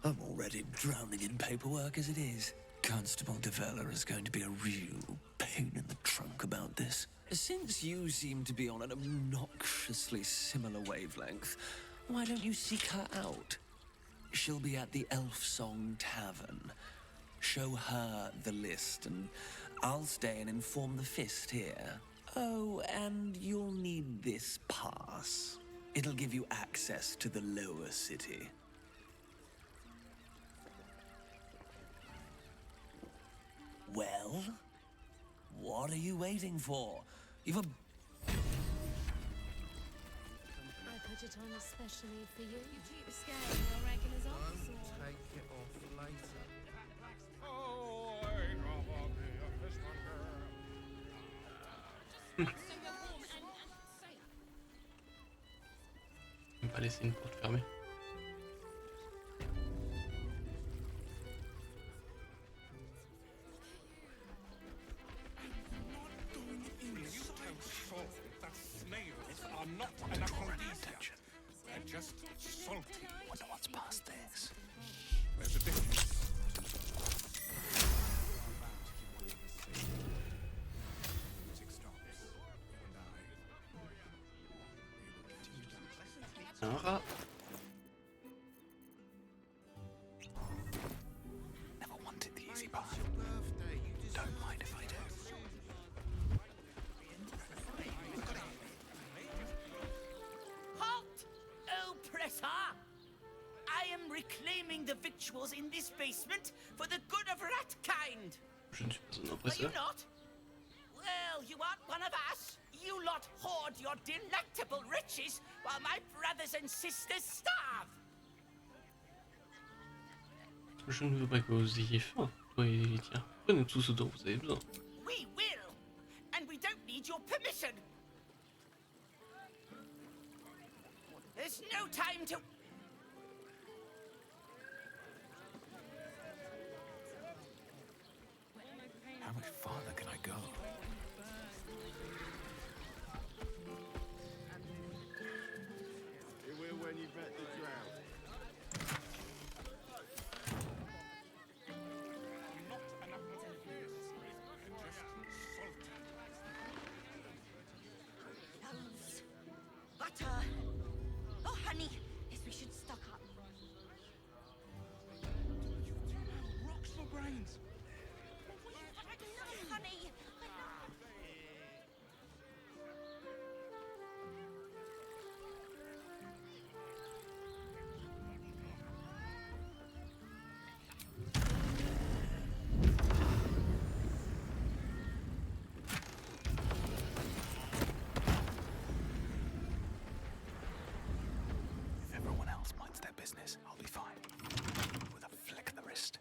I'm already drowning in paperwork as it is. Constable Devella is going to be a real pain in the trunk about this. Since you seem to be on an obnoxiously similar wavelength, why don't you seek her out? She'll be at the Elf Song Tavern. Show her the list and I'll stay and inform the Fist here. Oh, and you'll need this pass. It'll give you access to the lower city. Well, what are you waiting for? You've a... I put it on especially for you. You keep scaring your reckoners off. Take it off later. On va laisser une porte fermée. Are not an aphrodisiac. They're just salty. Wonder what's past this. There's a difference. Un rat. Never wanted the easy path. Don't mind if I do. Halt! Oppressor! I am reclaiming the victuals in this basement for the good of ratkind. Je ne suis pas un Are you oppresseur. not? Well, you aren't one of us. You lot hoard your delectable riches while my brothers and sisters starve. Je ne veux pas que vous ayez faim. Toi et tiens, prenez tout ce dont vous avez besoin. We will, and we don't need your permission. There's no time to... How much farther can I go? It will when you've met the drought. Loaves. Butter. Oh, honey. Yes, we should stock up. Rocks for brains. No, honey. If everyone else minds their business, I'll be fine. With a flick of the wrist.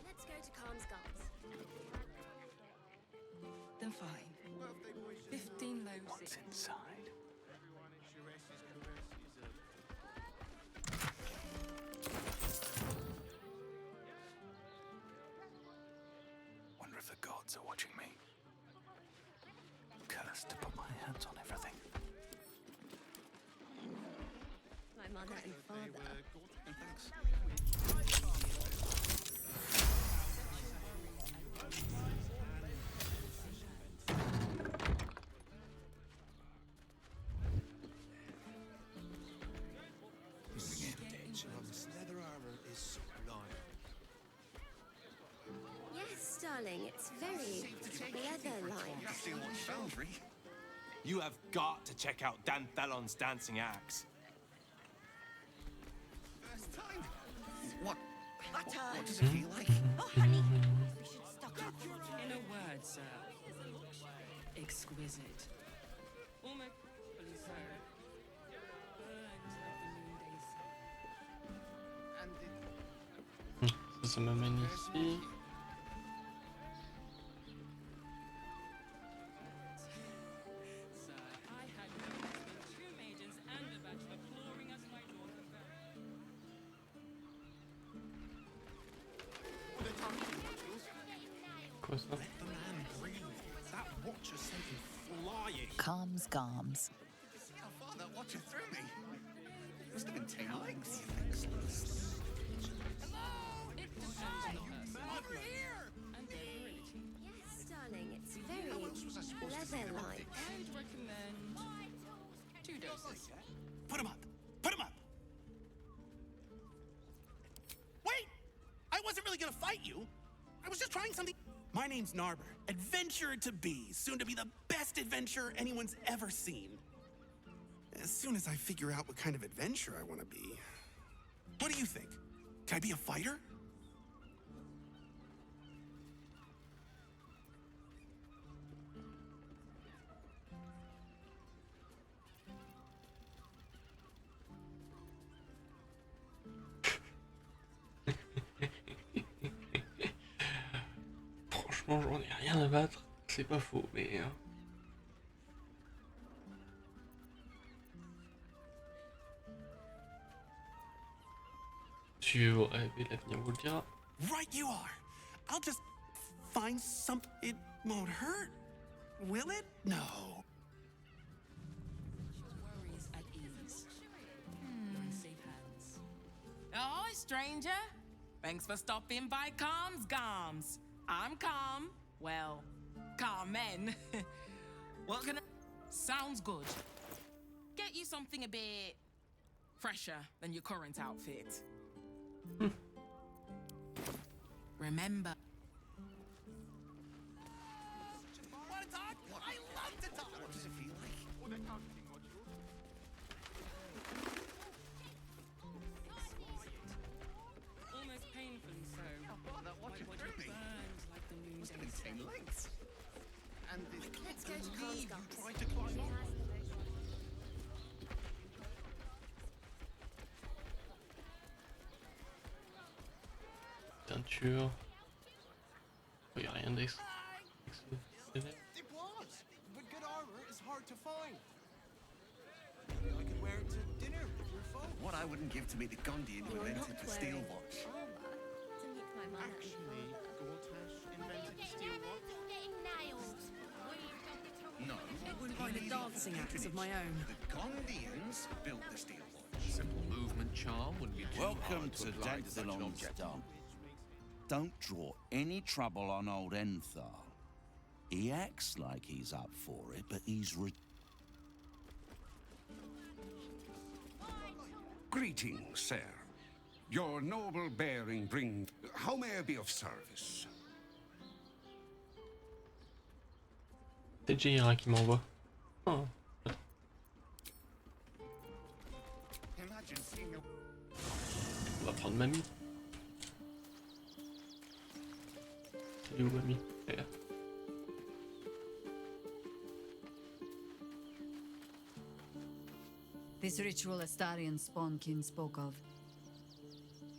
Let's go to Khan's Guards. Then fine. 15 loaves. What's inside? father and father. This leather armor is sublime. Yes, darling, it's very leather-like. Foundry. You have got to check out Dan Thellon's dancing acts. First time. What Butter. What does it feel like? Oh, honey. We should stock up. In a word, sir. Exquisite. Almost so. Burns like the noonday sun. Ça m'amène ici. Sir, I had no less than 2 maidens and a bachelor clawing at my door. Quoi ça? Let the man breathe. That watcher sent him flying. Calms, Garms. See how far that watcher threw me? Must have been 10 legs. Over here. And their virility. Yes, darling, it's How very else was I supposed to see about leather-like. I'd recommend 2 doses. Put him up! Put him up! Wait! I wasn't really gonna fight you. I was just trying something. My name's Narber, adventurer to be, soon to be the best adventurer anyone's ever seen. As soon as I figure out what kind of adventurer I want to be. What do you think? Can I be a fighter? Franchement, j'en ai rien à battre. C'est pas faux, mais. Si vous rêvez, l'avenir vous le dira. Right you are. I'll just find some. It won't hurt, will it? No. Worries at ease. You're in safe hands. Oh, stranger. Thanks for stopping by Calm's Garms. I'm Calm. Well, Carmen. What can I... Sounds good. Get you something a bit fresher than your current outfit. Remember. Want to talk? I love to talk. What does it feel like? Almost painfully so. That watcher My threw body me. burns like the Must have noonday been 10 sun. legs. And Let's go to Carl's you Garms. tried to climb up. Teinture. Oh, y a rien d'ex. It was, but good armor is hard to find. Maybe I could wear it to dinner with your folk. What I wouldn't give to meet the Gondian who invented the steel watch. To meet my mother and Actually, Gortash invented the steel watch. No. I wouldn't find the dancing acts of my own. The Gondians built the steel watch. Simple movement charm wouldn't be too Welcome hard to apply to such an Dancelon's object. dump. Don't draw any trouble on old Enthar. He acts like he's up for it, but he's Greetings, sir. Your noble bearing bring... How may I be of service? C'est Jaira qui m'envoie. Oh. Imagine seeing a... On va prendre mamie. Salut mamie. Là. This ritual Astarian Spawnkin spoke of.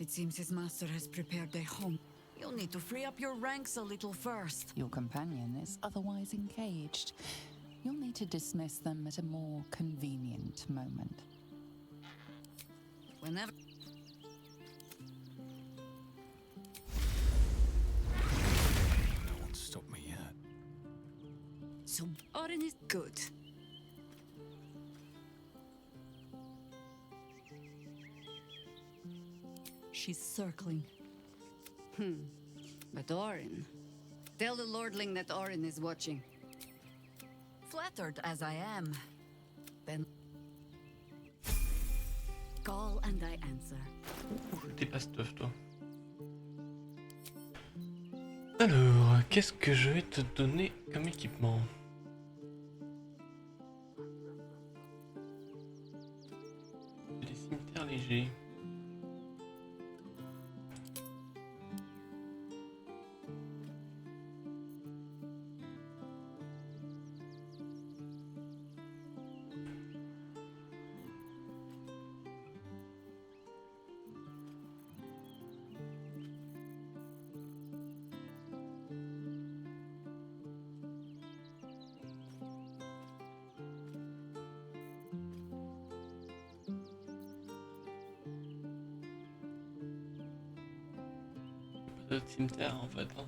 It seems his master has prepared a home. You'll need to free up your ranks a little first. Your companion is otherwise encaged. You'll need to dismiss them at a more convenient moment. Whenever... No one's stopped me yet. So, Orin is good. she's circling. But Orin... Tell the Lordling that Orin is watching. Flattered as I am, then... Call and I answer. T'es pas stuff, toi. Alors, qu'est-ce que je vais te donner comme équipement? Des cimetières légers. Pas de cimetière en fait. Hein.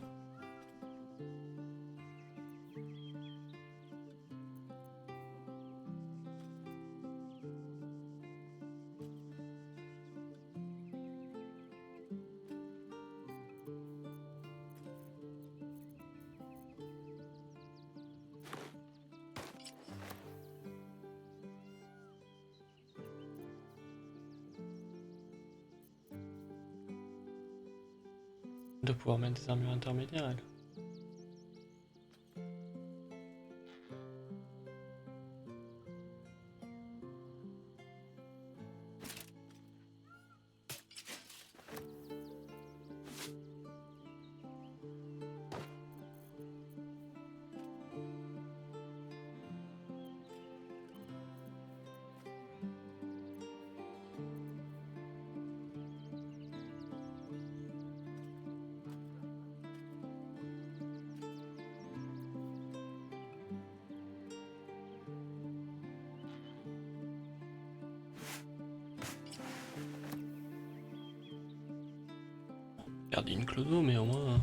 De pouvoir mettre des armures intermédiaires, elle. Garder une clodo, mais au moins.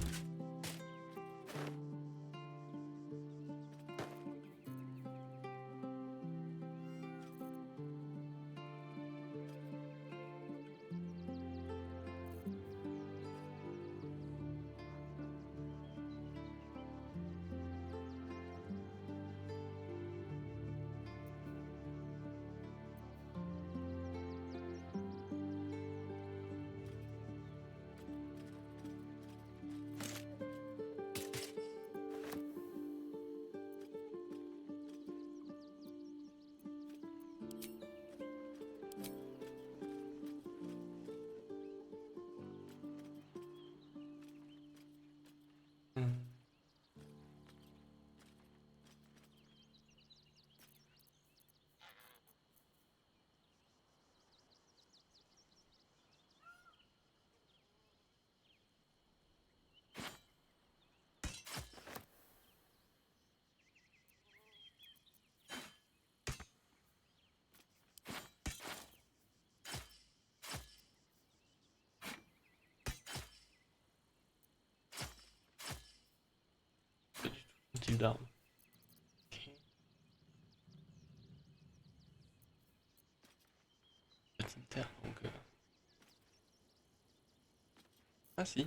Type d'arme. Okay. Pas de cimetière donc. Ah si.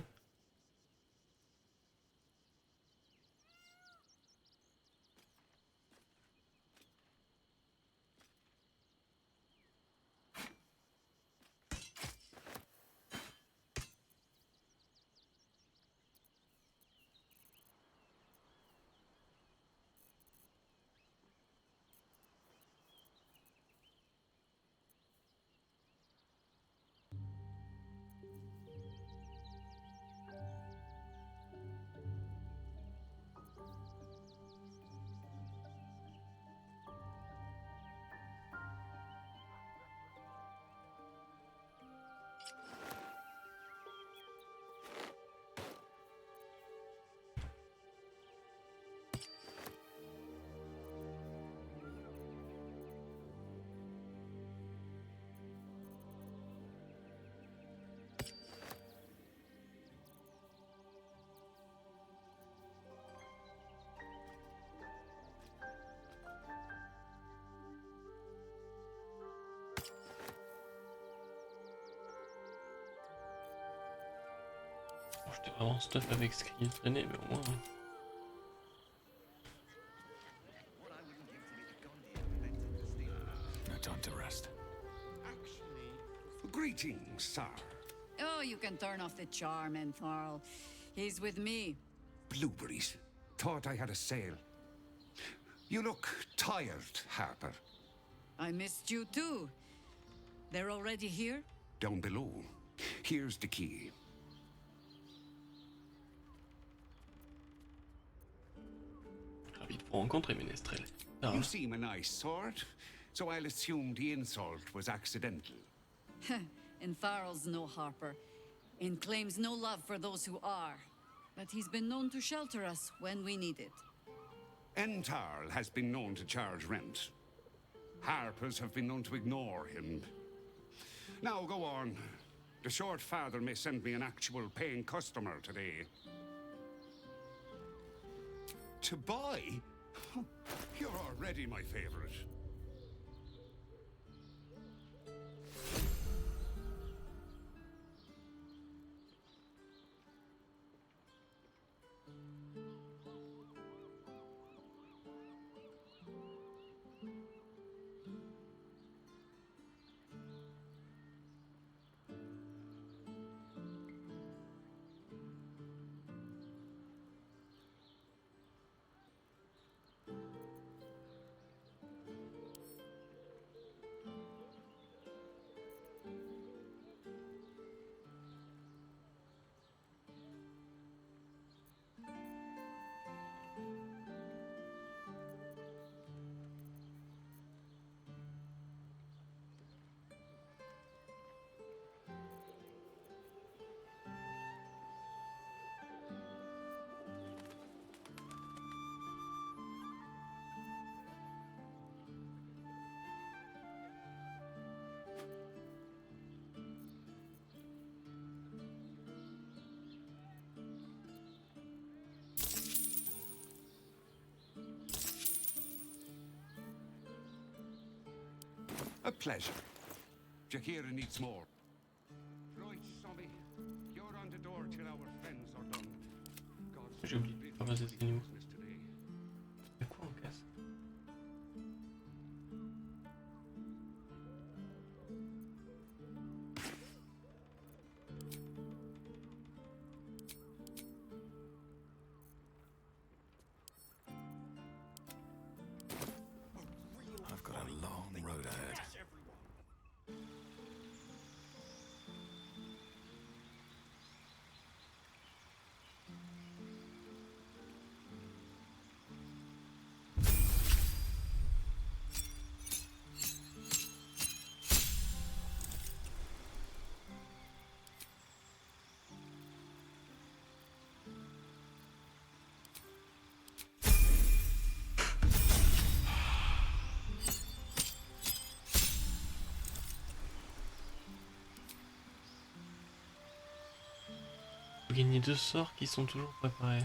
j'étais vraiment stuff avec ce qui traînait, mais au moins. No time to rest. Greetings, sir. Oh, you can turn off the charm, Entharl. He's with me. Blueberries. Thought I had a sale. You look tired, Harper. I missed you too. They're already here? Down below. Here's the key. Ravi de vous rencontrer, Ménestrel. You seem a nice sort, so I'll assume the insult was accidental. Entharl's no Harper, and claims no love for those who are. But he's been known to shelter us when we need it. Entarl has been known to charge rent. Harpers have been known to ignore him. Now go on. The short father may send me an actual paying customer today. To buy? You're already my favorite. A pleasure. Jakira needs more. Right, Sobby. You're on the door till our friends are done. J'ai oublié de ramasser ces animaux. Y'a quoi en casse? I've got a long road ahead. Vous gagnez 2 sorts qui sont toujours préparés.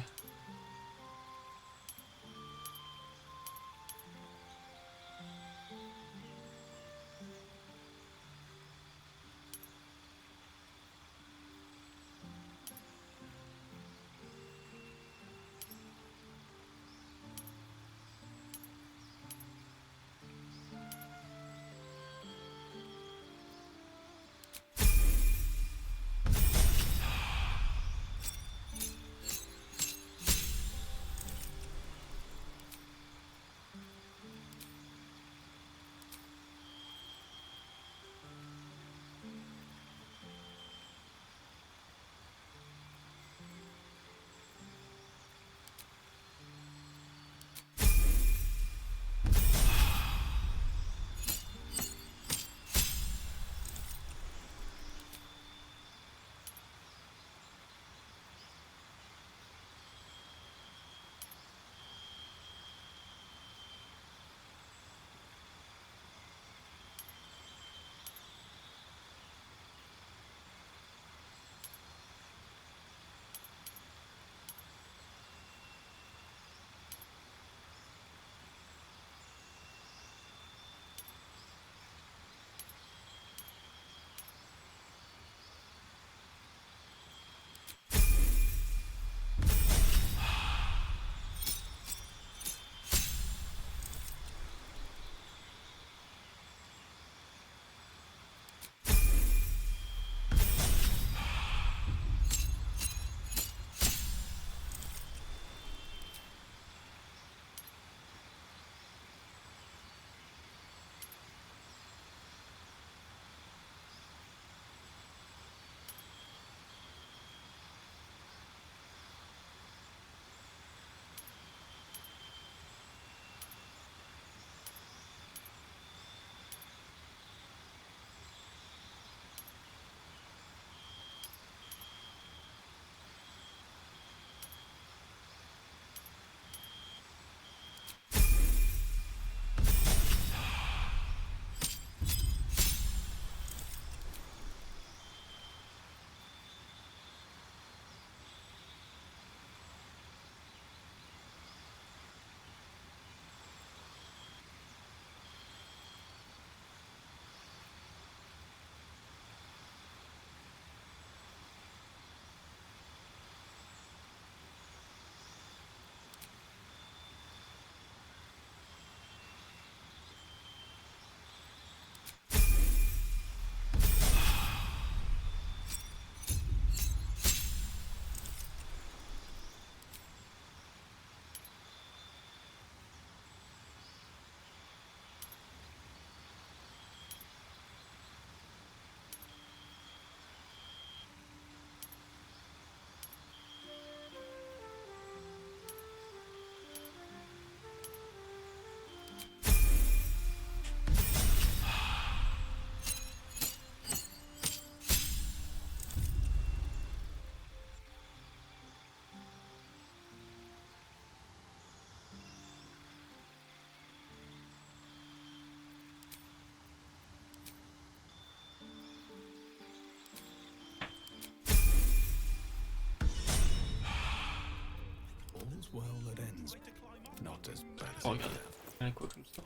Oh, regardez, il y a quoi comme ça?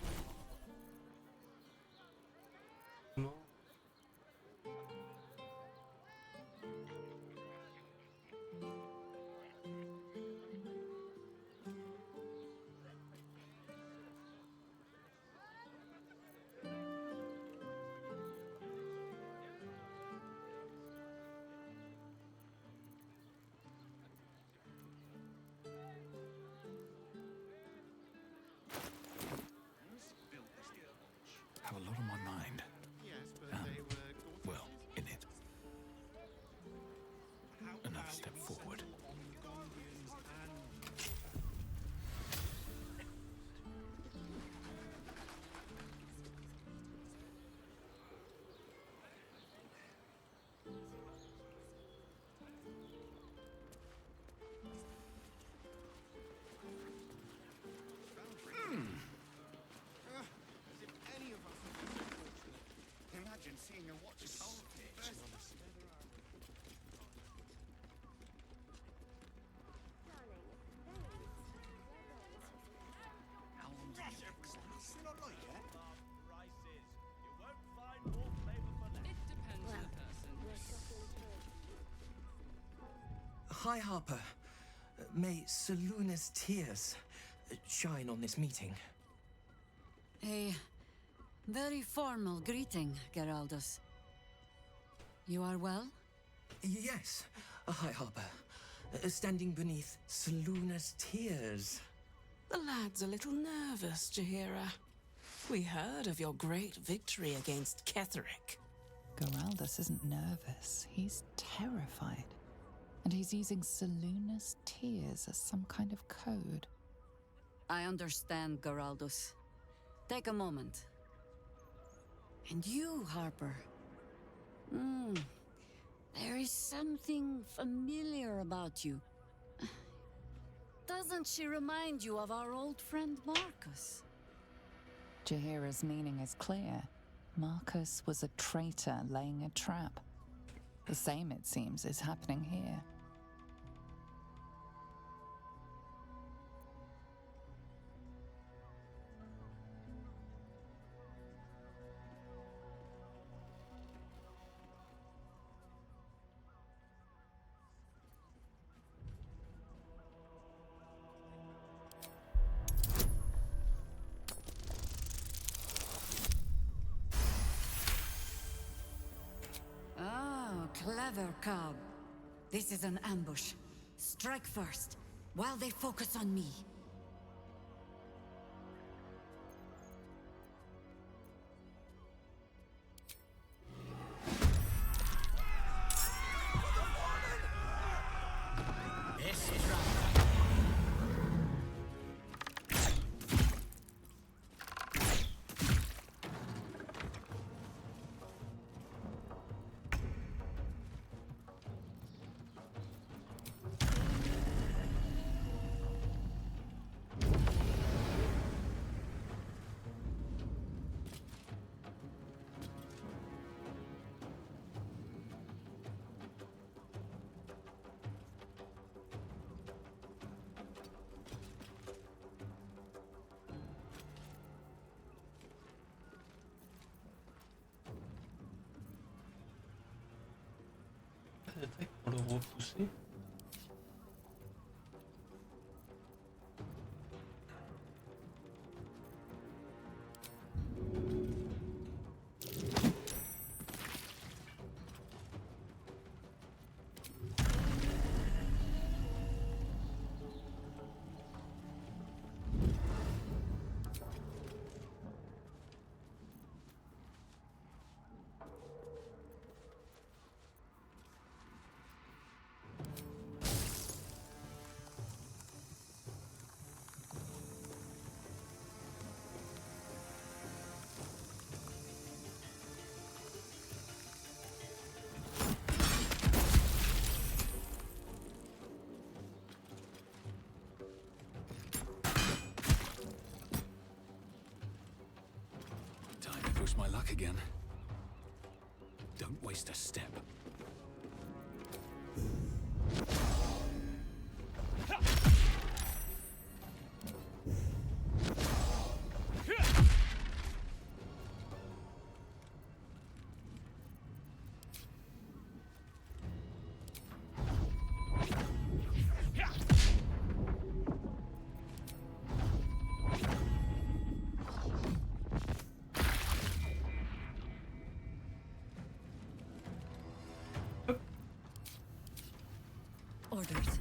Non. Have a lot on my mind. Well, in it. Another step forward. Imagine seeing a watch goldfish. How long do you last? Not like it. It depends on the person. Hi, Harper. May Seluna's tears shine on this meeting. A very formal greeting, Geraldus. You are well? Yes. Hi, Harper. Standing beneath Seluna's tears. The lad's a little nervous, Jaheira. We heard of your great victory against Ketherick. Geraldus isn't nervous. He's terrified. And he's using Seluna's tears as some kind of code. I understand, Geraldus. Take a moment. And you, Harper. There is something familiar about you. Doesn't she remind you of our old friend Marcus? Jaheira's meaning is clear. Marcus was a traitor laying a trap. The same, it seems, is happening here. Oh, clever cob. This is an ambush. Strike first, while they focus on me. Attaque pour le repousser. Time to push my luck again. Don't waste a step. Orders.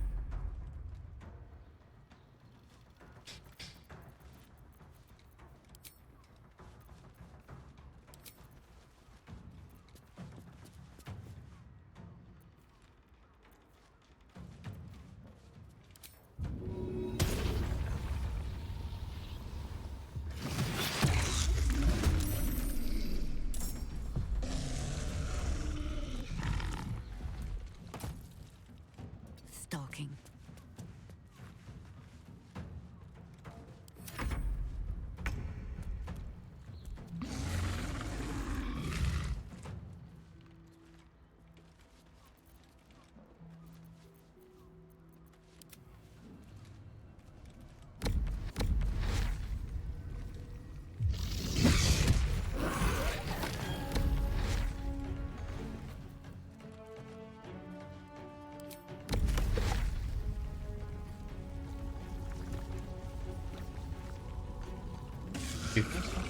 Stalking. C'est quoi ça?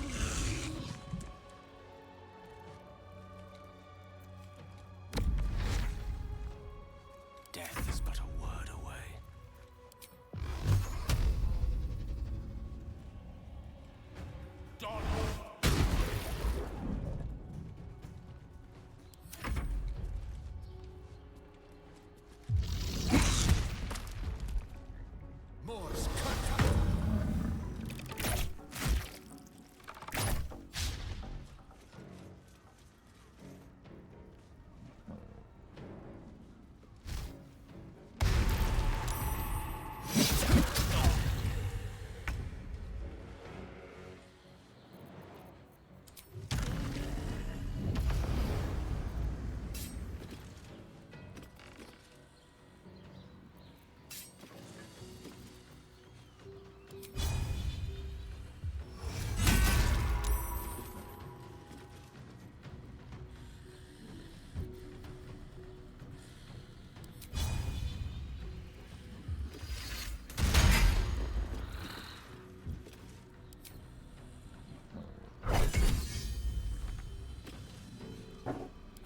Death is but a word away. Morse,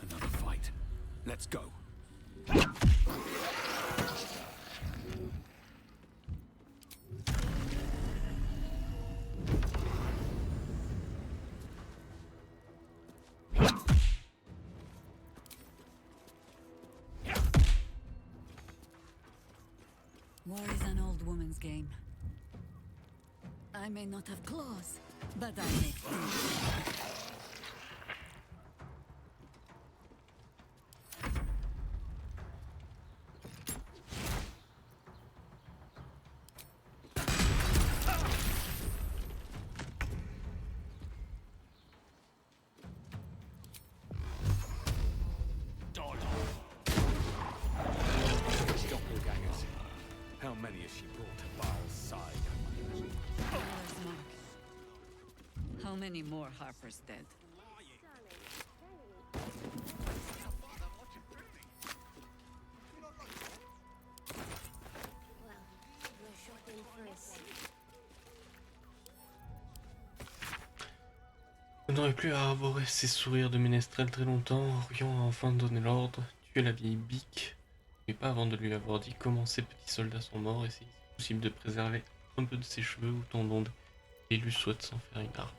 another fight. Let's go. War is an old woman's game. I may not have claws, but I make things. Doppelgangers. How many has she brought to Bar's side? Miller's mark. How many more Harper's dead? Je n'aurais plus à arborer ces sourires de ménestrel très longtemps. Orion a enfin donné l'ordre. Tuer la vieille bique. Mais pas avant de lui avoir dit comment ces petits soldats sont morts et si c'est possible de préserver un peu de ses cheveux ou tendons l'élu souhaite s'en faire une harpe.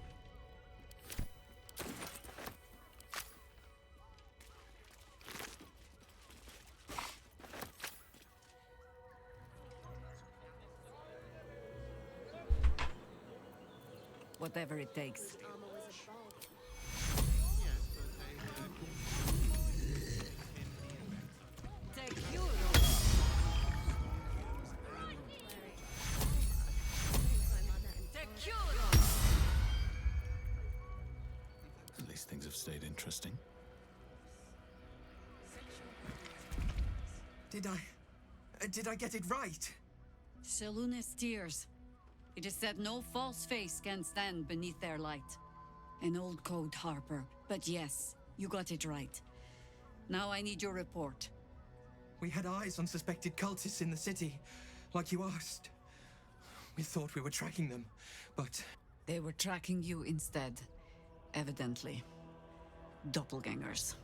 Whatever it takes. At least things have stayed interesting. Did I get it right? Seluna's tears. It is said no false face can stand beneath their light. An old code, Harper. But yes, you got it right. Now I need your report. We had eyes on suspected cultists in the city, like you asked. We thought we were tracking them, but... They were tracking you instead, evidently. Doppelgangers.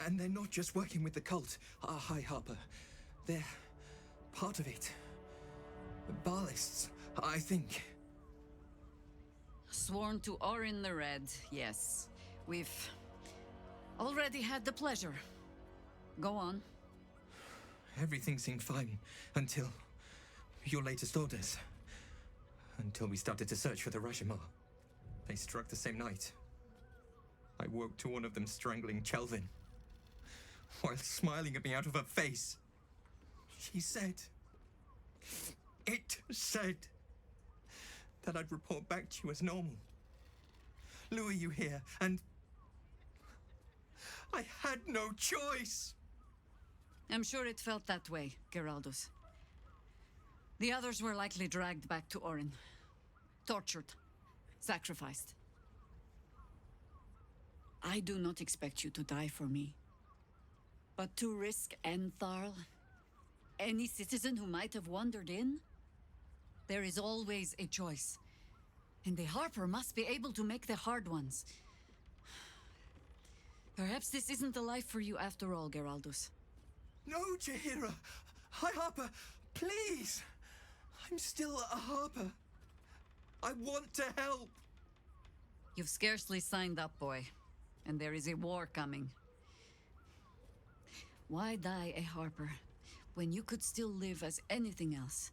And they're not just working with the cult. Hi, Harper. They're part of it. The Ballists, I think. Sworn to Orin the Red, yes. We've already had the pleasure. Go on. Everything seemed fine until your latest orders. Until we started to search for the Rashomar. They struck the same night. I woke to one of them strangling Chelvin, while smiling at me out of her face. She said... It said... that I'd report back to you as normal. Lure you here, and... I had no choice! I'm sure it felt that way, Geraldus. The others were likely dragged back to Orin. Tortured. Sacrificed. I do not expect you to die for me. But to risk Entharl, any citizen who might have wandered in, there is always a choice. And the Harper must be able to make the hard ones. Perhaps this isn't the life for you after all, Geraldus. No, Jaheira! Hi, Harper! Please! I'm still a Harper. I want to help! You've scarcely signed up, boy. And there is a war coming. Why die a Harper when you could still live as anything else?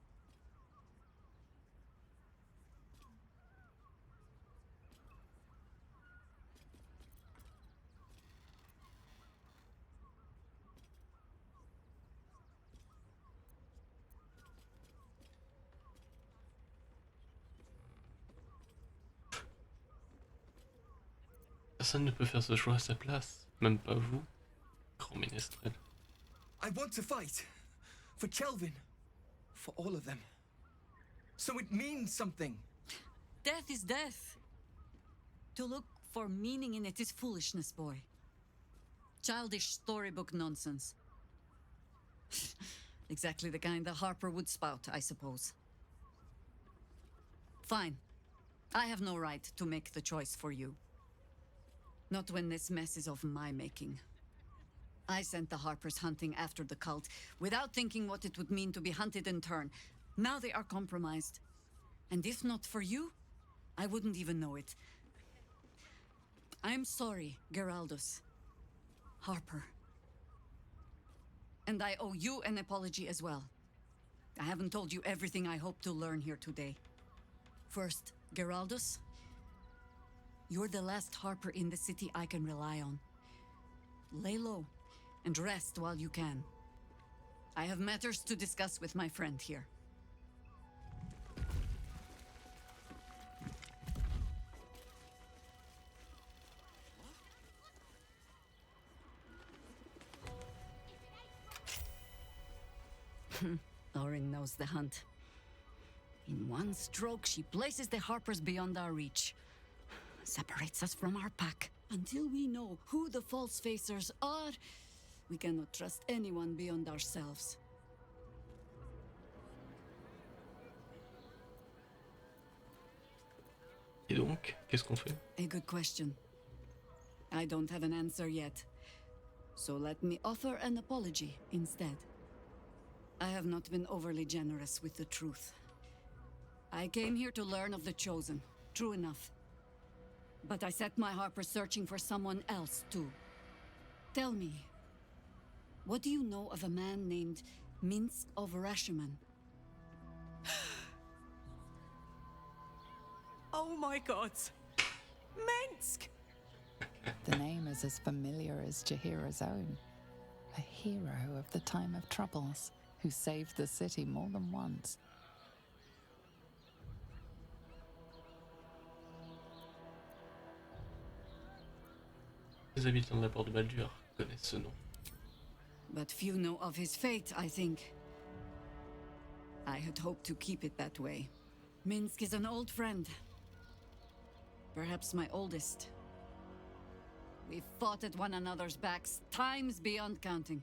Personne ne peut faire ce choix à sa place, même pas vous, grand ménestrel. I want to fight. For Chelvin. For all of them. So it means something. Death is death. To look for meaning in it is foolishness, boy. Childish storybook nonsense. Exactly the kind the Harper would spout, I suppose. Fine. I have no right to make the choice for you. Not when this mess is of my making. I sent the Harpers hunting after the cult, without thinking what it would mean to be hunted in turn. Now they are compromised. And if not for you, I wouldn't even know it. I'm sorry, Geraldus. Harper. And I owe you an apology as well. I haven't told you everything I hope to learn here today. First, Geraldus, you're the last Harper in the city I can rely on. Lay low and rest while you can. I have matters to discuss with my friend here. Orin knows the hunt. In one stroke, she places the Harpers beyond our reach. Separates us from our pack. Until we know who the false facers are, we cannot trust anyone beyond ourselves. Et donc, qu'est-ce qu'on fait? A good question. I don't have an answer yet. So let me offer an apology instead. I have not been overly generous with the truth. I came here to learn of the Chosen. True enough. But I set my Harper searching for someone else, too. Tell me, what do you know of a man named Minsk of Rashomon? Oh my god! Minsk! The name is as familiar as Jaheira's own. A hero of the time of troubles, who saved the city more than once. Les habitants de la Porte de Baldur connaissent ce nom. But few know of his fate, I think. I had hoped to keep it that way. Minsk is an old friend. Perhaps my oldest. We fought at one another's backs, times beyond counting.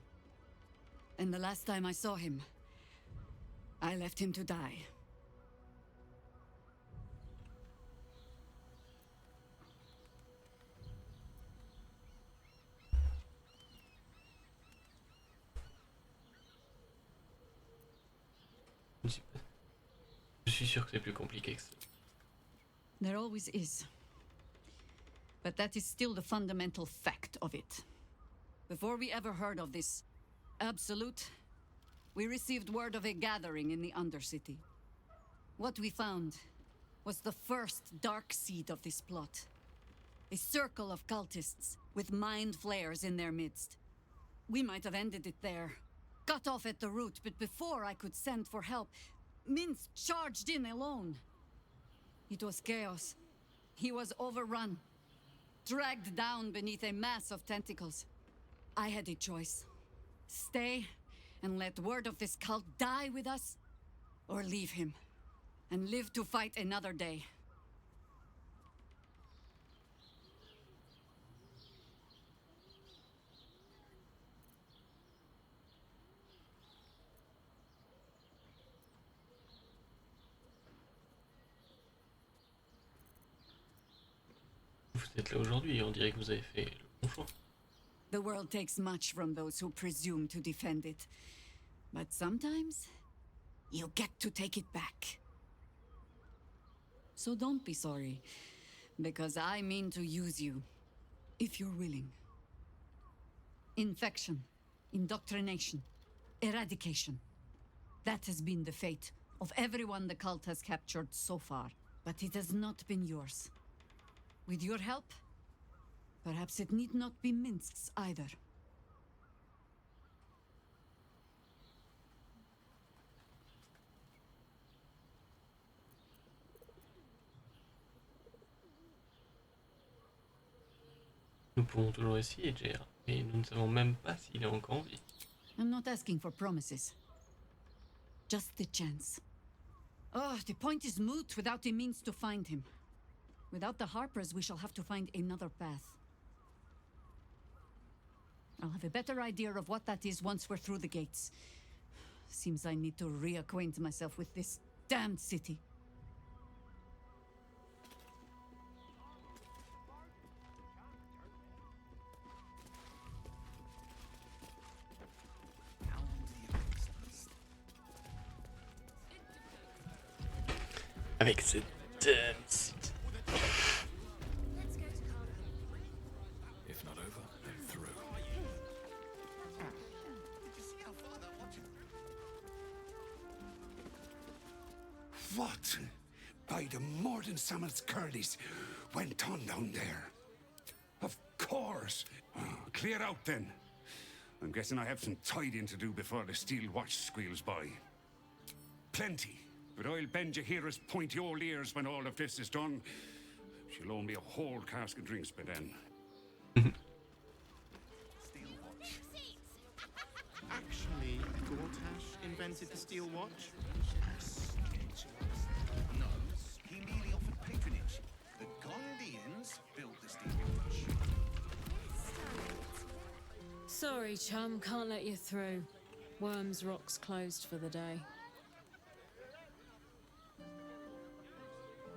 And the last time I saw him, I left him to die. Je suis sûr que c'est plus compliqué que ça. There always is. But that is still the fundamental fact of it. Before we ever heard of this absolute, we received word of a gathering in the Undercity. What we found was the first dark seed of this plot. A circle of cultists with mind flayers in their midst. We might have ended it there, cut off at the root, but before I could send for help, Minsk charged in alone. It was chaos. He was overrun, dragged down beneath a mass of tentacles. I had a choice. Stay and let word of this cult die with us, or leave him and live to fight another day. Vous êtes là aujourd'hui, on dirait que vous avez fait le bon choix. The world takes much from those who presume to defend it. But sometimes, you get to take it back. So don't be sorry, because I mean to use you, if you're willing. Infection, indoctrination, eradication. That has been the fate of everyone the cult has captured so far, but it has not been yours. With your help, perhaps it need not be Minsk's either. Nous pouvons toujours essayer, JR, mais nous ne savons même pas s'il est encore en vie. I'm not asking for promises. Just the chance. Oh, the point is moot without a means to find him. Without the Harpers, we shall have to find another path. I'll have a better idea of what that is once we're through the gates. Seems I need to reacquaint myself with this damned city. Avec cette dance. If not over, then through. What? By the Morden Sammet's curlies went on down there. Of course. Oh, clear out then. I'm guessing I have some tidying to do before the steel watch squeals by. Plenty. But I'll bend Jahira's pointy old ears when all of this is done. She'll owe me a whole cask of drinks by then. Steel watch. Actually, Gortash invented the steel watch? No, he merely offered patronage. The Gondians built the steel watch. Sorry, chum, can't let you through. Worms Rock's closed for the day.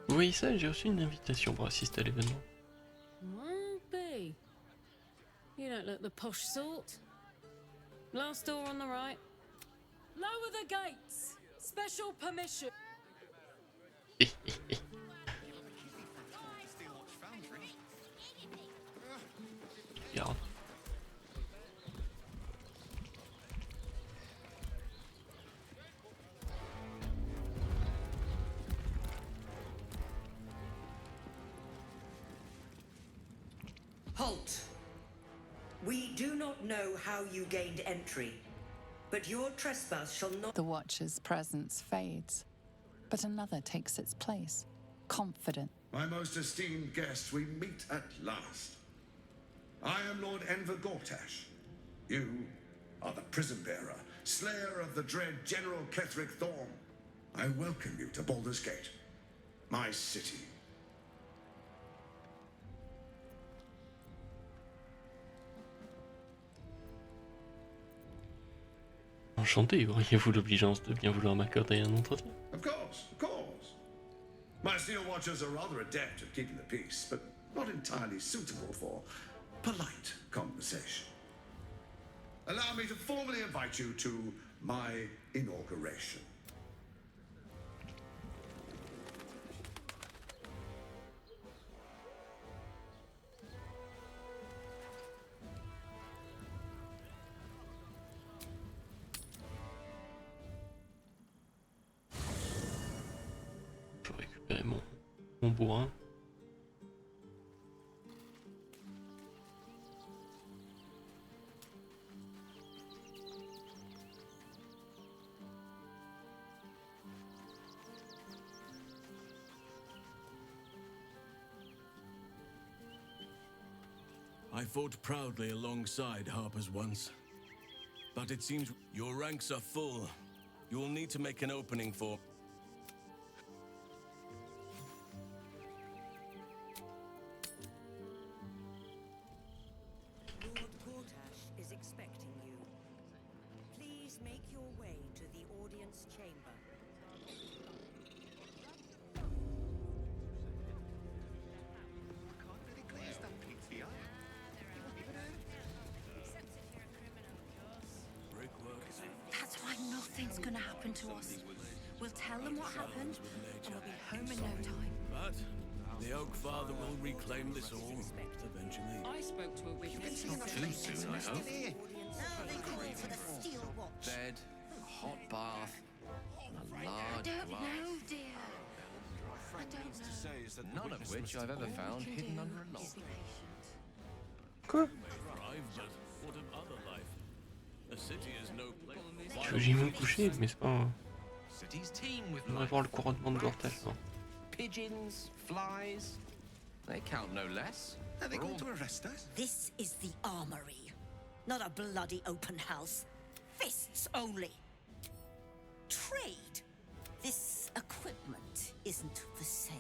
Vous voyez ça, j'ai reçu une invitation pour assister à l'événement. Won't be. You don't look the posh sort. Last door on the right. Lower the gates. Special permission. Regarde. Halt! We do not know how you gained entry, but your trespass shall not... The Watcher's presence fades, but another takes its place, confident. My most esteemed guests, we meet at last. I am Lord Enver Gortash. You are the prison bearer, slayer of the dread General Ketheric Thorm. I welcome you to Baldur's Gate, my city. Enchanté, auriez-vous l'obligeance de bien vouloir m'accorder un entretien? Of course, of course. My steel watchers are rather adept at keeping the peace, but not entirely suitable for polite conversation. Allow me to formally invite you to my inauguration. mon bourrin. I fought proudly alongside Harper's once. But it seems your ranks are full. You will need to make an opening for... Lord Gortash is expecting you. Please make your way to the audience chamber. That's why nothing's gonna happen to us. We'll tell them what happened, and we'll be home in no time. But the Oak Father will reclaim this all eventually. I spoke to a witness. Not too soon, I hope. Bed, a hot bath, and a I large don't glass. know, dear. I don't know. None of which I've ever found hidden under a log. Quoi? Thrive, but what of other life? A city is no place. Je veux que j'aille me coucher, mais c'est pas... J'aimerais voir le couronnement de Gortash, non. Pigeons, flies, they count no less. Are they going to arrest us? This is the armory, not a bloody open house. Fists only. Trade. This equipment isn't for sale.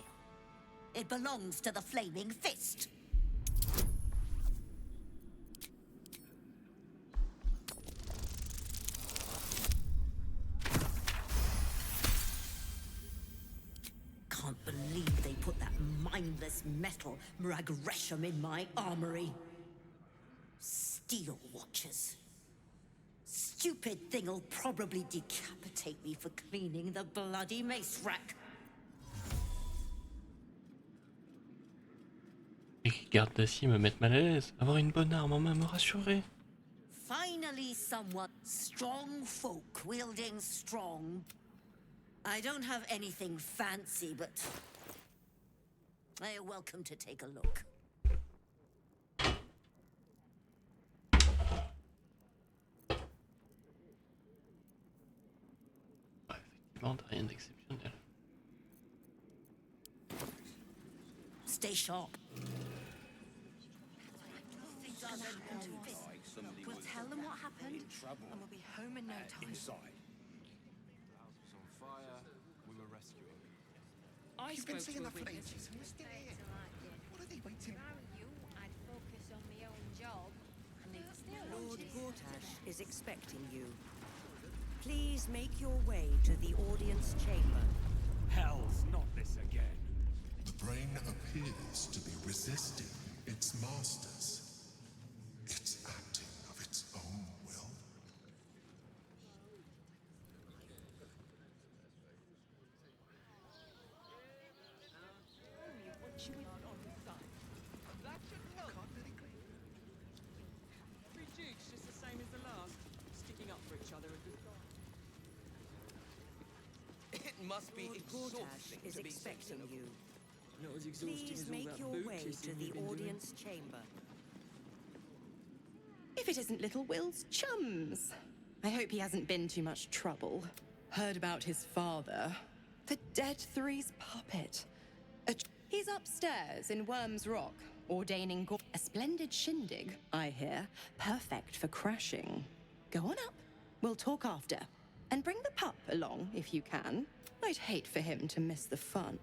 It belongs to the Flaming Fist. Can't believe they put that mindless metal Mrag-Resham in my armory. Steel watchers. Stupid thing'll probably decapitate me for cleaning the bloody mace rack. Et qui garde d'acier me mettent mal à l'aise. Avoir une bonne arme en main me rassurerait. Finally someone. Strong folk wielding strong. I don't have anything fancy, but you're welcome to take a look. Effectivement, t'as rien d'exceptionnel. Stay sharp. We'll tell them what happened, and we'll be home in no time. I You've been spoke seeing to a the witness. flames and we're still here. What are they waiting for? I'd focus on my own job. Lord Gortash is expecting you. Please make your way to the audience chamber. Hell's not this again. The brain appears to be resisting its masters. It's acting of its own will. Three dukes just the same as the last, sticking up for each other. It must be Lord Gortash is expecting you. Please make your way to the audience chamber. If it isn't little Will's chums. I hope he hasn't been too much trouble. Heard about his father. The Dead Three's puppet. He's upstairs in Worm's Rock, ordaining a splendid shindig, I hear. Perfect for crashing. Go on up. We'll talk after. And bring the pup along, if you can. I'd hate for him to miss the fun.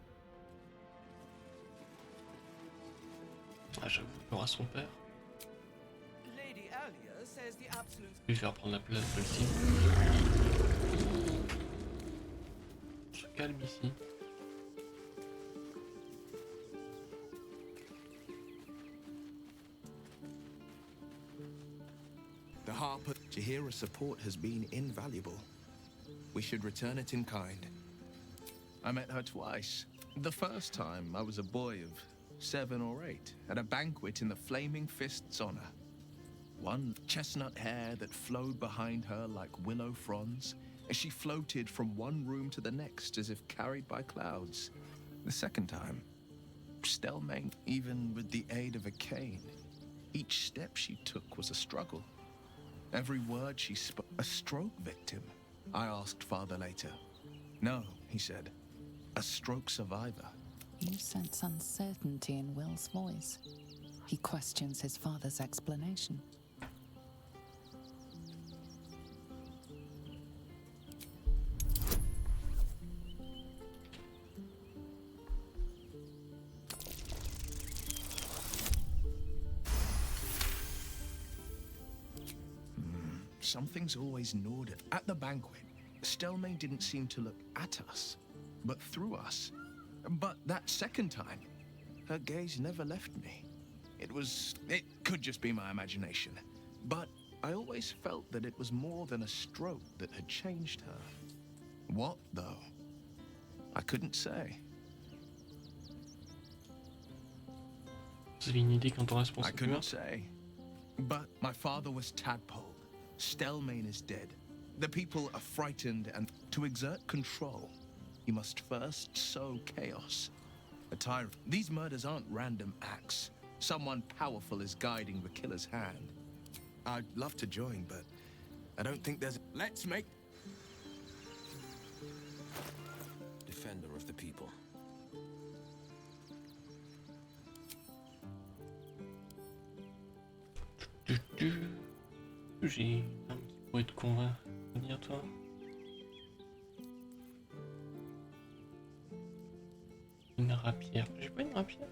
Ah, j'avoue, il aura son père. Lady Alia says the absolute... Je vais faire prendre la place de le team. On se calme ici. The Harper Jahira's support has been invaluable. We should return it in kind. I met her twice. The first time I was a boy of 7 or 8 at a banquet in the Flaming Fist's honor. One chestnut hair that flowed behind her like willow fronds as she floated from one room to the next as if carried by clouds. The second time, Stelmane, even with the aid of a cane. Each step she took was a struggle. Every word she spoke, a stroke victim. I asked Father later. No, he said, a stroke survivor. You sense uncertainty in Will's voice. He questions his father's explanation. Something's always gnawed at the banquet. Stelmane didn't seem to look at us, but through us. But that second time, her gaze never left me. It could just be my imagination, but I always felt that it was more than a stroke that had changed her. What, though? I couldn't say. Vous avez une idée quant au I responsable? couldn't say. But my father was tadpoled. Stelmane is dead. The people are frightened, and to exert control, you must first sow chaos. A tyrant. These murders aren't random acts. Someone powerful is guiding the killer's hand. I'd love to join, but I don't think there's... Let's make... Defender of the people. J'ai un qui pourrait te convenir, toi. Une rapière. J'ai pas une rapière?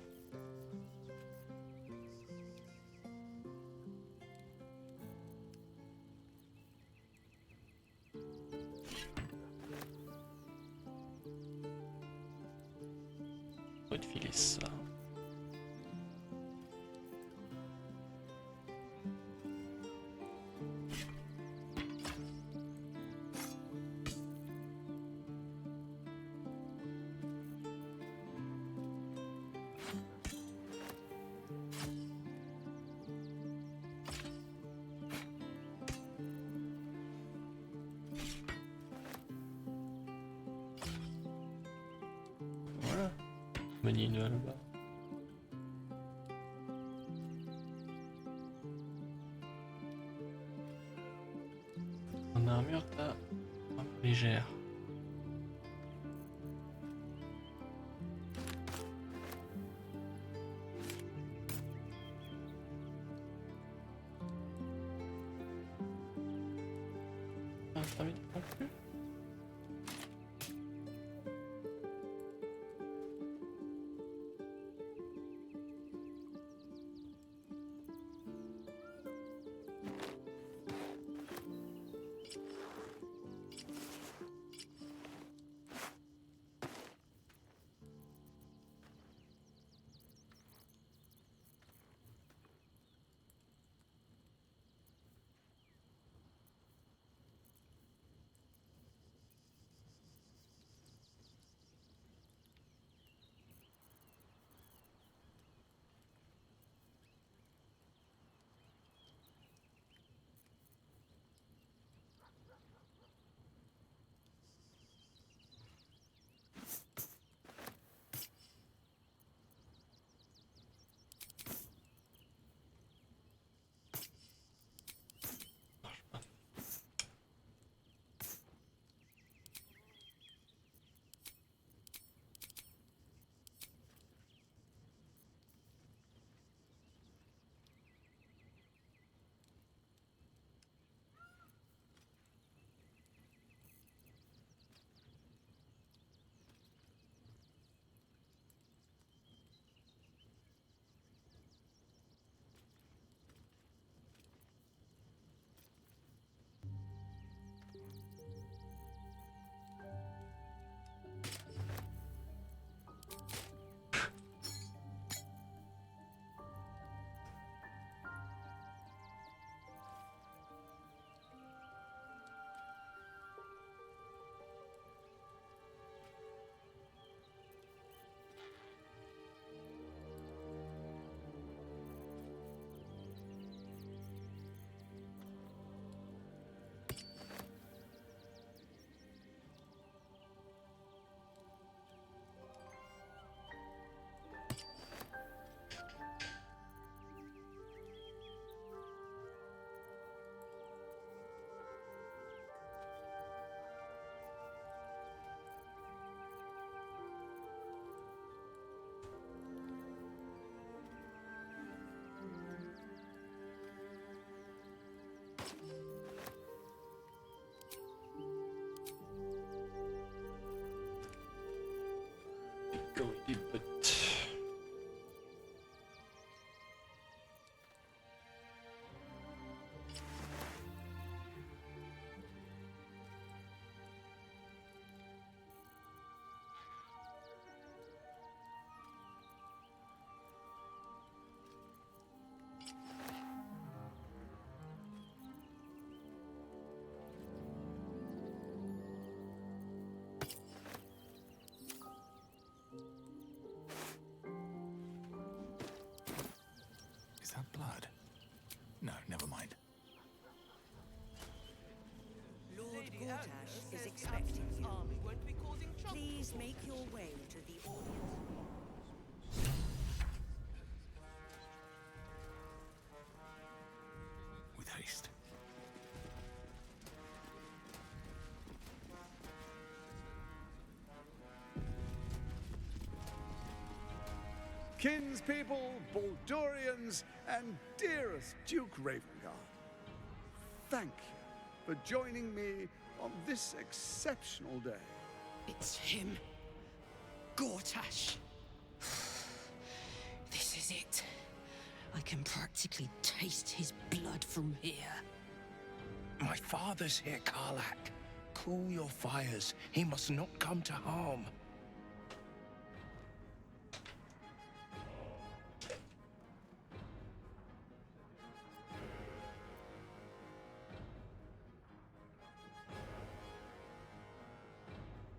On va te filer ça. Voilà. Manier une là-bas. En armure, t'as un peu légère. Ah, ça m'aide non plus. Gortash is expecting you. Please make your way to the audience. With haste. Kinspeople, Baldurians, and dearest Duke Ravengard, thank you for joining me on this exceptional day. It's him. Gortash. This is it. I can practically taste his blood from here. My father's here, Karlak. Cool your fires. He must not come to harm.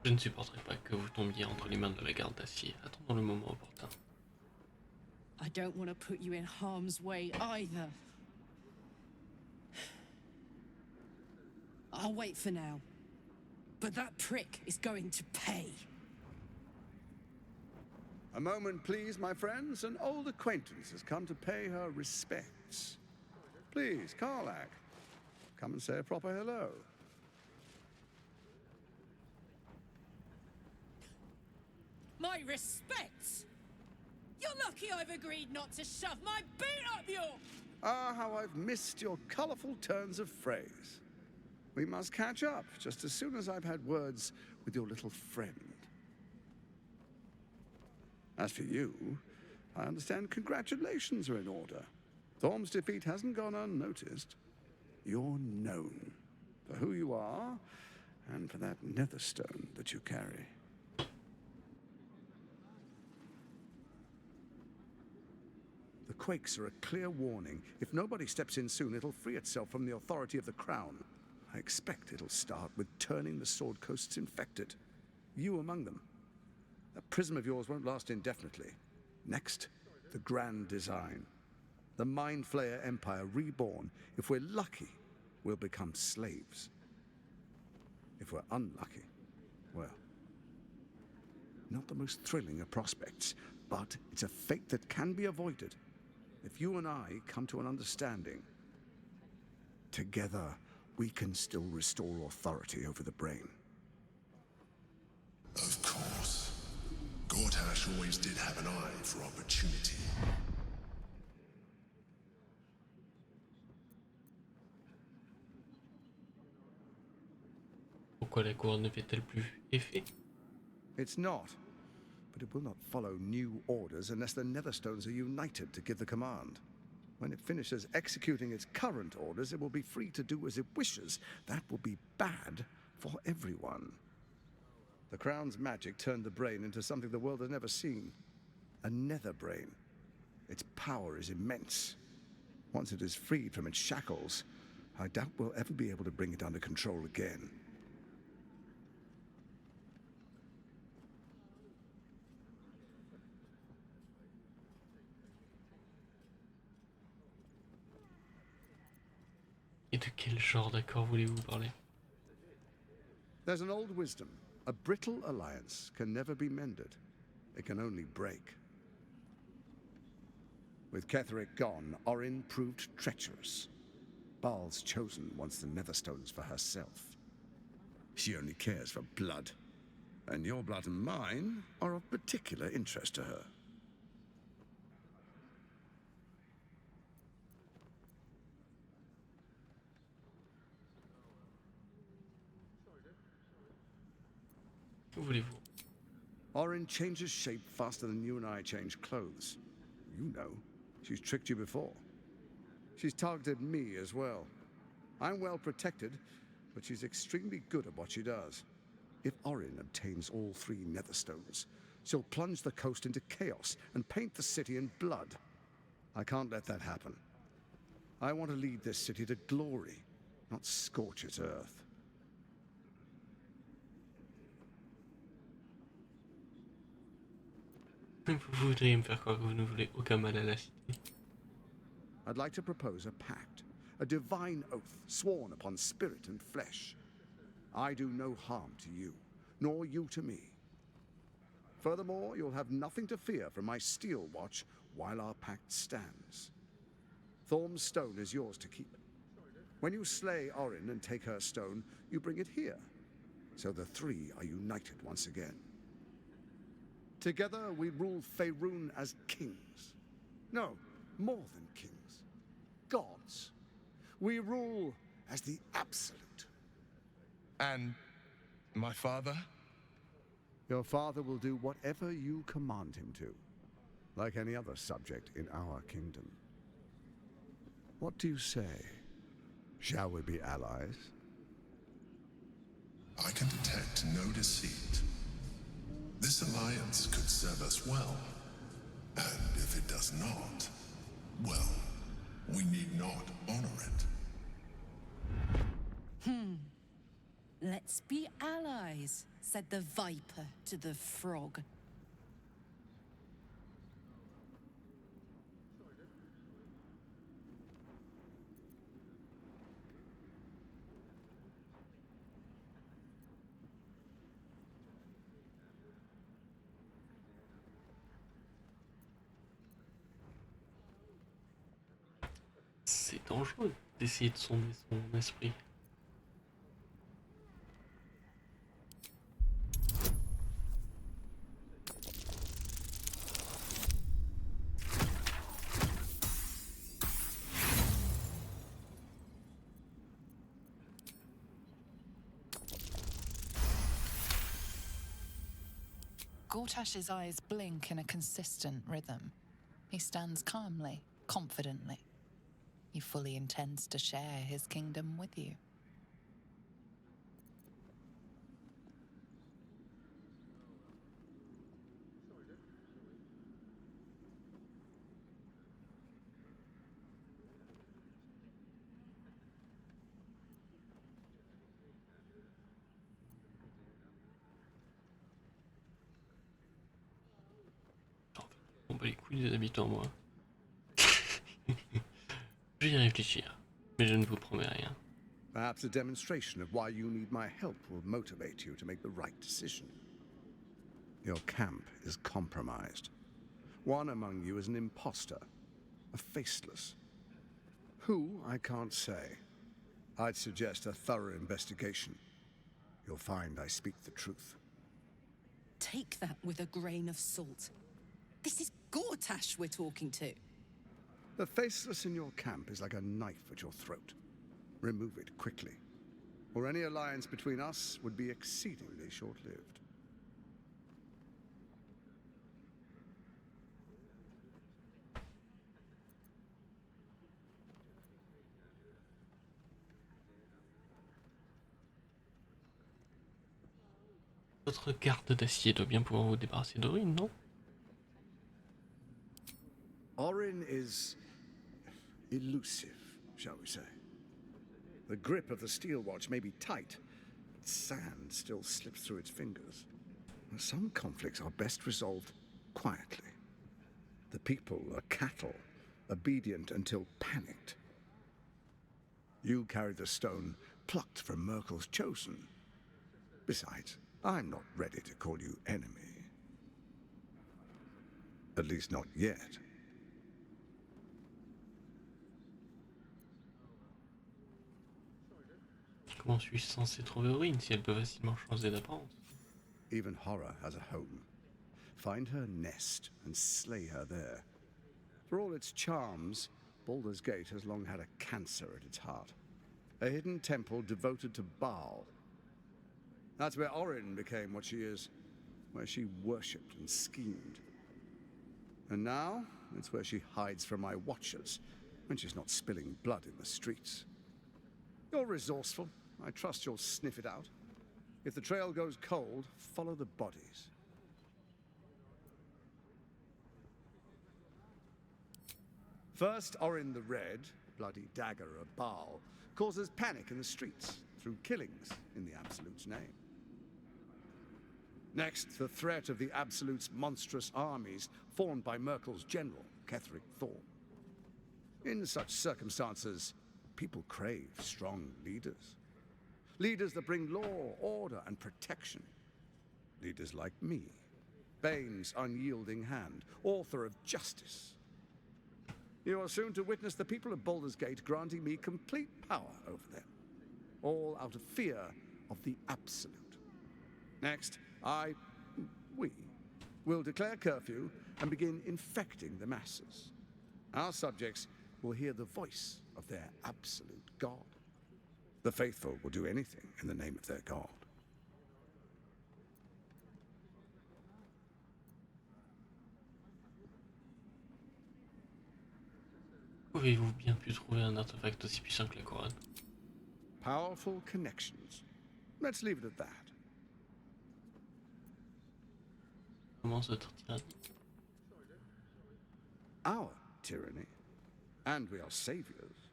Je ne supporterai pas que vous tombiez entre les mains de la garde d'acier. Attendons le moment opportun. I don't want to put you in harm's way either. I'll wait for now. But that prick is going to pay. A moment, please, my friends. An old acquaintance has come to pay her respects. Please, Karlak, come and say a proper hello. My respects! You're lucky I've agreed not to shove my beat up your... Ah, how I've missed your colourful turns of phrase. We must catch up just as soon as I've had words with your little friend. As for you, I understand congratulations are in order. Thorm's defeat hasn't gone unnoticed. You're known for who you are and for that netherstone that you carry. The quakes are a clear warning. If nobody steps in soon, it'll free itself from the authority of the Crown. I expect it'll start with turning the Sword Coasts infected. You among them. That prism of yours won't last indefinitely. Next, the grand design. The Mind Flayer Empire reborn. If we're lucky, we'll become slaves. If we're unlucky, well, not the most thrilling of prospects, but it's a fate that can be avoided. If you and I come to an understanding, together we can still restore authority over the brain. Of course. Gortash always did have an eye for opportunity. Pourquoi la couronne ne fait-elle plus effet? It's not, but it will not follow new orders unless the Netherstones are united to give the command. When it finishes executing its current orders, it will be free to do as it wishes. That will be bad for everyone. The Crown's magic turned the brain into something the world has never seen. A nether brain. Its power is immense. Once it is freed from its shackles, I doubt we'll ever be able to bring it under control again. Et de quel genre d'accord voulez-vous parler? There's an old wisdom. A brittle alliance can never be mended. It can only break. With Ketheric gone, Orin proved treacherous. Baal's chosen wants the Netherstones for herself. She only cares for blood. And your blood and mine are of particular interest to her. Que voulez-vous? Orin changes shape faster than you and I change clothes. You know, she's tricked you before. She's targeted me as well. I'm well protected, but she's extremely good at what she does. If Orin obtains all 3 Netherstones, she'll plunge the coast into chaos and paint the city in blood. I can't let that happen. I want to lead this city to glory, not scorch its earth. Vous voudriez me faire croire que vous ne voulez aucun mal à la cité. I'd like to propose a pact, a divine oath sworn upon spirit and flesh. I do no harm to you, nor you to me. Furthermore, you'll have nothing to fear from my steel watch while our pact stands. Thorm's stone is yours to keep. When you slay Orin and take her stone, you bring it here, so the three are united once again. Together we rule Faerun as kings. No, more than kings. Gods. We rule as the Absolute. And my father? Your father will do whatever you command him to, like any other subject in our kingdom. What do you say? Shall we be allies? I can detect no deceit. This alliance could serve us well. And if it does not, well, we need not honor it. Let's be allies, said the viper to the frog. C'est dangereux d'essayer de sonder son esprit. Gortash's eyes blink in a consistent rhythm. He stands calmly, confidently. He fully intends to share his kingdom with you. On bat les couilles des habitants, moi. Je vais y réfléchir, mais je ne vous promets rien. Perhaps a demonstration of why you need my help will motivate you to make the right decision. Your camp is compromised. One among you is an imposter, a faceless. Who, I can't say. I'd suggest a thorough investigation. You'll find I speak the truth. Take that with a grain of salt. This is Gortash we're talking to. The faceless in your camp is like a knife at your throat. Remove it quickly, or any alliance between us would be exceedingly short-lived. Votre garde d'acier doit bien pouvoir vous débarrasser d'Orin, non? Orin is elusive, shall we say. The grip of the steel watch may be tight, but sand still slips through its fingers. Some conflicts are best resolved quietly. The people are cattle, obedient until panicked. You carry the stone plucked from Merkel's chosen. Besides, I'm not ready to call you enemy. At least not yet. Comment suis-je censé trouver Orin si elle peut facilement changer d'apparence? Even horror has a home. Find her nest and slay her there. For all its charms, Baldur's Gate has long had a cancer at its heart. A hidden temple devoted to Baal. That's where Orin became what she is, where she worshipped and schemed. And now, it's where she hides from my watchers, when she's not spilling blood in the streets. You're resourceful. I trust you'll sniff it out. If the trail goes cold, follow the bodies. First, Orin the Red, bloody dagger of Baal, causes panic in the streets through killings in the Absolute's name. Next, the threat of the Absolute's monstrous armies formed by Merkel's general, Ketheric Thorm. In such circumstances, people crave strong leaders. Leaders that bring law, order, and protection. Leaders like me, Bane's unyielding hand, author of justice. You are soon to witness the people of Baldur's Gate granting me complete power over them, all out of fear of the absolute. Next, we will declare curfew and begin infecting the masses. Our subjects will hear the voice of their absolute god. The faithful will do anything in the name of their god. Pouvez-vous bien pu trouver un artefact aussi puissant que la couronne? Powerful connections. Let's leave it at that. Comment notre tyrannie? Our tyranny. And we are saviors.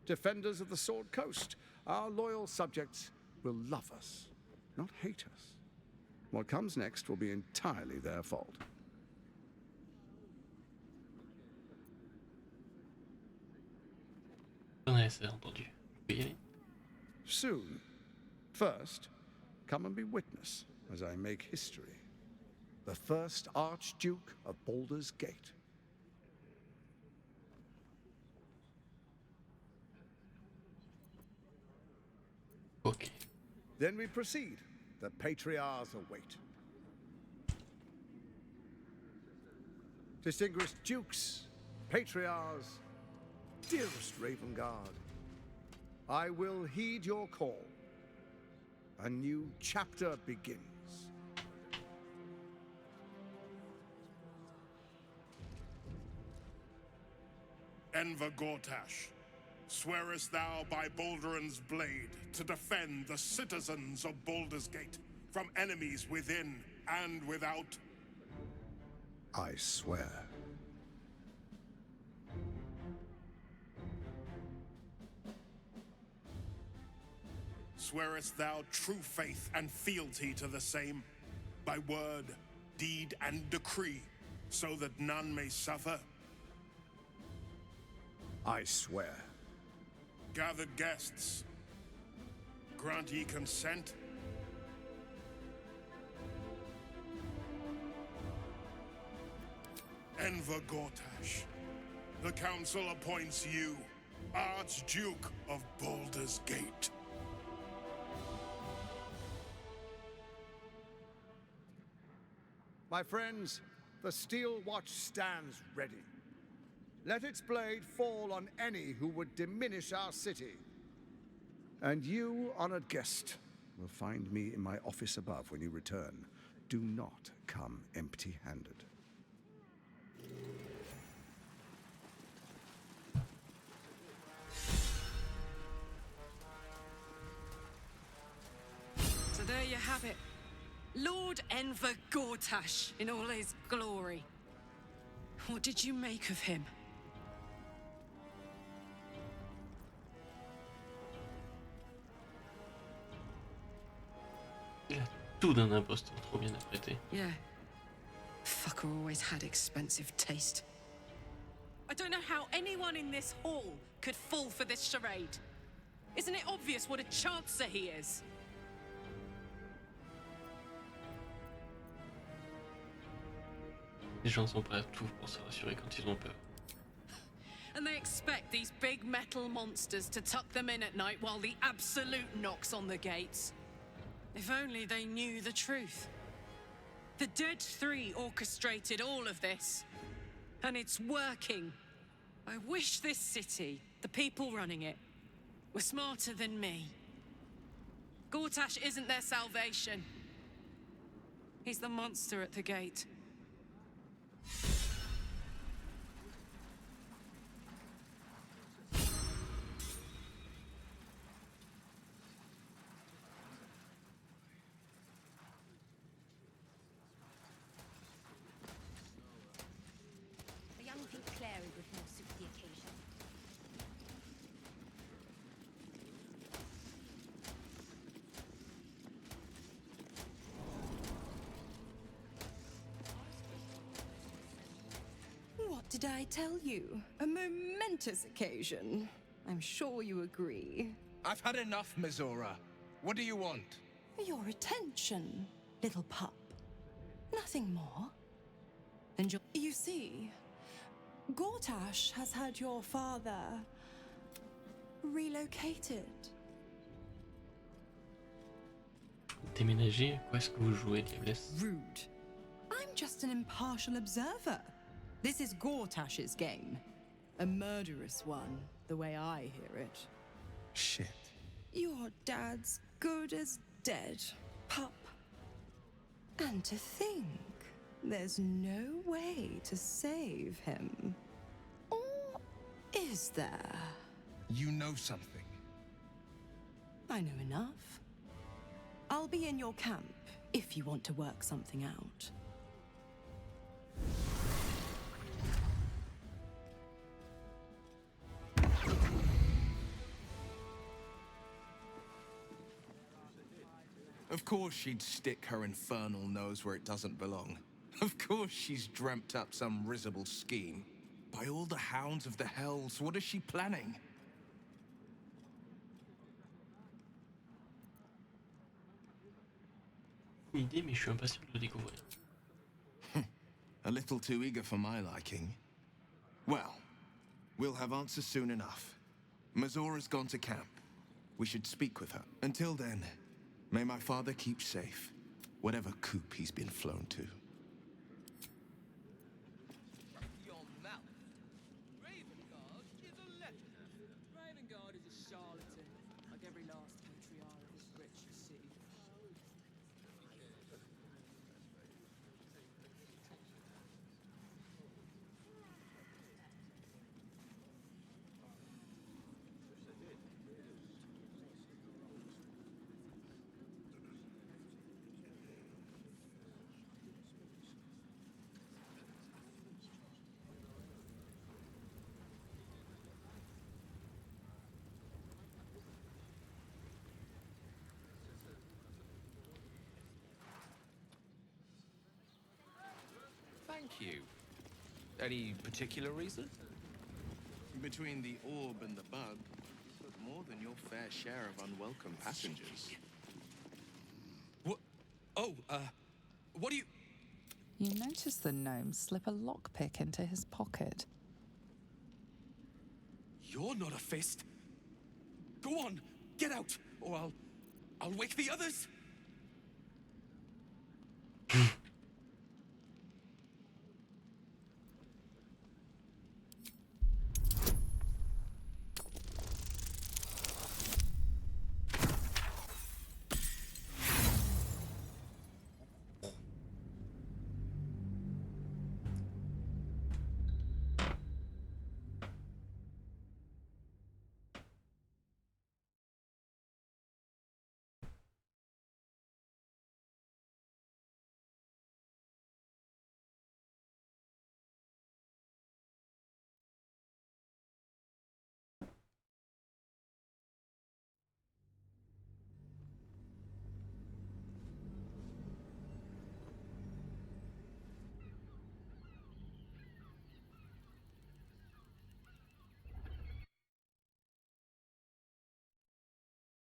Defenders of the Sword Coast. Our loyal subjects will love us, not hate us. What comes next will be entirely their fault. J'en ai assez entendu. Je peux y aller? Soon. First, come and be witness as I make history. The first Archduke of Baldur's Gate. Okay. Then we proceed. The patriarchs await. Distinguished dukes, patriarchs, dearest Ravengard, I will heed your call. A new chapter begins. Enver Gortash, swearest thou by Balduran's blade to defend the citizens of Baldur's Gate from enemies within and without? I swear. Swearest thou true faith and fealty to the same, by word, deed, and decree, so that none may suffer? I swear. Gathered guests, grant ye consent? Enver Gortash, the Council appoints you Archduke of Baldur's Gate. My friends, the Steel Watch stands ready. Let its blade fall on any who would diminish our city. And you, honored guest, will find me in my office above when you return. Do not come empty-handed. So there you have it. Lord Enver Gortash in all his glory. What did you make of him? Il a tout d'un imposteur, trop bien apprêté. Yeah. Fucker always had expensive taste. I don't know how anyone in this hall could fall for this charade. Isn't it obvious what a chancer he is? Les gens sont prêts à tout pour se rassurer quand ils ont peur. And they expect these big metal monsters to tuck them in at night while the Absolute knocks on the gates. If only they knew the truth. The Dead Three orchestrated all of this. And it's working. I wish this city, the people running it, were smarter than me. Gortash isn't their salvation. He's the monster at the gate. A young pink Clary would more suit the occasion. What did I tell you? A momentous occasion. I'm sure you agree. I've had enough, Mizora. What do you want? Your attention, little pup. Nothing more. And you see, Gortash has had your father relocated. Déménager? À quoi est-ce que vous jouez, Diablesse? Rude. I'm just an impartial observer. This is Gortash's game. A murderous one, the way I hear it. Shit. Your dad's good as dead, pup. And to think, there's no way to save him. Or is there? You know something. I know enough. I'll be in your camp if you want to work something out. Of course she'd stick her infernal nose where it doesn't belong. Of course she's dreamt up some risible scheme. By all the hounds of the hells, what is she planning? Une idée, mais je suis impatient de le découvrir. A little too eager for my liking. Well, we'll have answers soon enough. Mazora's gone to camp. We should speak with her. Until then, may my father keep safe, whatever coop he's been flown to. Your mouth. Ravengard is a letter. Ravengard is a charlatan, like every last patriarch of this wretched city. Thank you. Any particular reason? Between the orb and the bug, you put more than your fair share of unwelcome passengers. What? Oh, what do you... You notice the gnome slip a lockpick into his pocket. You're not a fist. Go on, get out, or I'll wake the others.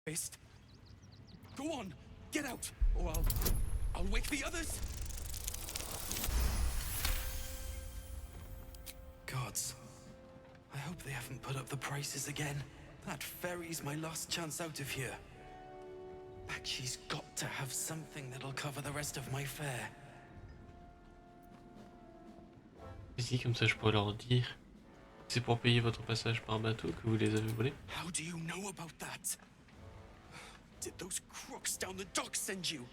Fist. Go on, get out, or I'll wake the others. Gods, I hope they haven't put up the prices again. That ferry's my last chance out of here. Bakshi's got to have something that'll cover the rest of my fare. Ici, comme ça, je pourrais leur dire que c'est pour payer votre passage par bateau que vous les avez volés. How do you know about that? Did those crooks down the dock send you?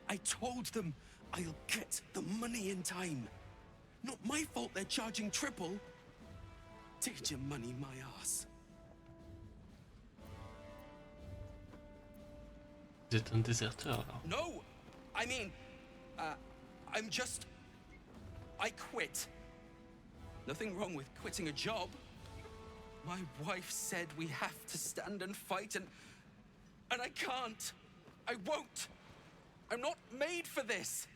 I told them I'll get the money in time. Not my fault they're charging triple. Take your money, my ass. Vous êtes un déserteur alors. No! I mean, I'm just... I quit. Nothing wrong with quitting a job. My wife said we have to stand and fight, and I can't. I won't. I'm not made for this.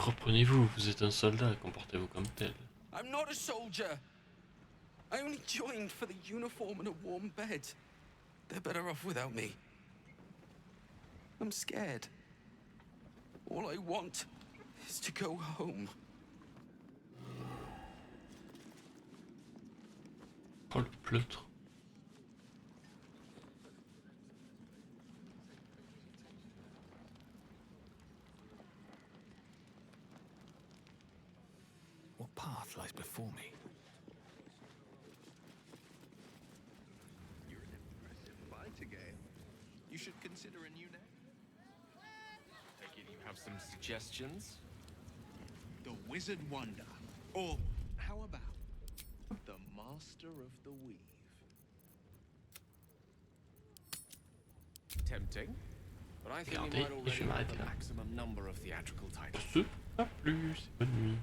Reprenez-vous, vous êtes un soldat, comportez-vous comme tel. I'm not a soldier. I only joined for the uniform and a warm bed. They're better off without me. I'm scared. All I want is to go home. Oh, le pleutre. What path lies before me? You're an impressive fighter, Gale. You should consider a new name. Take it you have some suggestions? The Wizard Wonder. Or how about The Master of the Weave. Tempting. But I think we Regardez, might et je already vais have m'arrêter the là. maximum number of theatrical titles. Sur ce, à plus, bonne nuit.